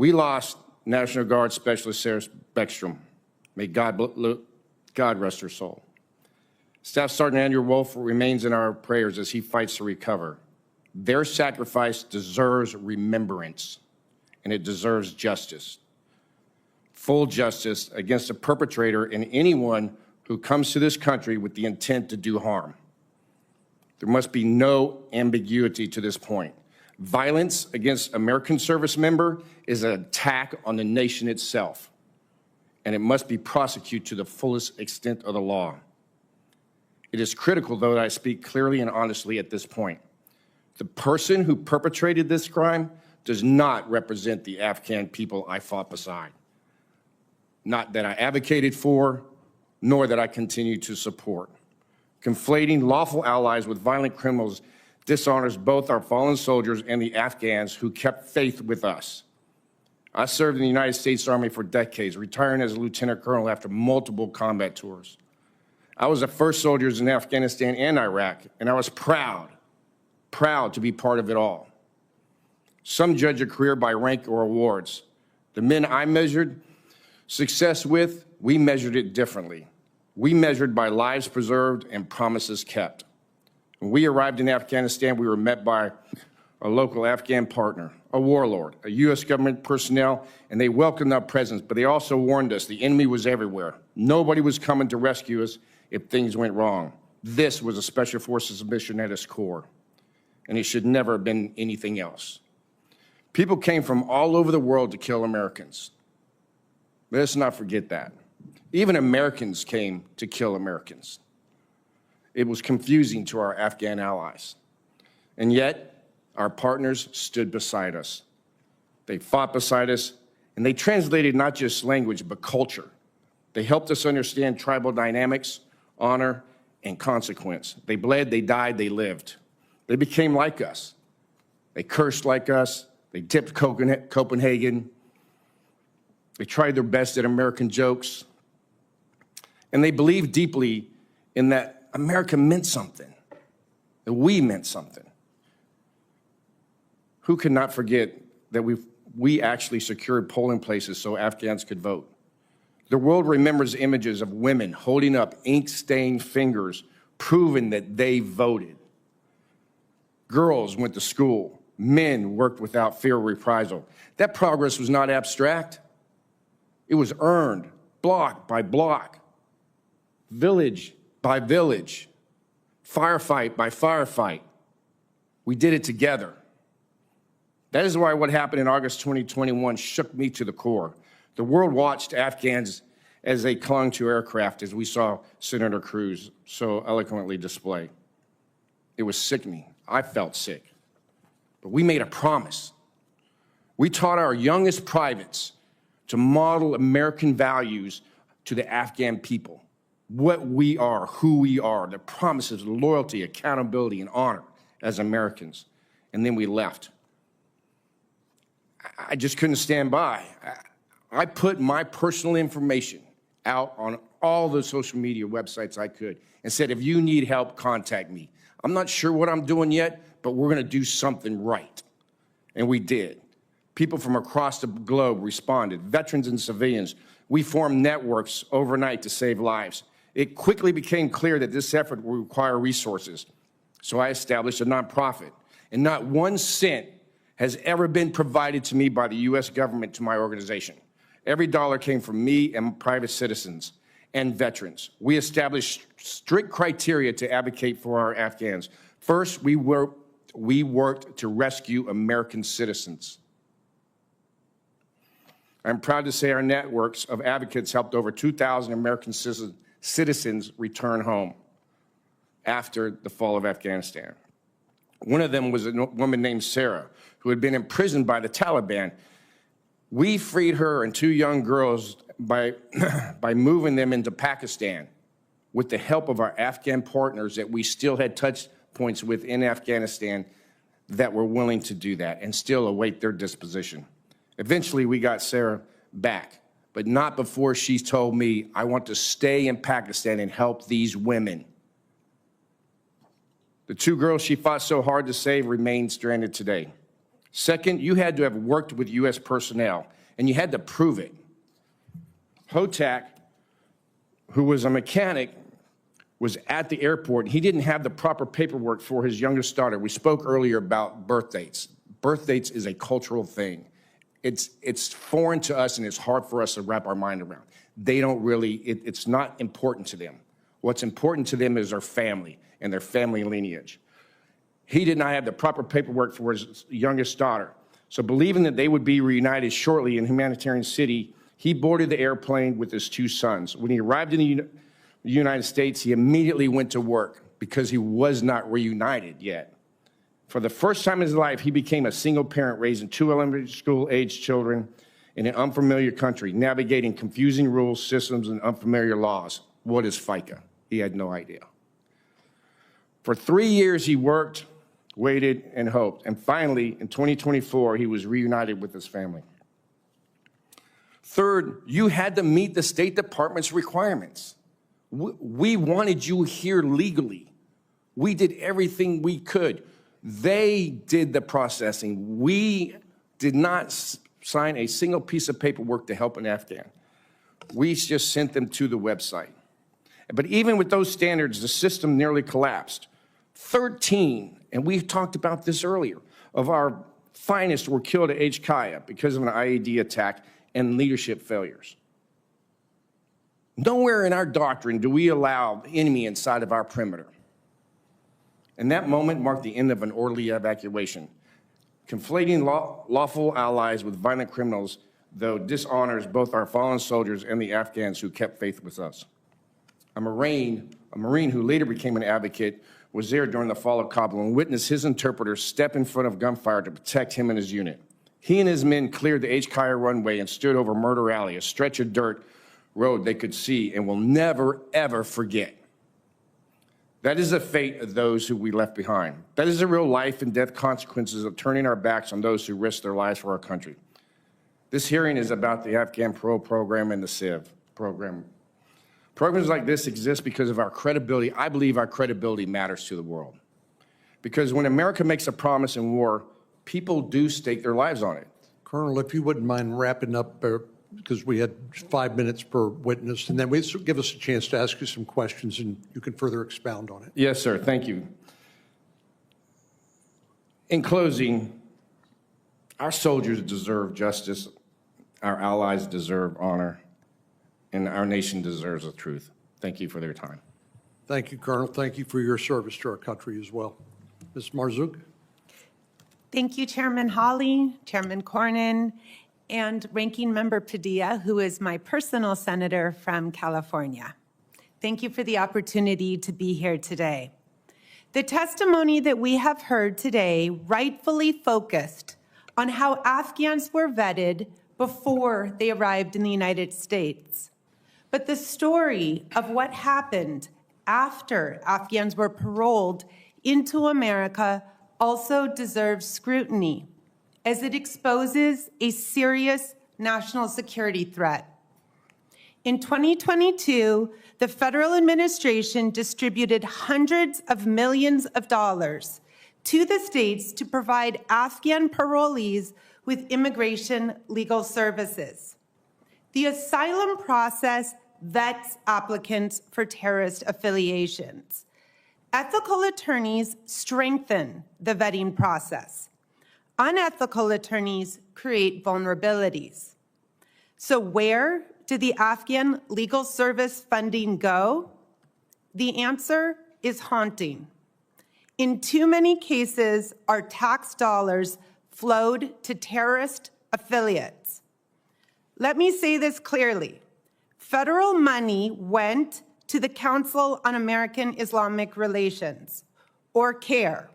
We lost National Guard Specialist Sarah Beckstrom. May God rest her soul. Staff Sergeant Andrew Wolf remains in our prayers as he fights to recover. Their sacrifice deserves remembrance, and it deserves justice. Full justice against the perpetrator and anyone who comes to this country with the intent to do harm. There must be no ambiguity to this point. Violence against American service member is an attack on the nation itself, and it must be prosecuted to the fullest extent of the law. It is critical, though, that I speak clearly and honestly at this point. The person who perpetrated this crime does not represent the Afghan people I fought beside, not that I advocated for, nor that I continue to support. Conflating lawful allies with violent criminals dishonors both our fallen soldiers and the Afghans who kept faith with us. I served in the United States Army for decades, retiring as a lieutenant colonel after multiple combat tours. I was the first soldiers in Afghanistan and Iraq, and I was proud to be part of it all. Some judge a career by rank or awards. The men I measured success with, we measured it differently. We measured by lives preserved and promises kept. When we arrived in Afghanistan, we were met by a local Afghan partner, a warlord, a U.S. government personnel, and they welcomed our presence, but they also warned us the enemy was everywhere. Nobody was coming to rescue us if things went wrong. This was a Special Forces mission at its core, and it should never have been anything else. People came from all over the world to kill Americans. Let's not forget that. Even Americans came to kill Americans. It was confusing to our Afghan allies. And yet, our partners stood beside us. They fought beside us, and they translated not just language, but culture. They helped us understand tribal dynamics, honor, and consequence. They bled, they died, they lived. They became like us. They cursed like us. They tipped Copenhagen. They tried their best at American jokes. And they believed deeply in that America meant something, that we meant something. Who could not forget that we actually secured polling places so Afghans could vote? The world remembers images of women holding up ink-stained fingers, proving that they voted. Girls went to school. Men worked without fear of reprisal. That progress was not abstract. It was earned, block by block, village by village, firefight by firefight. We did it together. That is why what happened in August 2021 shook me to the core. The world watched Afghans as they clung to aircraft, as we saw Senator Cruz so eloquently display. It was sickening. I felt sick. But we made a promise. We taught our youngest privates to model American values to the Afghan people. What we are, who we are, the promises of loyalty, accountability, and honor as Americans. And then we left. I just couldn't stand by. I put my personal information out on all the social media websites I could and said, if you need help, contact me. I'm not sure what I'm doing yet, but we're going to do something right. And we did. People from across the globe responded, veterans and civilians. We formed networks overnight to save lives. It quickly became clear that this effort would require resources. So I established a nonprofit, and not 1 cent has ever been provided to me by the U.S. government to my organization. Every dollar came from me and private citizens and veterans. We established strict criteria to advocate for our Afghans. First, we worked to rescue American citizens. I'm proud to say our networks of advocates helped over 2,000 American citizens return home after the fall of Afghanistan. One of them was a woman named Sarah, who had been imprisoned by the Taliban. We freed her and 2 young girls by moving them into Pakistan with the help of our Afghan partners that we still had touch points with in Afghanistan that were willing to do that and still await their disposition. Eventually, we got Sarah back, but not before she told me, I want to stay in Pakistan and help these women. The 2 girls she fought so hard to save remain stranded today. Second, you had to have worked with U.S. personnel, and you had to prove it. Hotak, who was a mechanic, was at the airport. He didn't have the proper paperwork for his youngest daughter. We spoke earlier about birth dates. Birth dates is a cultural thing. It's foreign to us, and it's hard for us to wrap our mind around. They don't really, it's not important to them. What's important to them is their family and their family lineage. He did not have the proper paperwork for his youngest daughter. So believing that they would be reunited shortly in Humanitarian City, he boarded the airplane with his two sons. When he arrived in the United States, he immediately went to work because he was not reunited yet. For the first time in his life, he became a single parent raising two elementary school-aged children in an unfamiliar country, navigating confusing rules, systems, and unfamiliar laws. What is FICA? He had no idea. For 3 years, he worked, waited, and hoped. And finally, in 2024, he was reunited with his family. Third, you had to meet the State Department's requirements. We wanted you here legally. We did everything we could. They did the processing. We did not sign a single piece of paperwork to help an Afghan. We just sent them to the website. But even with those standards, the system nearly collapsed. 13, and we've talked about this earlier, of our finest were killed at HKIA because of an IED attack and leadership failures. Nowhere in our doctrine do we allow the enemy inside of our perimeter. And that moment marked the end of an orderly evacuation. Conflating lawful allies with violent criminals, though, dishonors both our fallen soldiers and the Afghans who kept faith with us. A Marine who later became an advocate, was there during the fall of Kabul and witnessed his interpreter step in front of gunfire to protect him and his unit. He and his men cleared the HKIA runway and stood over Murder Alley, a stretch of dirt road they could see and will never, ever forget. That is the fate of those who we left behind. That is the real life and death consequences of turning our backs on those who risked their lives for our country. This hearing is about the Afghan Parole Program and the CIV program. Programs like this exist because of our credibility. I believe our credibility matters to the world. Because when America makes a promise in war, people do stake their lives on it. Colonel, if you wouldn't mind wrapping up, because we had 5 minutes per witness, and then give us a chance to ask you some questions, and you can further expound on it. Yes, sir. Thank you. In closing, our soldiers deserve justice, our allies deserve honor, and our nation deserves the truth. Thank you for their time. Thank you, Colonel. Thank you for your service to our country as well. Ms. Marzouk. Thank you, Chairman Hawley, Chairman Cornyn, and Ranking Member Padilla, who is my personal senator from California. Thank you for the opportunity to be here today. The testimony that we have heard today rightfully focused on how Afghans were vetted before they arrived in the United States. But the story of what happened after Afghans were paroled into America also deserves scrutiny, as it exposes a serious national security threat. In 2022, the federal administration distributed hundreds of millions of dollars to the states to provide Afghan parolees with immigration legal services. The asylum process vets applicants for terrorist affiliations. Ethical attorneys strengthen the vetting process. Unethical attorneys create vulnerabilities. So where did the Afghan legal service funding go? The answer is haunting. In too many cases, our tax dollars flowed to terrorist affiliates. Let me say this clearly. Federal money went to the Council on American Islamic Relations, or CARE.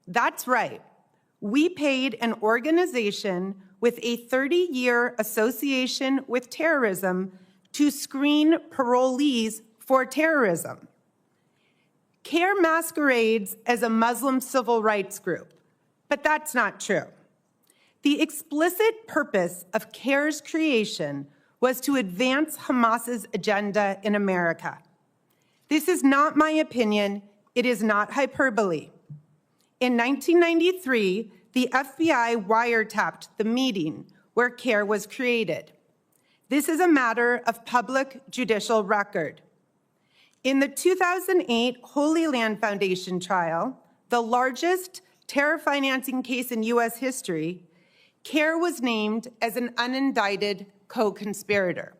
That's right. We paid an organization with a 30-year association with terrorism to screen parolees for terrorism. CARE masquerades as a Muslim civil rights group, but that's not true. The explicit purpose of CARE's creation was to advance Hamas's agenda in America. This is not my opinion. It is not hyperbole. In 1993, the FBI wiretapped the meeting where CARE was created. This is a matter of public judicial record. In the 2008 Holy Land Foundation trial, the largest terror financing case in U.S. history, CARE was named as an unindicted co-conspirator.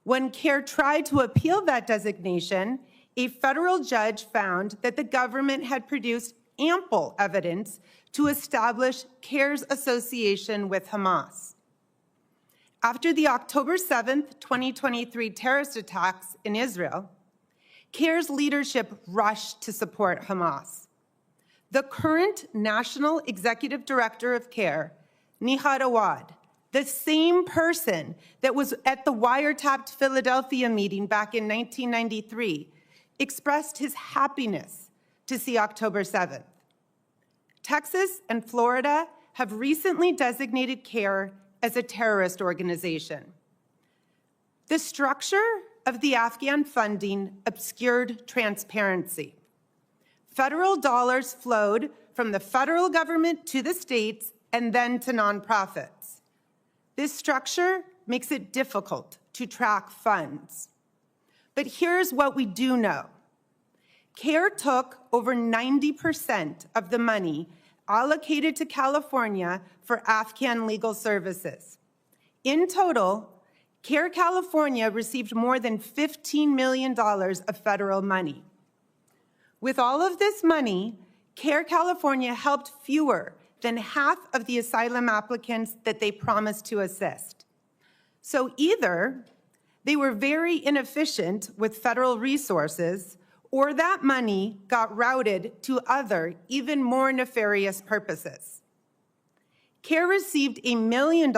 When CARE tried to appeal that designation, a federal judge found that the government had produced ample evidence to establish CARE's association with Hamas. After the October 7th, 2023 terrorist attacks in Israel, CARE's leadership rushed to support Hamas. The current National Executive Director of CARE, Nihad Awad, the same person that was at the wiretapped Philadelphia meeting back in 1993, expressed his happiness to see October 7th. Texas and Florida have recently designated CARE as a terrorist organization. The structure of the Afghan funding obscured transparency. Federal dollars flowed from the federal government to the states and then to nonprofits. This structure makes it difficult to track funds. But here's what we do know. CARE took over 90% of the money allocated to California for Afghan legal services. In total, CARE California received more than $15 million of federal money. With all of this money, CARE California helped fewer than half of the asylum applicants that they promised to assist. So either they were very inefficient with federal resources, or that money got routed to other, even more nefarious purposes. CARE received $1 million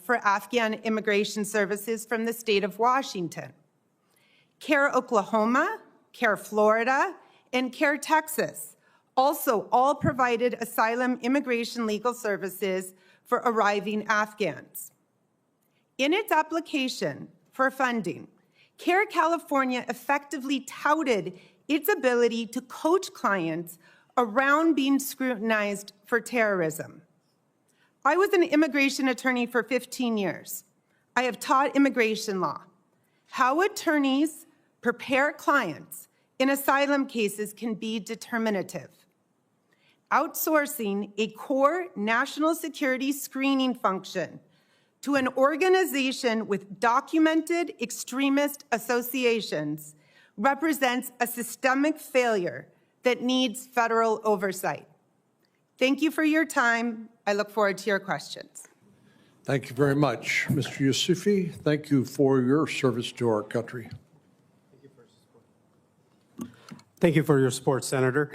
for Afghan immigration services from the state of Washington. CARE Oklahoma, CARE Florida, and CARE Texas also all provided asylum immigration legal services for arriving Afghans. In its application for funding, CARE California effectively touted its ability to coach clients around being scrutinized for terrorism. I was an immigration attorney for 15 years. I have taught immigration law. How attorneys prepare clients in asylum cases can be determinative. Outsourcing a core national security screening function to an organization with documented extremist associations represents a systemic failure that needs federal oversight. Thank you for your time. I look forward to your questions. Thank you very much. Mr. Yusufi, thank you for your service to our country. Thank you for your support, Senator.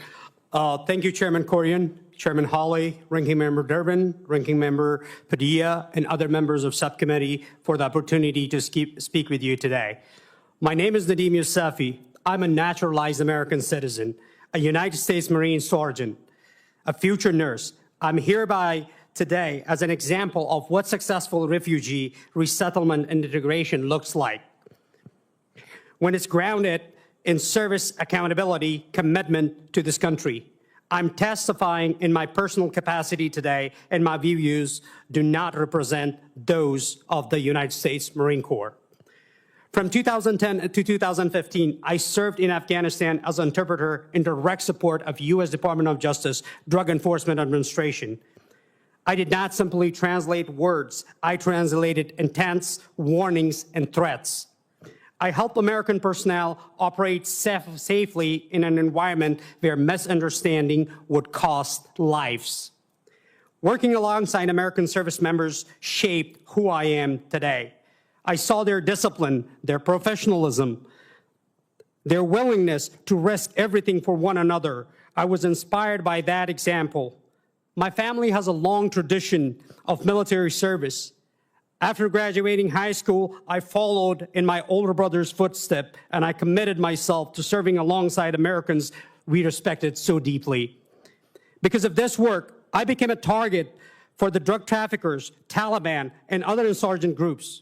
Thank you, Chairman Corrigan, Chairman Hawley, Ranking Member Durbin, Ranking Member Padilla, and other members of subcommittee for the opportunity to speak with you today. My name is Nadim Yusufi. I'm a naturalized American citizen, a United States Marine sergeant, a future nurse. I'm hereby today as an example of what successful refugee resettlement and integration looks like when it's grounded in service accountability, commitment to this country. I'm testifying in my personal capacity today, and my views do not represent those of the United States Marine Corps. From 2010 to 2015, I served in Afghanistan as an interpreter in direct support of U.S. Department of Justice Drug Enforcement Administration. I did not simply translate words. I translated intents, warnings, and threats. I helped American personnel operate safely in an environment where misunderstanding would cost lives. Working alongside American service members shaped who I am today. I saw their discipline, their professionalism, their willingness to risk everything for one another. I was inspired by that example. My family has a long tradition of military service. After graduating high school, I followed in my older brother's footsteps, and I committed myself to serving alongside Americans we respected so deeply. Because of this work, I became a target for the drug traffickers, Taliban, and other insurgent groups.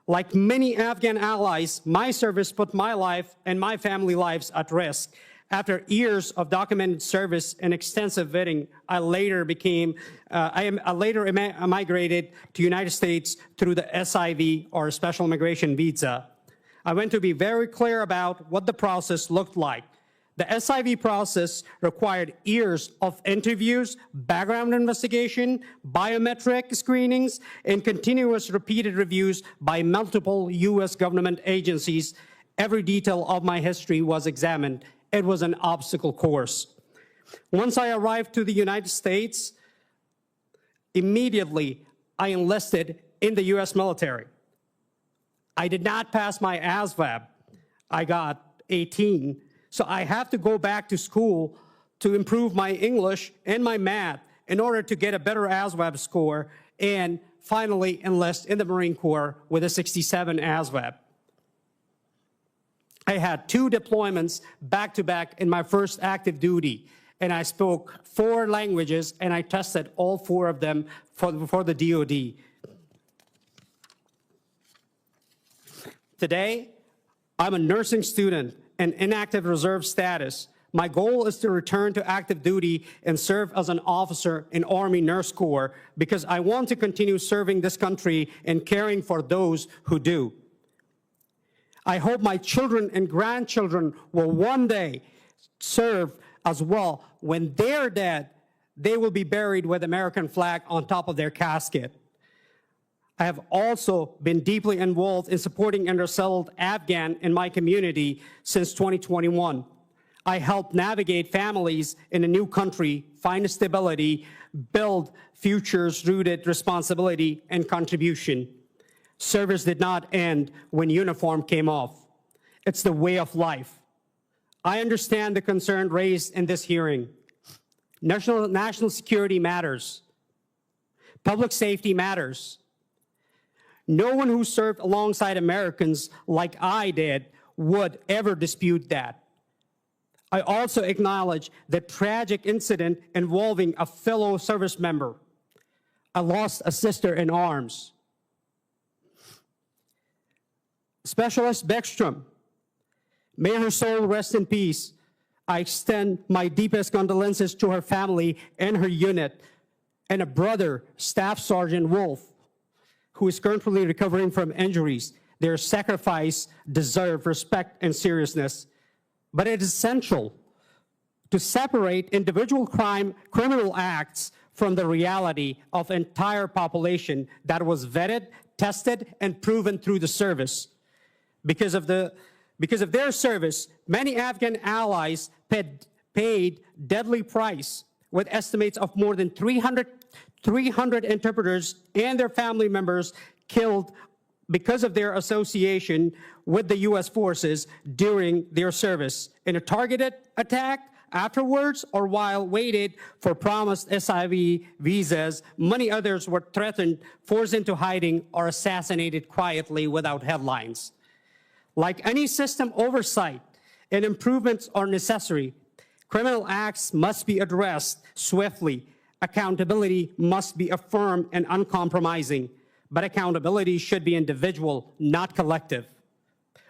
Like many Afghan allies, my service put my life and my family lives at risk. After years of documented service and extensive vetting, I later migrated to United States through the SIV, or Special Immigration Visa. I want to be very clear about what the process looked like. The SIV process required years of interviews, background investigation, biometric screenings, and continuous repeated reviews by multiple U.S. government agencies. Every detail of my history was examined. It was an obstacle course. Once I arrived to the United States, immediately I enlisted in the U.S. military. I did not pass my ASVAB. I got 18. So I have to go back to school to improve my English and my math in order to get a better ASVAB score and finally enlist in the Marine Corps with a 67 ASVAB. I had 2 deployments back-to-back in my first active duty, and I spoke 4 languages, and I tested all 4 of them for the DoD. Today, I'm a nursing student and inactive reserve status. My goal is to return to active duty and serve as an officer in Army Nurse Corps because I want to continue serving this country and caring for those who do. I hope my children and grandchildren will one day serve as well. When they're dead, they will be buried with American flag on top of their casket. I have also been deeply involved in supporting undersettled Afghan in my community since 2021. I helped navigate families in a new country, find stability, build futures rooted responsibility and contribution. Service did not end when uniform came off. It's the way of life. I understand the concern raised in this hearing. National security matters. Public safety matters. No one who served alongside Americans like I did would ever dispute that. I also acknowledge the tragic incident involving a fellow service member. I lost a sister in arms. Specialist Beckstrom, may her soul rest in peace. I extend my deepest condolences to her family and her unit, and a brother, Staff Sergeant Wolf, who is currently recovering from injuries. Their sacrifice deserves respect and seriousness. But it is essential to separate individual criminal acts from the reality of entire population that was vetted, tested, and proven through the service. Because of their service, many Afghan allies paid deadly price, with estimates of more than 300 interpreters and their family members killed because of their association with the U.S. forces during their service in a targeted attack, afterwards, or while waited for promised SIV visas. Many others were threatened, forced into hiding, or assassinated quietly without headlines. Like any system oversight and improvements are necessary, criminal acts must be addressed swiftly. Accountability must be affirmed and uncompromising, but accountability should be individual, not collective.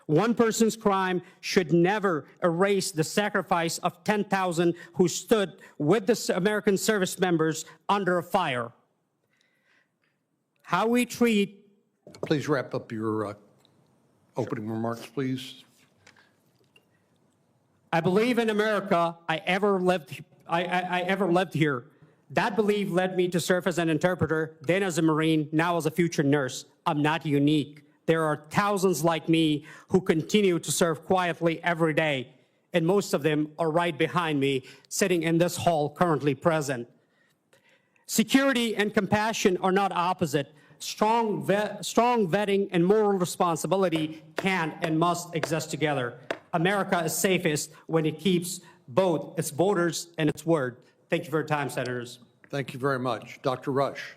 One person's crime should never erase the sacrifice of 10,000 who stood with the American service members under fire. How we treat... Please wrap up your opening remarks, please. I believe in America. I ever lived here. That belief led me to serve as an interpreter, then as a Marine, now as a future nurse. I'm not unique. There are thousands like me who continue to serve quietly every day, and most of them are right behind me, sitting in this hall currently present. Security and compassion are not opposite. Strong vetting and moral responsibility can and must exist together. America is safest when it keeps both its borders and its word. Thank you for your time, Senators. Thank you very much. Dr. Rush.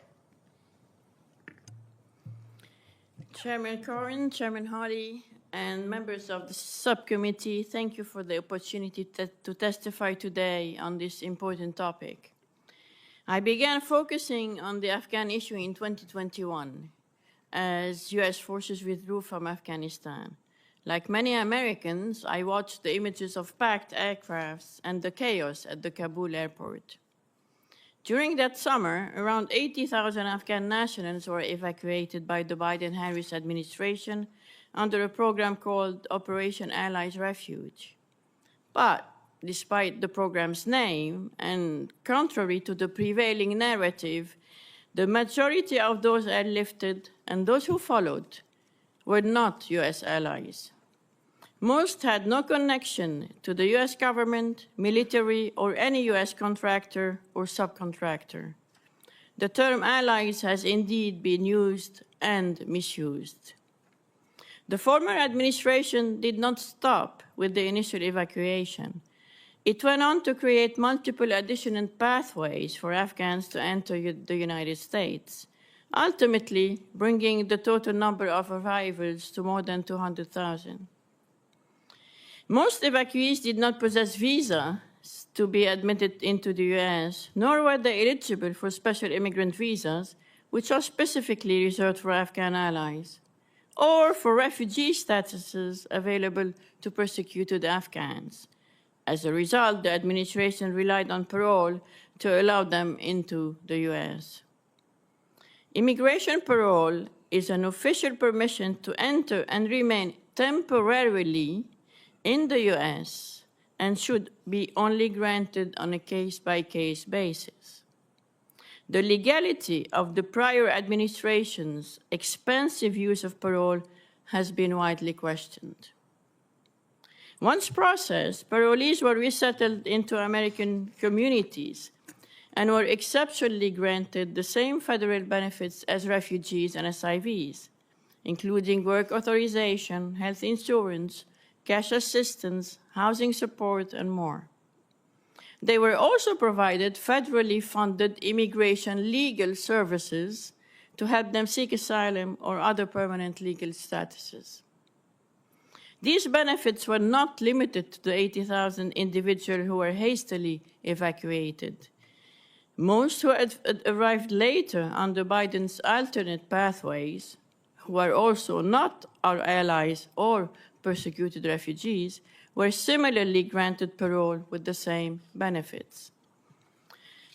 Chairman Corwin, Chairman Hawley, and members of the subcommittee, thank you for the opportunity to testify today on this important topic. I began focusing on the Afghan issue in 2021 as U.S. forces withdrew from Afghanistan. Like many Americans, I watched the images of packed aircrafts and the chaos at the Kabul airport. During that summer, around 80,000 Afghan nationals were evacuated by the Biden-Harris administration under a program called Operation Allies Refuge. But despite the program's name, and contrary to the prevailing narrative, the majority of those airlifted and those who followed were not U.S. allies. Most had no connection to the U.S. government, military, or any U.S. contractor or subcontractor. The term allies has indeed been used and misused. The former administration did not stop with the initial evacuation. It went on to create multiple additional pathways for Afghans to enter the United States, ultimately bringing the total number of arrivals to more than 200,000. Most evacuees did not possess visas to be admitted into the U.S., nor were they eligible for special immigrant visas, which are specifically reserved for Afghan allies, or for refugee statuses available to persecuted Afghans. As a result, the administration relied on parole to allow them into the U.S. Immigration parole is an official permission to enter and remain temporarily in the U.S. and should be only granted on a case-by-case basis. The legality of the prior administration's expansive use of parole has been widely questioned. Once processed, parolees were resettled into American communities and were exceptionally granted the same federal benefits as refugees and SIVs, including work authorization, health insurance, cash assistance, housing support, and more. They were also provided federally funded immigration legal services to help them seek asylum or other permanent legal statuses. These benefits were not limited to the 80,000 individuals who were hastily evacuated. Most who had arrived later under Biden's alternate pathways, who are also not our allies or persecuted refugees, were similarly granted parole with the same benefits.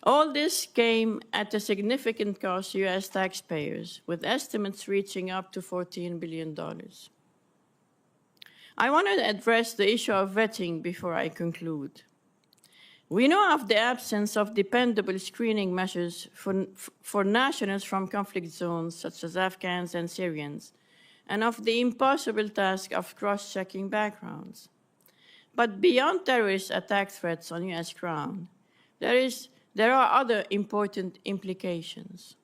All this came at a significant cost to U.S. taxpayers, with estimates reaching up to $14 billion. I want to address the issue of vetting before I conclude. We know of the absence of dependable screening measures for nationals from conflict zones, such as Afghans and Syrians, and of the impossible task of cross-checking backgrounds. But beyond terrorist attack threats on U.S. ground, there are other important implications.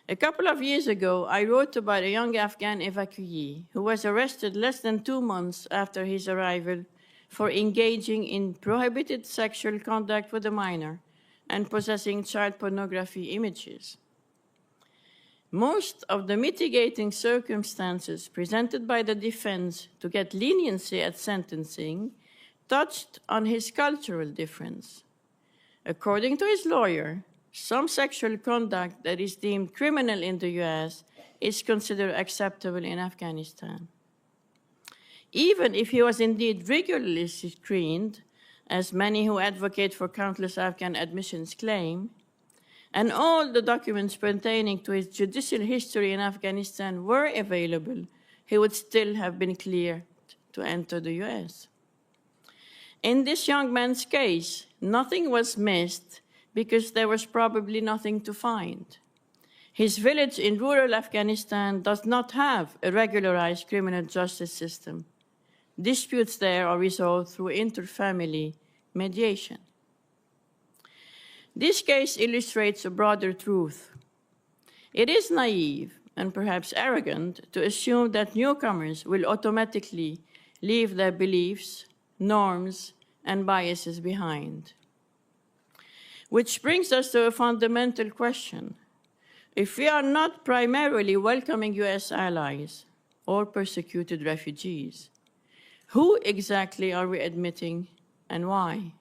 A couple of years ago, I wrote about a young Afghan evacuee who was arrested less than 2 months after his arrival for engaging in prohibited sexual conduct with a minor and possessing child pornography images. Most of the mitigating circumstances presented by the defense to get leniency at sentencing touched on his cultural difference. According to his lawyer, some sexual conduct that is deemed criminal in the U.S. is considered acceptable in Afghanistan. Even if he was indeed regularly screened, as many who advocate for countless Afghan admissions claim, and all the documents pertaining to his judicial history in Afghanistan were available, he would still have been cleared to enter the U.S. In this young man's case, nothing was missed because there was probably nothing to find. His village in rural Afghanistan does not have a regularized criminal justice system. Disputes there are resolved through inter-family mediation. This case illustrates a broader truth. It is naive and perhaps arrogant to assume that newcomers will automatically leave their beliefs, norms, and biases behind. Which brings us to a fundamental question. If we are not primarily welcoming U.S. allies or persecuted refugees, who exactly are we admitting and why?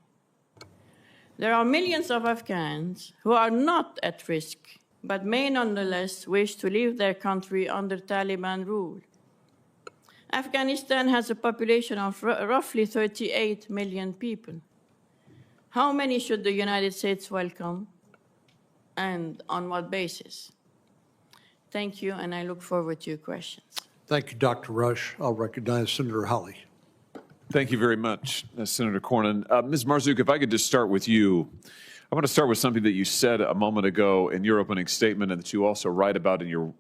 There are millions of Afghans who are not at risk, but may nonetheless wish to leave their country under Taliban rule. Afghanistan has a population of roughly 38 million people. How many should the United States welcome, and on what basis? Thank you, and I look forward to your questions. Thank you, Dr. Rush. I'll recognize Senator Hawley. Thank you very much, Senator Cornyn. Ms. Marzouk, if I could just start with you. I want to start with something that you said a moment ago in your opening statement and that you also write about in your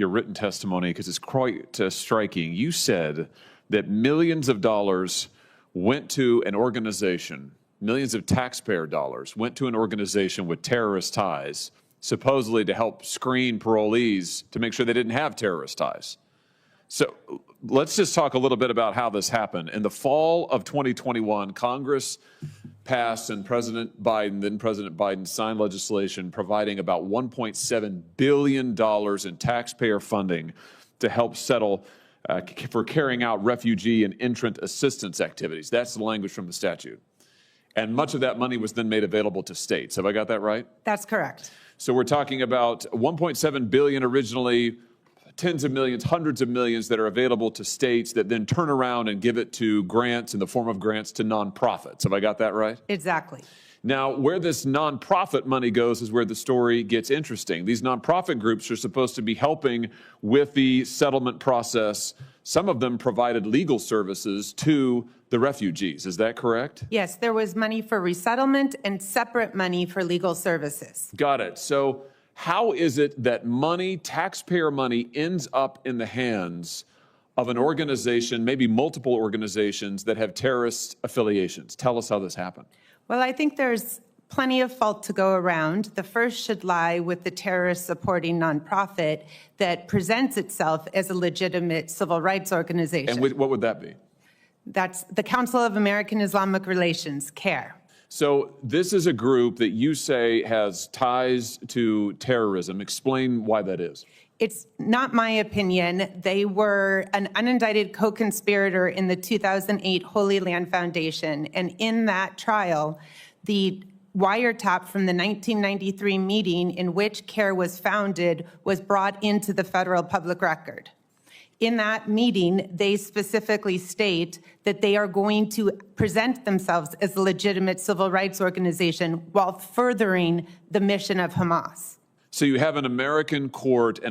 written testimony, because it's quite striking. You said that millions of dollars went to an organization, millions of taxpayer dollars went to an organization with terrorist ties, supposedly to help screen parolees to make sure they didn't have terrorist ties. So let's just talk a little bit about how this happened. In the fall of 2021, Congress passed and President Biden signed legislation providing about $1.7 billion in taxpayer funding to help settle for carrying out refugee and entrant assistance activities. That's the language from the statute. And much of that money was then made available to states. Have I got that right? That's correct. So we're talking about $1.7 billion originally, tens of millions, hundreds of millions that are available to states that then turn around and give it to grants in the form of grants to nonprofits. Have I got that right? Exactly. Now, where this nonprofit money goes is where the story gets interesting. These nonprofit groups are supposed to be helping with the settlement process. Some of them provided legal services to the refugees. Is that correct? Yes, there was money for resettlement and separate money for legal services. Got it. So how is it that money, taxpayer money, ends up in the hands of an organization, maybe multiple organizations that have terrorist affiliations? Tell us how this happened. Well, I think there's plenty of fault to go around. The first should lie with the terrorist-supporting nonprofit that presents itself as a legitimate civil rights organization. And what would that be? That's the Council of American Islamic Relations, CARE. So this is a group that you say has ties to terrorism. Explain why that is. It's not my opinion. They were an unindicted co-conspirator in the 2008 Holy Land Foundation. And in that trial, the wiretap from the 1993 meeting in which CARE was founded was brought into the federal public record. In that meeting, they specifically state that they are going to present themselves as a legitimate civil rights organization while furthering the mission of Hamas. So you have an American court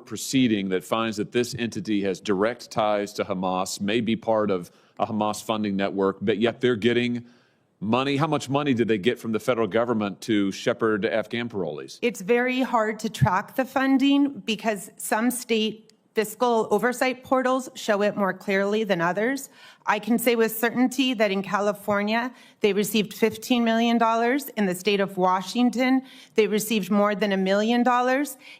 proceeding that finds that this entity has direct ties to Hamas, may be part of a Hamas funding network, but yet they're getting money. How much money did they get from the federal government to shepherd Afghan parolees? It's very hard to track the funding because some state fiscal oversight portals show it more clearly than others. I can say with certainty that in California, they received $15 million. In the state of Washington, they received more than $1 million.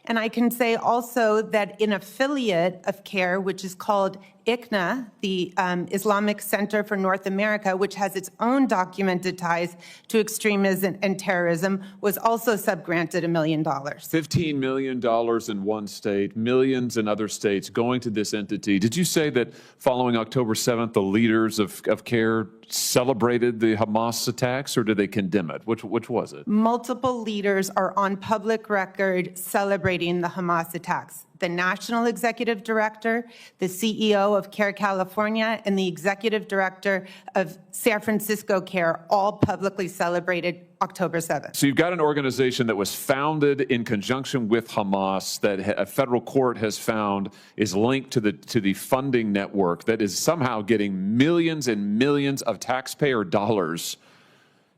And I can say also that an affiliate of CARE, which is called ICNA, the Islamic Center for North America, which has its own documented ties to extremism and terrorism, was also subgranted $1 million. $15 million in one state, millions in other states going to this entity. Did you say that following October 7th, the leaders of CARE celebrated the Hamas attacks, or did they condemn it? Which was it? Multiple leaders are on public record celebrating the Hamas attacks. The National Executive Director, the CEO of CARE California, and the Executive Director of San Francisco CARE all publicly celebrated October 7th. So you've got an organization that was founded in conjunction with Hamas that a federal court has found is linked to the funding network that is somehow getting millions and millions of taxpayer dollars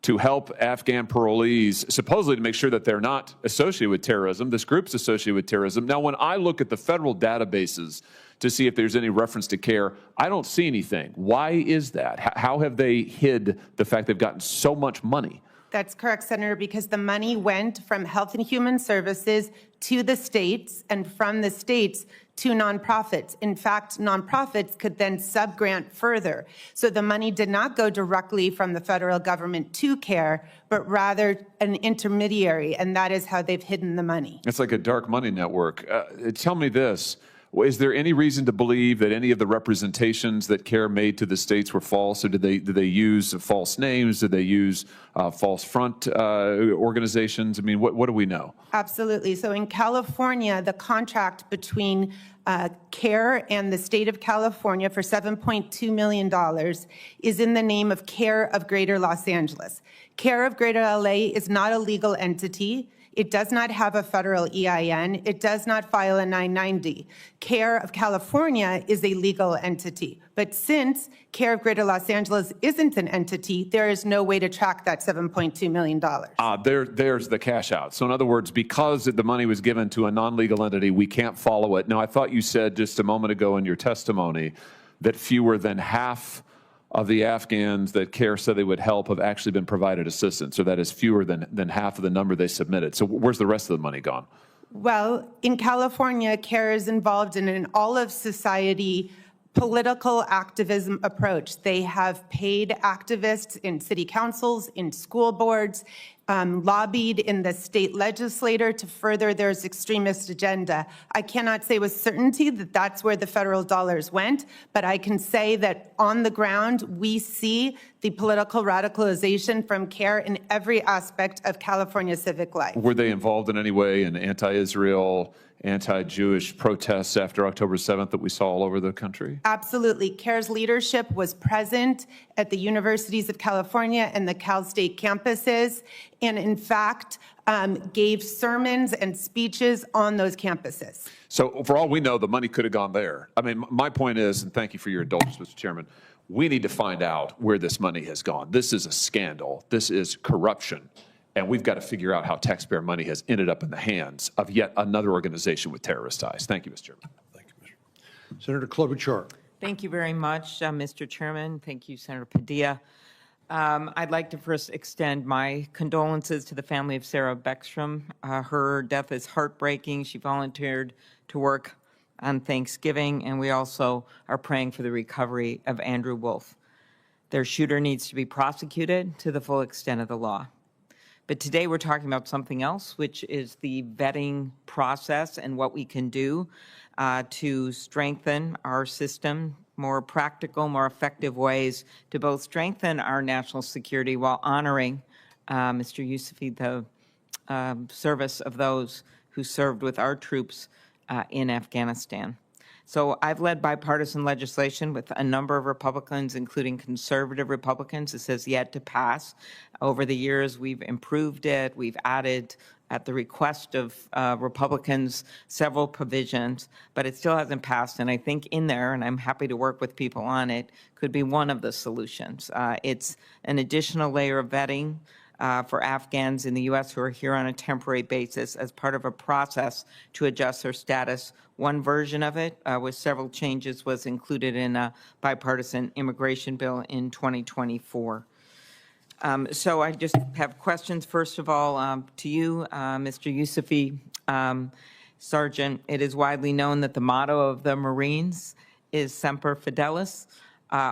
to help Afghan parolees, supposedly to make sure that they're not associated with terrorism. This group's associated with terrorism. Now, when I look at the federal databases to see if there's any reference to CARE, I don't see anything. Why is that? How have they hid the fact they've gotten so much money? That's correct, Senator, because the money went from Health and Human Services to the states and from the states to nonprofits. In fact, nonprofits could then subgrant further. So the money did not go directly from the federal government to CARE, but rather an intermediary, and that is how they've hidden the money. It's like a dark money network. Tell me this. Is there any reason to believe that any of the representations that CARE made to the states were false, or did they use false names? Did they use false front organizations? I mean, what do we know? Absolutely. So in California, the contract between CARE and the state of California for $7.2 million is in the name of CARE of Greater Los Angeles. CARE of Greater LA is not a legal entity. It does not have a federal EIN. It does not file a 990. CARE of California is a legal entity. But since CARE of Greater Los Angeles isn't an entity, there is no way to track that $7.2 million. There's the cash out. So in other words, because the money was given to a non-legal entity, we can't follow it. Now, I thought you said just a moment ago in your testimony that fewer than half of the Afghans that CARE said they would help have actually been provided assistance, or that is fewer than half of the number they submitted. So where's the rest of the money gone? Well, in California, CARE is involved in an all-of-society political activism approach. They have paid activists in city councils, in school boards, lobbied in the state legislature to further their extremist agenda. I cannot say with certainty that that's where the federal dollars went, but I can say that on the ground, we see the political radicalization from CARE in every aspect of California civic life. Were they involved in any way in anti-Israel, anti-Jewish protests after October 7th that we saw all over the country? Absolutely. CARE's leadership was present at the universities of California and the Cal State campuses, and in fact, gave sermons and speeches on those campuses. So for all we know, the money could have gone there. I mean, my point is, and thank you for your indulgence, Mr. Chairman, we need to find out where this money has gone. This is a scandal. This is corruption. And we've got to figure out how taxpayer money has ended up in the hands of yet another organization with terrorist ties. Thank you, Mr. Chairman. Thank you, Mr. Senator Klobuchar. Thank you very much, Mr. Chairman. Thank you, Senator Padilla. I'd like to first extend my condolences to the family of Sarah Beckstrom. Her death is heartbreaking. She volunteered to work on Thanksgiving, and we also are praying for the recovery of Andrew Wolf. Their shooter needs to be prosecuted to the full extent of the law. But today we're talking about something else, which is the vetting process and what we can do to strengthen our system, more practical, more effective ways to both strengthen our national security while honoring, Mr. Youssefy, the service of those who served with our troops in Afghanistan. So I've led bipartisan legislation with a number of Republicans, including conservative Republicans. This has yet to pass. Over the years, we've improved it. We've added, at the request of Republicans, several provisions, but it still hasn't passed. And I think in there, and I'm happy to work with people on it, could be one of the solutions. It's an additional layer of vetting for Afghans in the U.S. who are here on a temporary basis as part of a process to adjust their status. One version of it, with several changes, was included in a bipartisan immigration bill in 2024. So I just have questions, first of all, to you, Mr. Youssefy. Sergeant, it is widely known that the motto of the Marines is Semper Fidelis,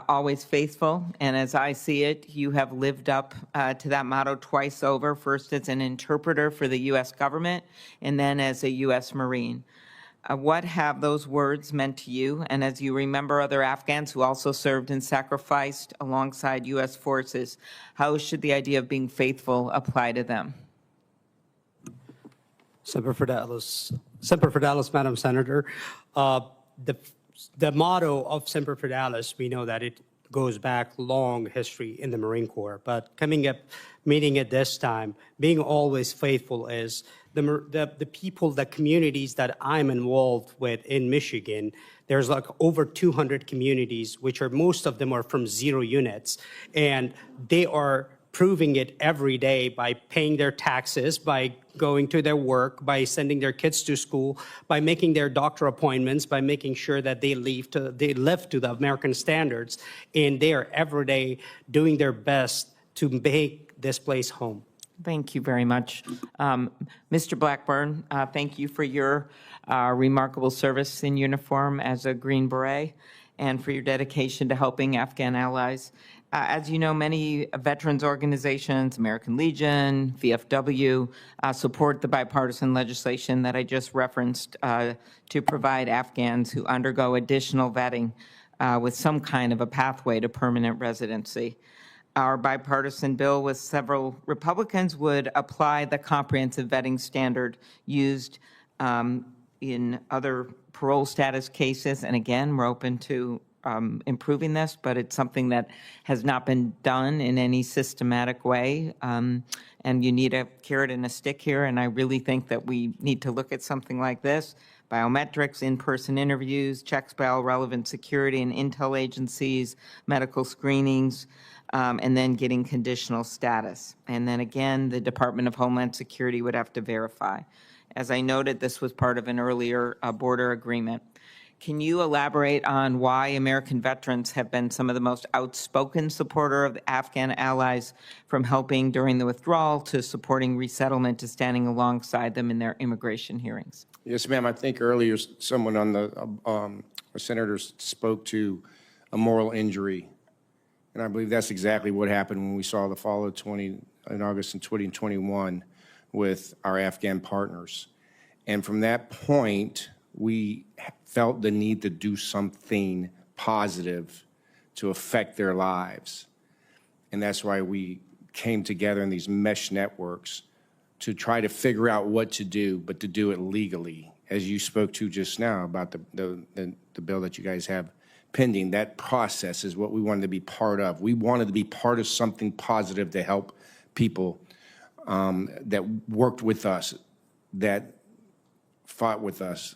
always faithful. And as I see it, you have lived up to that motto twice over, first as an interpreter for the U.S. government and then as a U.S. Marine. What have those words meant to you? And as you remember other Afghans who also served and sacrificed alongside U.S. forces, how should the idea of being faithful apply to them? Semper Fidelis, Madam Senator. The motto of Semper Fidelis, we know that it goes back long history in the Marine Corps, but coming up, meaning at this time, being always faithful is the people, the communities that I'm involved with in Michigan. There's like over 200 communities, which are, most of them are from 0 units, and they are proving it every day by paying their taxes, by going to their work, by sending their kids to school, by making their doctor appointments, by making sure that they live to the American standards, and they are every day doing their best to make this place home. Thank you very much. Mr. Blackburn, thank you for your remarkable service in uniform as a Green Beret and for your dedication to helping Afghan allies. As you know, many veterans organizations, American Legion, VFW, support the bipartisan legislation that I just referenced to provide Afghans who undergo additional vetting with some kind of a pathway to permanent residency. Our bipartisan bill with several Republicans would apply the comprehensive vetting standard used in other parole status cases. And again, we're open to improving this, but it's something that has not been done in any systematic way. And you need a carrot and a stick here, and I really think that we need to look at something like this. Biometrics, in-person interviews, checks by all relevant security and intel agencies, medical screenings, and then getting conditional status. And then again, the Department of Homeland Security would have to verify. As I noted, this was part of an earlier border agreement. Can you elaborate on why American veterans have been some of the most outspoken supporter of the Afghan allies, from helping during the withdrawal to supporting resettlement to standing alongside them in their immigration hearings? Yes, ma'am. I think earlier someone on the senators spoke to a moral injury, and I believe that's exactly what happened when we saw the fall of in August in 2021 with our Afghan partners. And from that point, we felt the need to do something positive to affect their lives. And that's why we came together in these mesh networks to try to figure out what to do, but to do it legally. As you spoke to just now about the bill that you guys have pending, that process is what we wanted to be part of. We wanted to be part of something positive to help people that worked with us, that fought with us,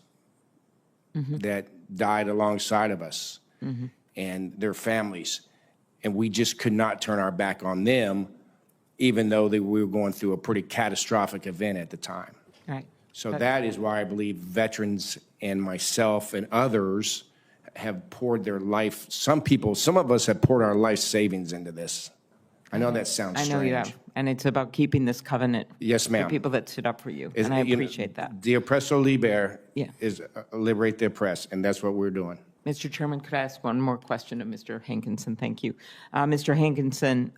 that died alongside of us, and their families. And we just could not turn our back on them, even though we were going through a pretty catastrophic event at the time. Right. So that is why I believe veterans and myself and others have poured their life. Some of us have poured our life savings into this. I know that sounds strange. I know you have. And it's about keeping this covenant. Yes, ma'am. For people that stood up for you. And I appreciate that. The oppressor liber Yeah. is liberate the oppressed, and that's what we're doing. Mr. Chairman, could I ask one more question of Mr. Hankinson? Thank you. Mr. Hankinson,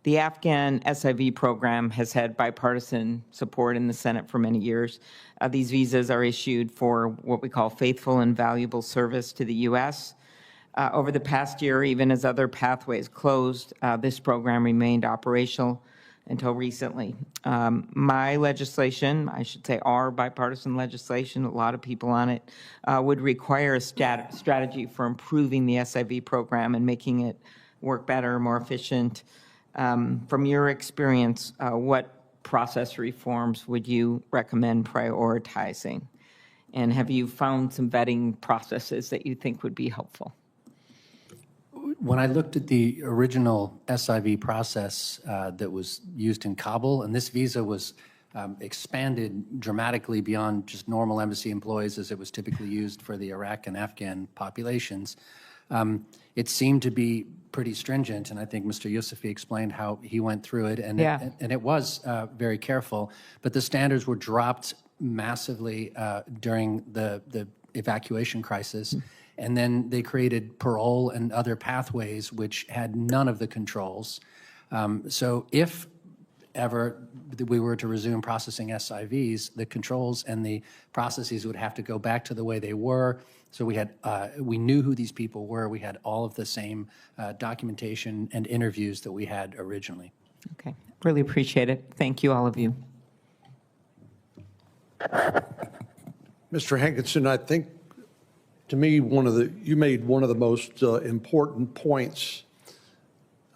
the Afghan SIV program has had bipartisan support in the Senate for many years. These visas are issued for what we call faithful and valuable service to the U.S. Over the past year, even as other pathways closed, this program remained operational until recently. My legislation, I should say our bipartisan legislation, a lot of people on it, would require a strategy for improving the SIV program and making it work better, more efficient. From your experience, what process reforms would you recommend prioritizing? And have you found some vetting processes that you think would be helpful? When I looked at the original SIV process that was used in Kabul, and this visa was expanded dramatically beyond just normal embassy employees as it was typically used for the Iraq and Afghan populations, it seemed to be pretty stringent, and I think Mr. Yousefi explained how he went through it, and it was very careful, but the standards were dropped massively during the evacuation crisis. And then they created parole and other pathways which had none of the controls. So if ever we were to resume processing SIVs, the controls and the processes would have to go back to the way they were. So we knew who these people were. We had all of the same documentation and interviews that we had originally. Okay, really appreciate it. Thank you, all of you. Mr. Hankinson, I think, to me, you made one of the most important points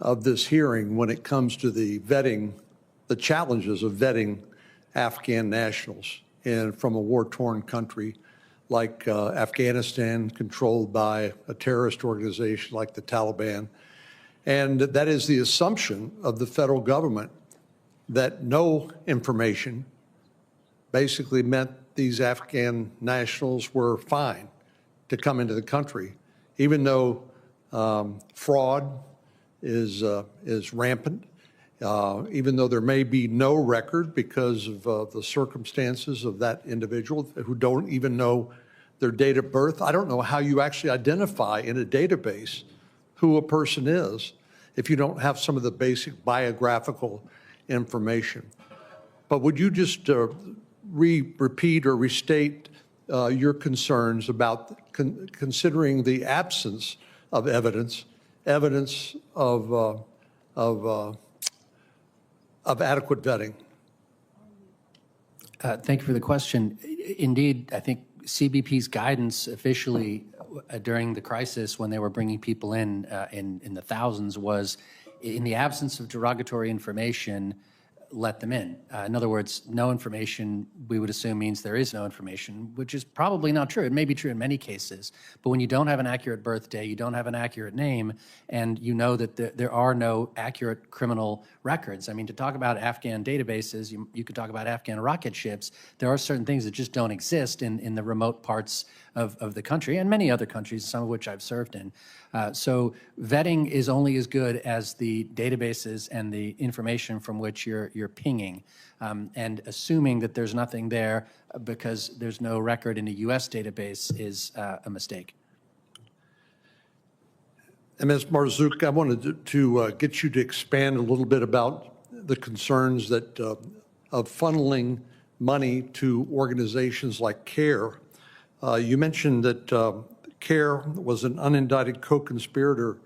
of this hearing when it comes to the challenges of vetting Afghan nationals from a war-torn country like Afghanistan, controlled by a terrorist organization like the Taliban. And that is the assumption of the federal government that no information basically meant these Afghan nationals were fine to come into the country, even though fraud is rampant, even though there may be no record because of the circumstances of that individual who don't even know their date of birth. I don't know how you actually identify in a database who a person is. if you don't have some of the basic biographical information. But would you just repeat or restate your concerns about considering the absence of evidence of adequate vetting? Thank you for the question. Indeed, I think CBP's guidance officially during the crisis when they were bringing people in the thousands was, in the absence of derogatory information, let them in. In other words, no information, we would assume, means there is no information, which is probably not true. It may be true in many cases, but when you don't have an accurate birthday, you don't have an accurate name, and you know that there are no accurate criminal records. I mean, to talk about Afghan databases, you could talk about Afghan rocket ships. There are certain things that just don't exist in the remote parts of the country, and many other countries, some of which I've served in. So vetting is only as good as the databases and the information from which you're pinging. And assuming that there's nothing there because there's no record in a U.S. database is a mistake. And Ms. Marzouk, I wanted to get you to expand a little bit about the concerns that of funneling money to organizations like CARE. You mentioned that CARE was an unindicted co-conspirator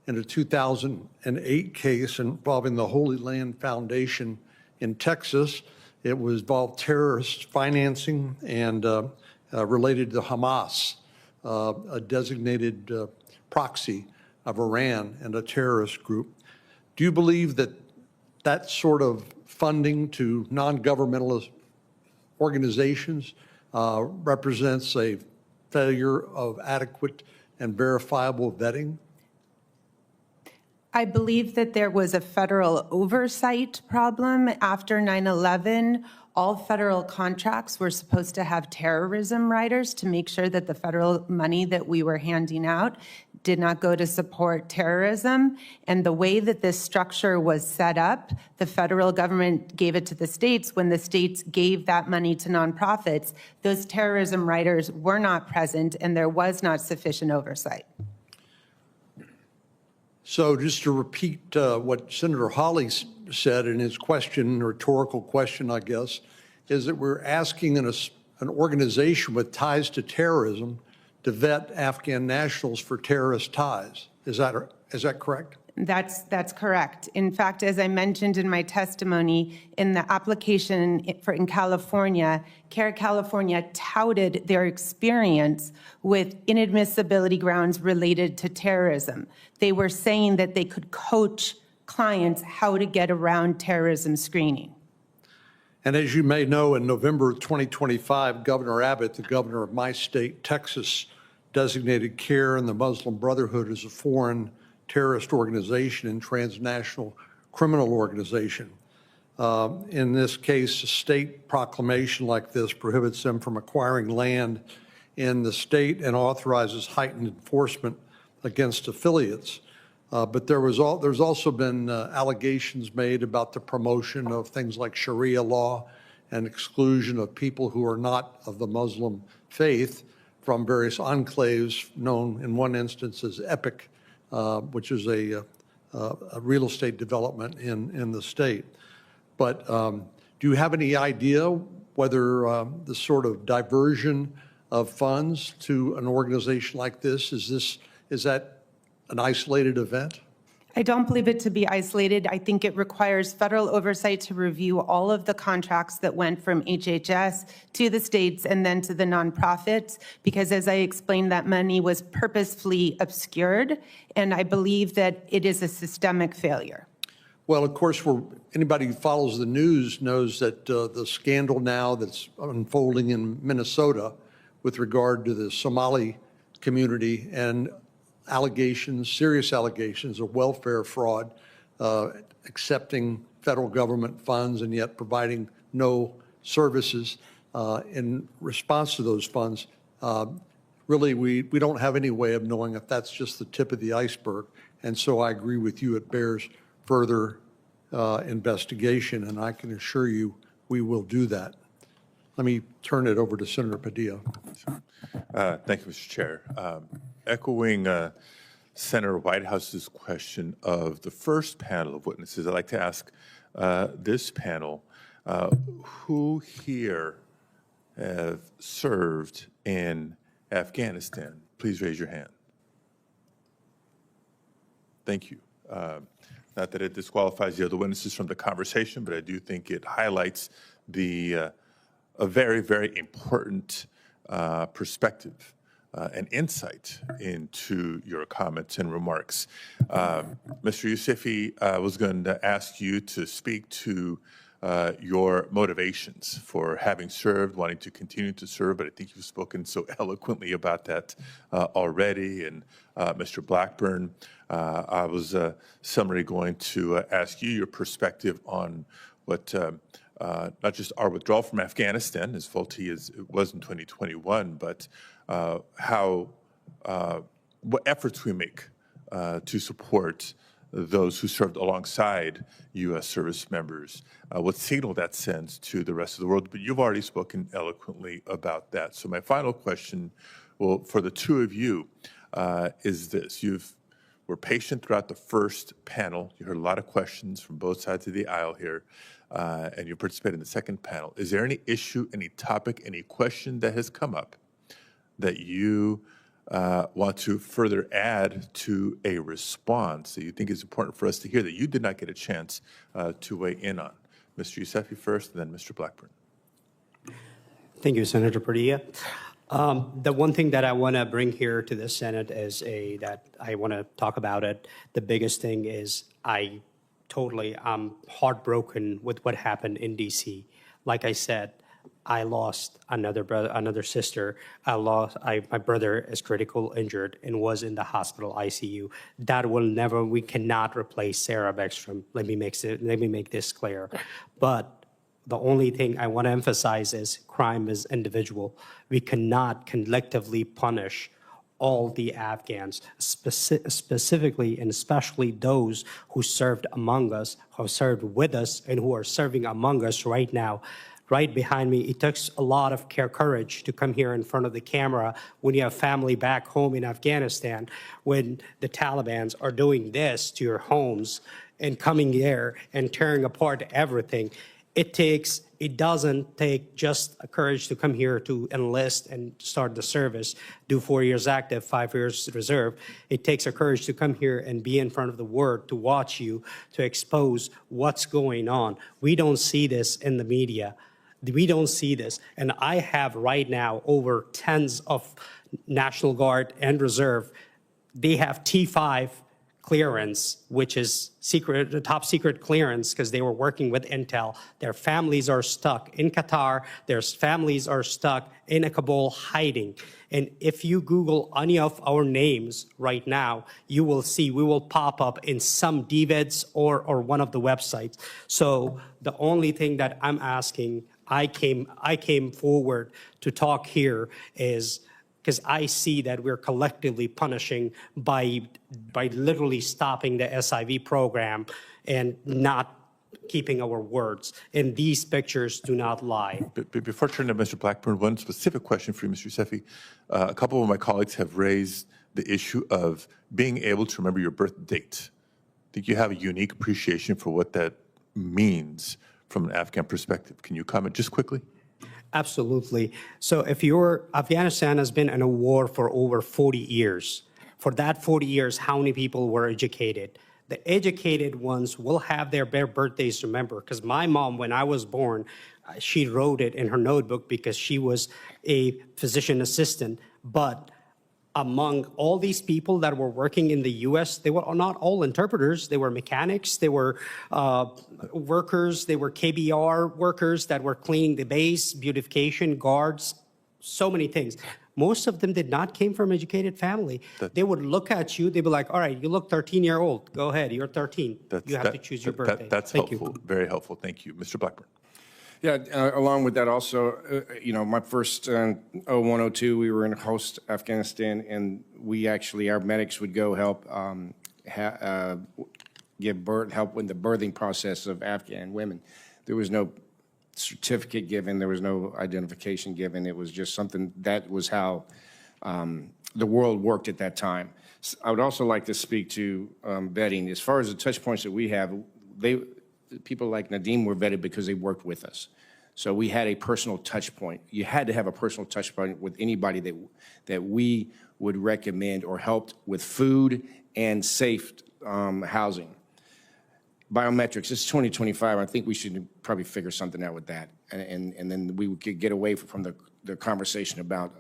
in a 2008 case involving the Holy Land Foundation in Texas. It was involved terrorist financing and related to Hamas, a designated proxy of Iran and a terrorist group. Do you believe that that sort of funding to non-governmental organizations represents a failure of adequate and verifiable vetting? I believe that there was a federal oversight problem after 9/11. All federal contracts were supposed to have terrorism riders to make sure that the federal money that we were handing out did not go to support terrorism. And the way that this structure was set up, the federal government gave it to the states. When the states gave that money to nonprofits, those terrorism riders were not present and there was not sufficient oversight. So just to repeat what Senator Hawley said in his question, rhetorical question, I guess, is that we're asking an organization with ties to terrorism to vet Afghan nationals for terrorist ties. Is that correct? That's correct. In fact, as I mentioned in my testimony, in the application in California, CARE California touted their experience with inadmissibility grounds related to terrorism. They were saying that they could coach clients how to get around terrorism screening. And as you may know, in November of 2025, Governor Abbott, the governor of my state, Texas, designated CARE and the Muslim Brotherhood as a foreign terrorist organization and transnational criminal organization. In this case, a state proclamation like this prohibits them from acquiring land in the state and authorizes heightened enforcement against affiliates. But there's also been allegations made about the promotion of things like Sharia law and exclusion of people who are not of the Muslim faith from various enclaves known in one instance as EPIC, which is a real estate development in the state. But do you have any idea whether the sort of diversion of funds to an organization like this, is that an isolated event? I don't believe it to be isolated. I think it requires federal oversight to review all of the contracts that went from HHS to the states and then to the nonprofits, because as I explained, that money was purposefully obscured, and I believe that it is a systemic failure. Well, of course, anybody who follows the news knows that the scandal now that's unfolding in Minnesota with regard to the Somali community and serious allegations of welfare fraud, accepting federal government funds and yet providing no services in response to those funds. Really, we don't have any way of knowing if that's just the tip of the iceberg. And so I agree with you, it bears further investigation, and I can assure you we will do that. Let me turn it over to Senator Padilla. Thank you, Mr. Chair. Echoing Senator Whitehouse's question of the first panel of witnesses, I'd like to ask this panel, who here have served in Afghanistan? Please raise your hand. Thank you. Not that it disqualifies the other witnesses from the conversation, but I do think it highlights a very, very important perspective and insight into your comments and remarks. Mr. Yousefi, I was going to ask you to speak to your motivations for having served, wanting to continue to serve, but I think you've spoken so eloquently about that already. And Mr. Blackburn, I was summarily going to ask you your perspective on what not just our withdrawal from Afghanistan, as faulty as it was in 2021, but what efforts we make to support those who served alongside U.S. service members, what signal that sends to the rest of the world. But you've already spoken eloquently about that. So my final question, well, for the two of you, is this. Were patient throughout the first panel. You heard a lot of questions from both sides of the aisle here, and you participated in the second panel. Is there any issue, any topic, any question that has come up that you want to further add to a response that you think is important for us to hear that you did not get a chance to weigh in on? Mr. Yousefi first, and then Mr. Blackburn. Thank you, Senator Padilla. The one thing that I want to bring here to the Senate is that I want to talk about it. The biggest thing is I'm heartbroken with what happened in D.C. Like I said, I lost another sister. My brother is critically injured and was in the hospital ICU. We cannot replace Sarah Beckstrom. Let me make this clear. But the only thing I want to emphasize is crime is individual. We cannot collectively punish all the Afghans, specifically and especially those who served among us, who served with us, and who are serving among us right now. Right behind me, it takes a lot of courage to come here in front of the camera when you have family back home in Afghanistan, when the Taliban are doing this to your homes and coming there and tearing apart everything. It doesn't take just a courage to come here to enlist and start the service, do 4 years active, 5 years reserve. It takes a courage to come here and be in front of the world, to watch you, to expose what's going on. We don't see this in the media. We don't see this. And I have right now over tens of National Guard and Reserve. They have T5 clearance, which is the top secret clearance, because they were working with Intel. Their families are stuck in Qatar. Their families are stuck in Kabul hiding. And if you Google any of our names right now, you will see we will pop up in some DVIDs or one of the websites. So the only thing that I'm asking, I came forward to talk here is because I see that we're collectively punishing by literally stopping the SIV program and not keeping our words. And these pictures do not lie. Before turning to Mr. Blackburn, one specific question for you, Mr. Yousefi. A couple of my colleagues have raised the issue of being able to remember your birth date. I think you have a unique appreciation for what that means from an Afghan perspective. Can you comment just quickly? Absolutely. So Afghanistan has been in a war for over 40 years. For that 40 years, how many people were educated? The educated ones will have their birthdays remembered, because my mom, when I was born, she wrote it in her notebook because she was a physician assistant. But among all these people that were working in the U.S., they were not all interpreters. They were mechanics, they were workers, they were KBR workers that were cleaning the base, beautification, guards, so many things. Most of them did not came from educated family. They would look at you, they'd be like, all right, you look 13-year-old. Go ahead, you're 13. You have to choose your birthday. That's helpful, very helpful. Thank you. Mr. Blackburn. Yeah, along with that also, my first 01, 02, we were in host Afghanistan, and our medics would go help help with the birthing process of Afghan women. There was no certificate given, there was no identification given. It was just something that was how the world worked at that time. I would also like to speak to vetting. As far as the touch points that we have, people like Nadim were vetted because they worked with us. So we had a personal touch point. You had to have a personal touch point with anybody that we would recommend or helped with food and safe housing. Biometrics, it's 2025. I think we should probably figure something out with that. And then we could get away from the conversation about,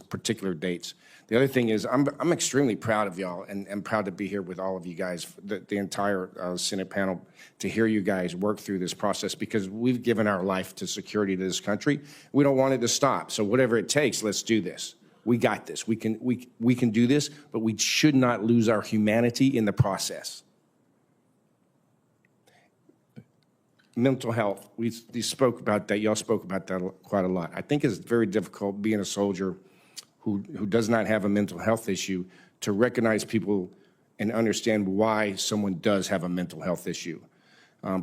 particular dates. The other thing is I'm extremely proud of y'all and proud to be here with all of you guys, the entire Senate panel, to hear you guys work through this process, because we've given our life to security to this country. We don't want it to stop. So whatever it takes, let's do this. We got this. We can do this, but we should not lose our humanity in the process. Mental health, we spoke about that. Y'all spoke about that quite a lot. I think it's very difficult being a soldier who does not have a mental health issue to recognize people and understand why someone does have a mental health issue,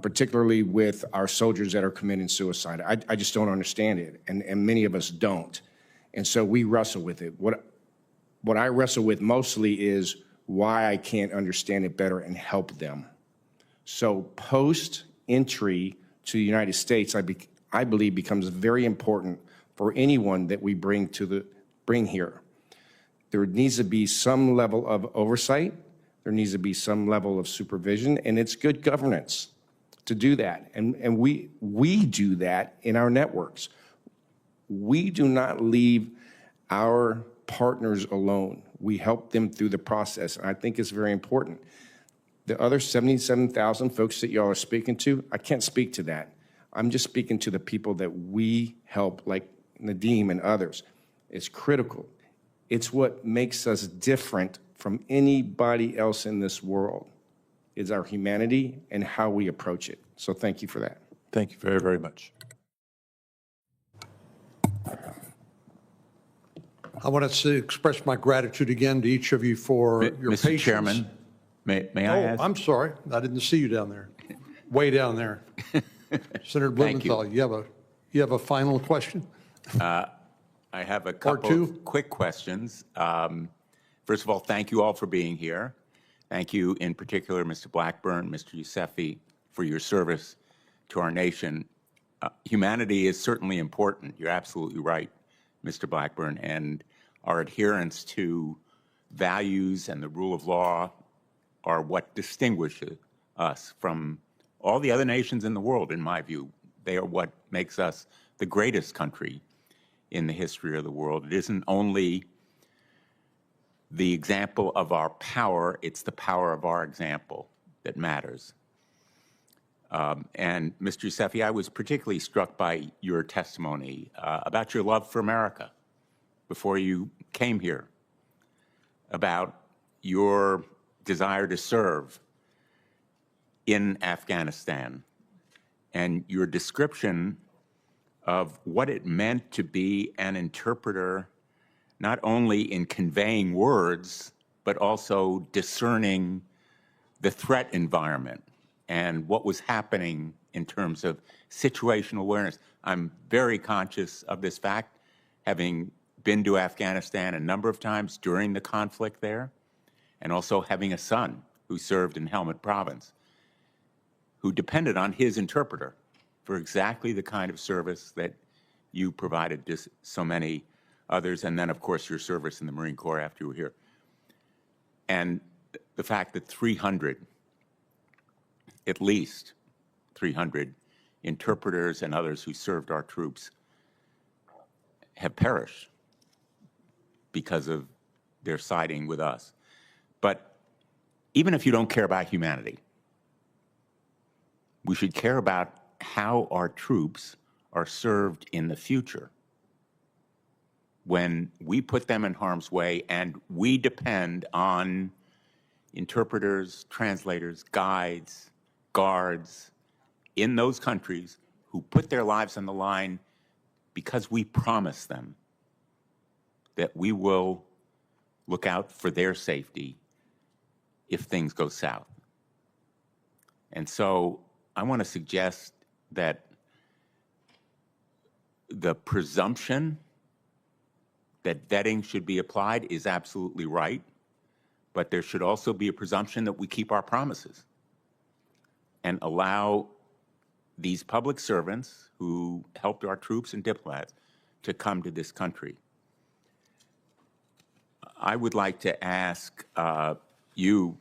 particularly with our soldiers that are committing suicide. I just don't understand it, and many of us don't. And so we wrestle with it. What I wrestle with mostly is why I can't understand it better and help them. So post-entry to the United States, I believe becomes very important for anyone that we bring here. There needs to be some level of oversight. There needs to be some level of supervision, and it's good governance to do that. And we do that in our networks. We do not leave our partners alone. We help them through the process, and I think it's very important. The other 77,000 folks that y'all are speaking to, I can't speak to that. I'm just speaking to the people that we help, like Nadim and others. It's critical. It's what makes us different from anybody else in this world, is our humanity and how we approach it. So thank you for that. Thank you very, very much. I want to express my gratitude again to each of you for your Mr. patience. Chairman, may I ask? I'm sorry. I didn't see you down there. Way down there. Senator Thank you. Blumenthal, you have a final question? I have a couple of quick questions. First of all, thank you all for being here. Thank you in particular, Mr. Blackburn, Mr. Yousefi, for your service to our nation. Humanity is certainly important. You're absolutely right, Mr. Blackburn, and our adherence to values and the rule of law are what distinguishes us from all the other nations in the world, in my view. They are what makes us the greatest country in the history of the world. It isn't only the example of our power, it's the power of our example that matters. And Mr. Yousefi, I was particularly struck by your testimony about your love for America before you came here, about your desire to serve in Afghanistan, and your description of what it meant to be an interpreter, not only in conveying words, but also discerning the threat environment and what was happening in terms of situational awareness. I'm very conscious of this fact, having been to Afghanistan a number of times during the conflict there, and also having a son who served in Helmand Province, who depended on his interpreter for exactly the kind of service that you provided to so many others, and then, of course, your service in the Marine Corps after you were here. And the fact that 300, at least 300 interpreters and others who served our troops have perished because of their siding with us. But even if you don't care about humanity, we should care about how our troops are served in the future when we put them in harm's way and we depend on interpreters, translators, guides, guards in those countries who put their lives on the line because we promise them that we will look out for their safety if things go south. And so I want to suggest that the presumption that vetting should be applied is absolutely right, but there should also be a presumption that we keep our promises and allow these public servants who helped our troops and diplomats to come to this country. I would like to ask you,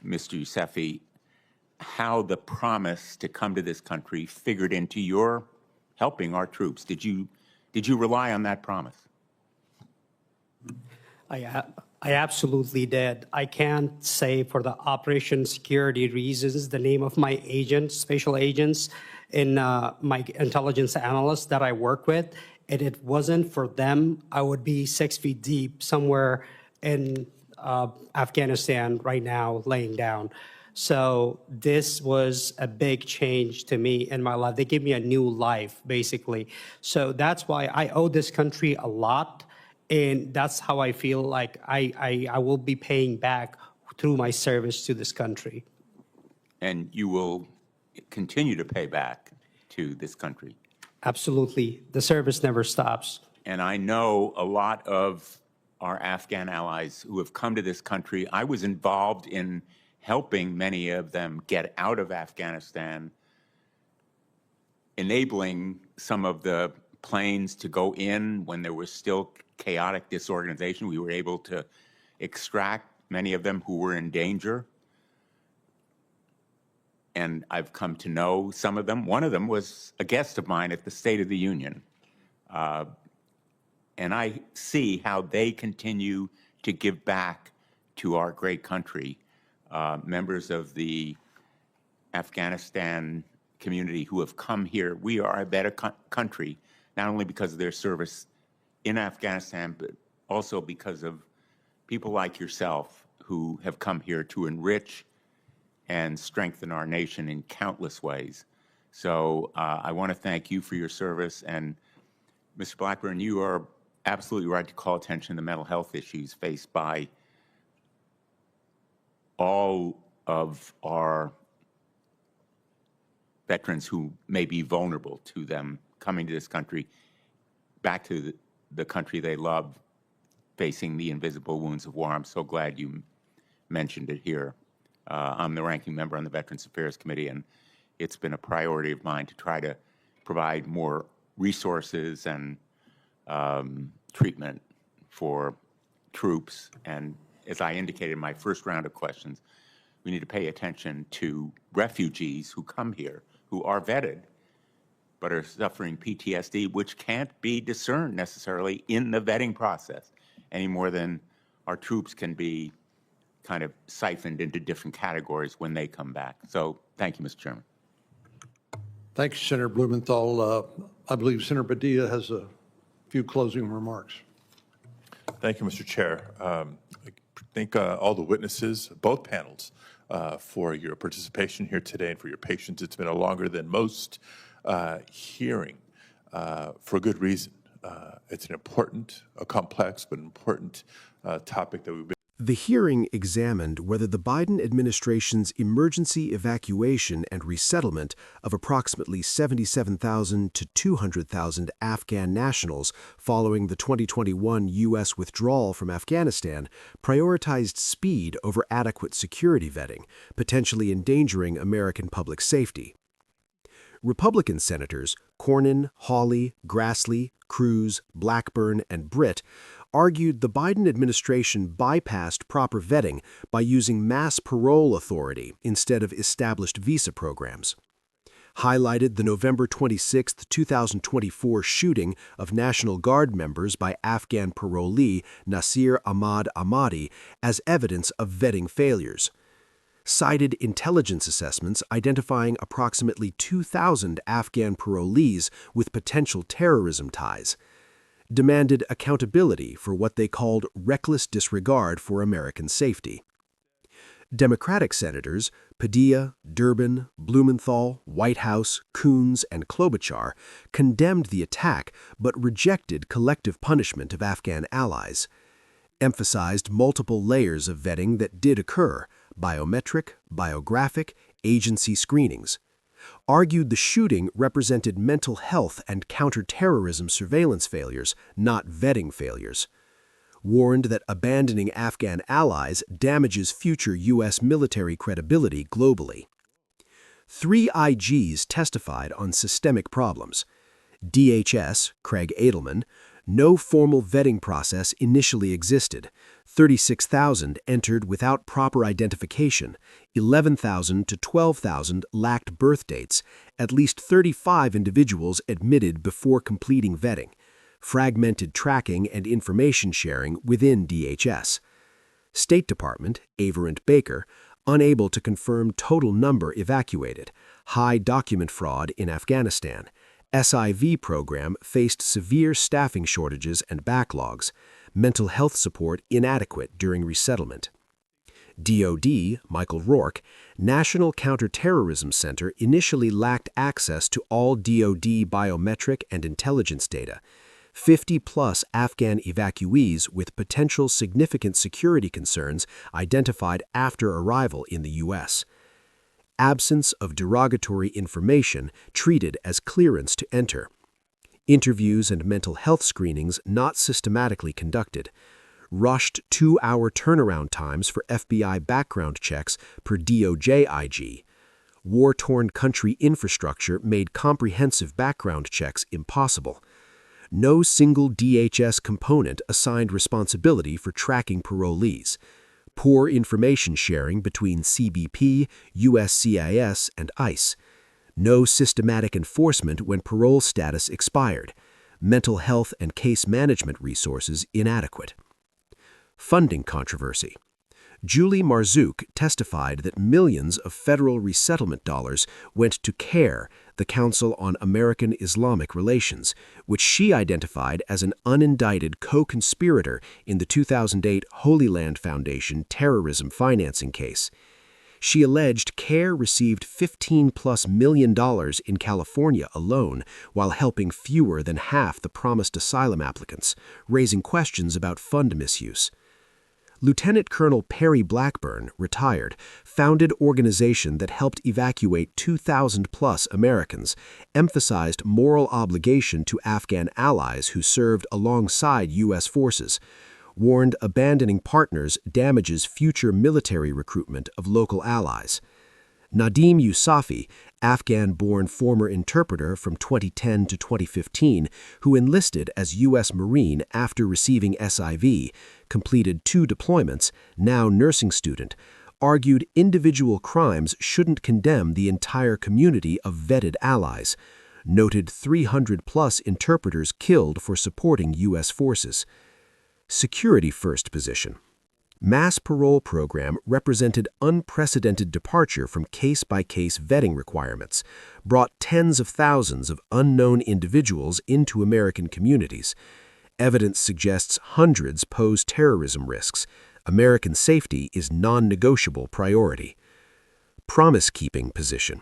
Mr. Yousefi, how the promise to come to this country figured into your helping our troops. Did you rely on that promise? I absolutely did. I can't say for the operation security reasons the name of my agents, special agents, and my intelligence analysts that I work with. And it wasn't for them, I would be 6 feet deep somewhere in Afghanistan right now, laying down. So this was a big change to me in my life. They gave me a new life, basically. So that's why I owe this country a lot. And that's how I feel like I will be paying back through my service to this country. And you will continue to pay back to this country? Absolutely. The service never stops. And I know a lot of our Afghan allies who have come to this country. I was involved in helping many of them get out of Afghanistan, enabling some of the planes to go in when there was still chaotic disorganization. We were able to extract many of them who were in danger. And I've come to know some of them. One of them was a guest of mine at the State of the Union. And I see how they continue to give back to our great country. Members of the Afghanistan community who have come here, we are a better country, not only because of their service in Afghanistan, but also because of people like yourself who have come here to enrich and strengthen our nation in countless ways. So I want to thank you for your service. And Mr. Blackburn, you are absolutely right to call attention to mental health issues faced by all of our veterans who may be vulnerable to them coming to this country, back to the country they love, facing the invisible wounds of war. I'm so glad you mentioned it here. I'm the ranking member on the Veterans Affairs Committee, and it's been a priority of mine to try to provide more resources and treatment for troops. And as I indicated in my first round of questions, we need to pay attention to refugees who come here, who are vetted, but are suffering PTSD, which can't be discerned necessarily in the vetting process any more than our troops can be kind of siphoned into different categories when they come back. So thank you, Mr. Chairman. Thank you, Senator Blumenthal. I believe Senator Padilla has a few closing remarks. Thank you, Mr. Chair. I thank all the witnesses, both panels, for your participation here today and for your patience. It's been a longer than most hearing for a good reason. It's an important, a complex, but important topic that we've been. The hearing examined whether the Biden administration's emergency evacuation and resettlement of approximately 77,000 to 200,000 Afghan nationals following the 2021 U.S. withdrawal from Afghanistan prioritized speed over adequate security vetting, potentially endangering American public safety. Republican Senators Cornyn, Hawley, Grassley, Cruz, Blackburn, and Britt argued the Biden administration bypassed proper vetting by using mass parole authority instead of established visa programs, highlighted the November 26, 2024 shooting of National Guard members by Afghan parolee Nasir Ahmad Ahmadi as evidence of vetting failures, cited intelligence assessments identifying approximately 2,000 Afghan parolees with potential terrorism ties, demanded accountability for what they called reckless disregard for American safety. Democratic Senators Padilla, Durbin, Blumenthal, Whitehouse, Coons, and Klobuchar condemned the attack but rejected collective punishment of Afghan allies, emphasized multiple layers of vetting that did occur, biometric, biographic, agency screenings, argued the shooting represented mental health and counterterrorism surveillance failures, not vetting failures, warned that abandoning Afghan allies damages future U.S. military credibility globally. 3 IGs testified on systemic problems. DHS, Craig Edelman, no formal vetting process initially existed. 36,000 entered without proper identification. 11,000 to 12,000 lacked birth dates. At least 35 individuals admitted before completing vetting. Fragmented tracking and information sharing within DHS. State Department, Averant Baker, unable to confirm total number evacuated. High document fraud in Afghanistan. SIV program faced severe staffing shortages and backlogs. Mental health support inadequate during resettlement. DoD, Michael Rourke, National Counterterrorism Center initially lacked access to all DoD biometric and intelligence data. 50-plus Afghan evacuees with potential significant security concerns identified after arrival in the U.S. Absence of derogatory information treated as clearance to enter. Interviews and mental health screenings not systematically conducted. Rushed 2-hour turnaround times for FBI background checks per DOJ IG. War-torn country infrastructure made comprehensive background checks impossible. No single DHS component assigned responsibility for tracking parolees. Poor information sharing between CBP, USCIS, and ICE. No systematic enforcement when parole status expired. Mental health and case management resources inadequate. Funding controversy. Julie Marzouk testified that millions of federal resettlement dollars went to CARE, the Council on American Islamic Relations, which she identified as an unindicted co-conspirator in the 2008 Holy Land Foundation terrorism financing case. She alleged CARE received $15+ million in California alone while helping fewer than half the promised asylum applicants, raising questions about fund misuse. Lieutenant Colonel Perry Blackburn, retired, founded organization that helped evacuate 2,000+ Americans, emphasized moral obligation to Afghan allies who served alongside U.S. forces, warned abandoning partners damages future military recruitment of local allies. Nadim Yousafi, Afghan-born former interpreter from 2010 to 2015, who enlisted as U.S. Marine after receiving SIV, completed 2 deployments, now nursing student, argued individual crimes shouldn't condemn the entire community of vetted allies, noted 300+ interpreters killed for supporting U.S. forces. Security first position. Mass parole program represented unprecedented departure from case-by-case vetting requirements, brought tens of thousands of unknown individuals into American communities. Evidence suggests hundreds pose terrorism risks. American safety is non-negotiable priority. Promise-keeping position.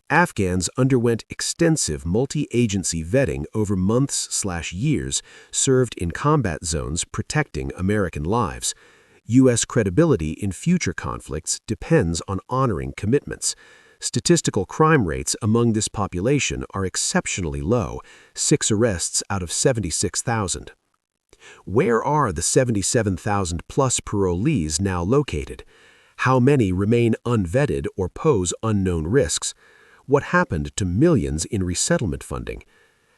Afghans underwent extensive multi-agency vetting over months/years, served in combat zones protecting American lives. U.S. credibility in future conflicts depends on honoring commitments. Statistical crime rates among this population are exceptionally low, 6 arrests out of 76,000. Where are the 77,000+ parolees now located? How many remain unvetted or pose unknown risks? What happened to millions in resettlement funding?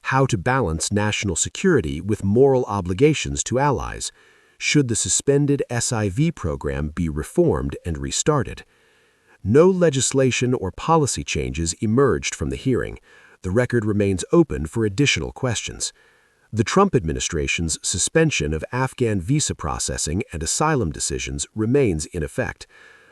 How to balance national security with moral obligations to allies? Should the suspended SIV program be reformed and restarted? No legislation or policy changes emerged from the hearing. The record remains open for additional questions. The Trump administration's suspension of Afghan visa processing and asylum decisions remains in effect.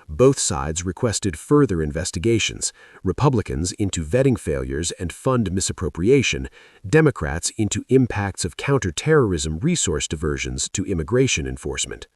Both sides requested further investigations, Republicans into vetting failures and fund misappropriation, Democrats into impacts of counterterrorism resource diversions to immigration enforcement.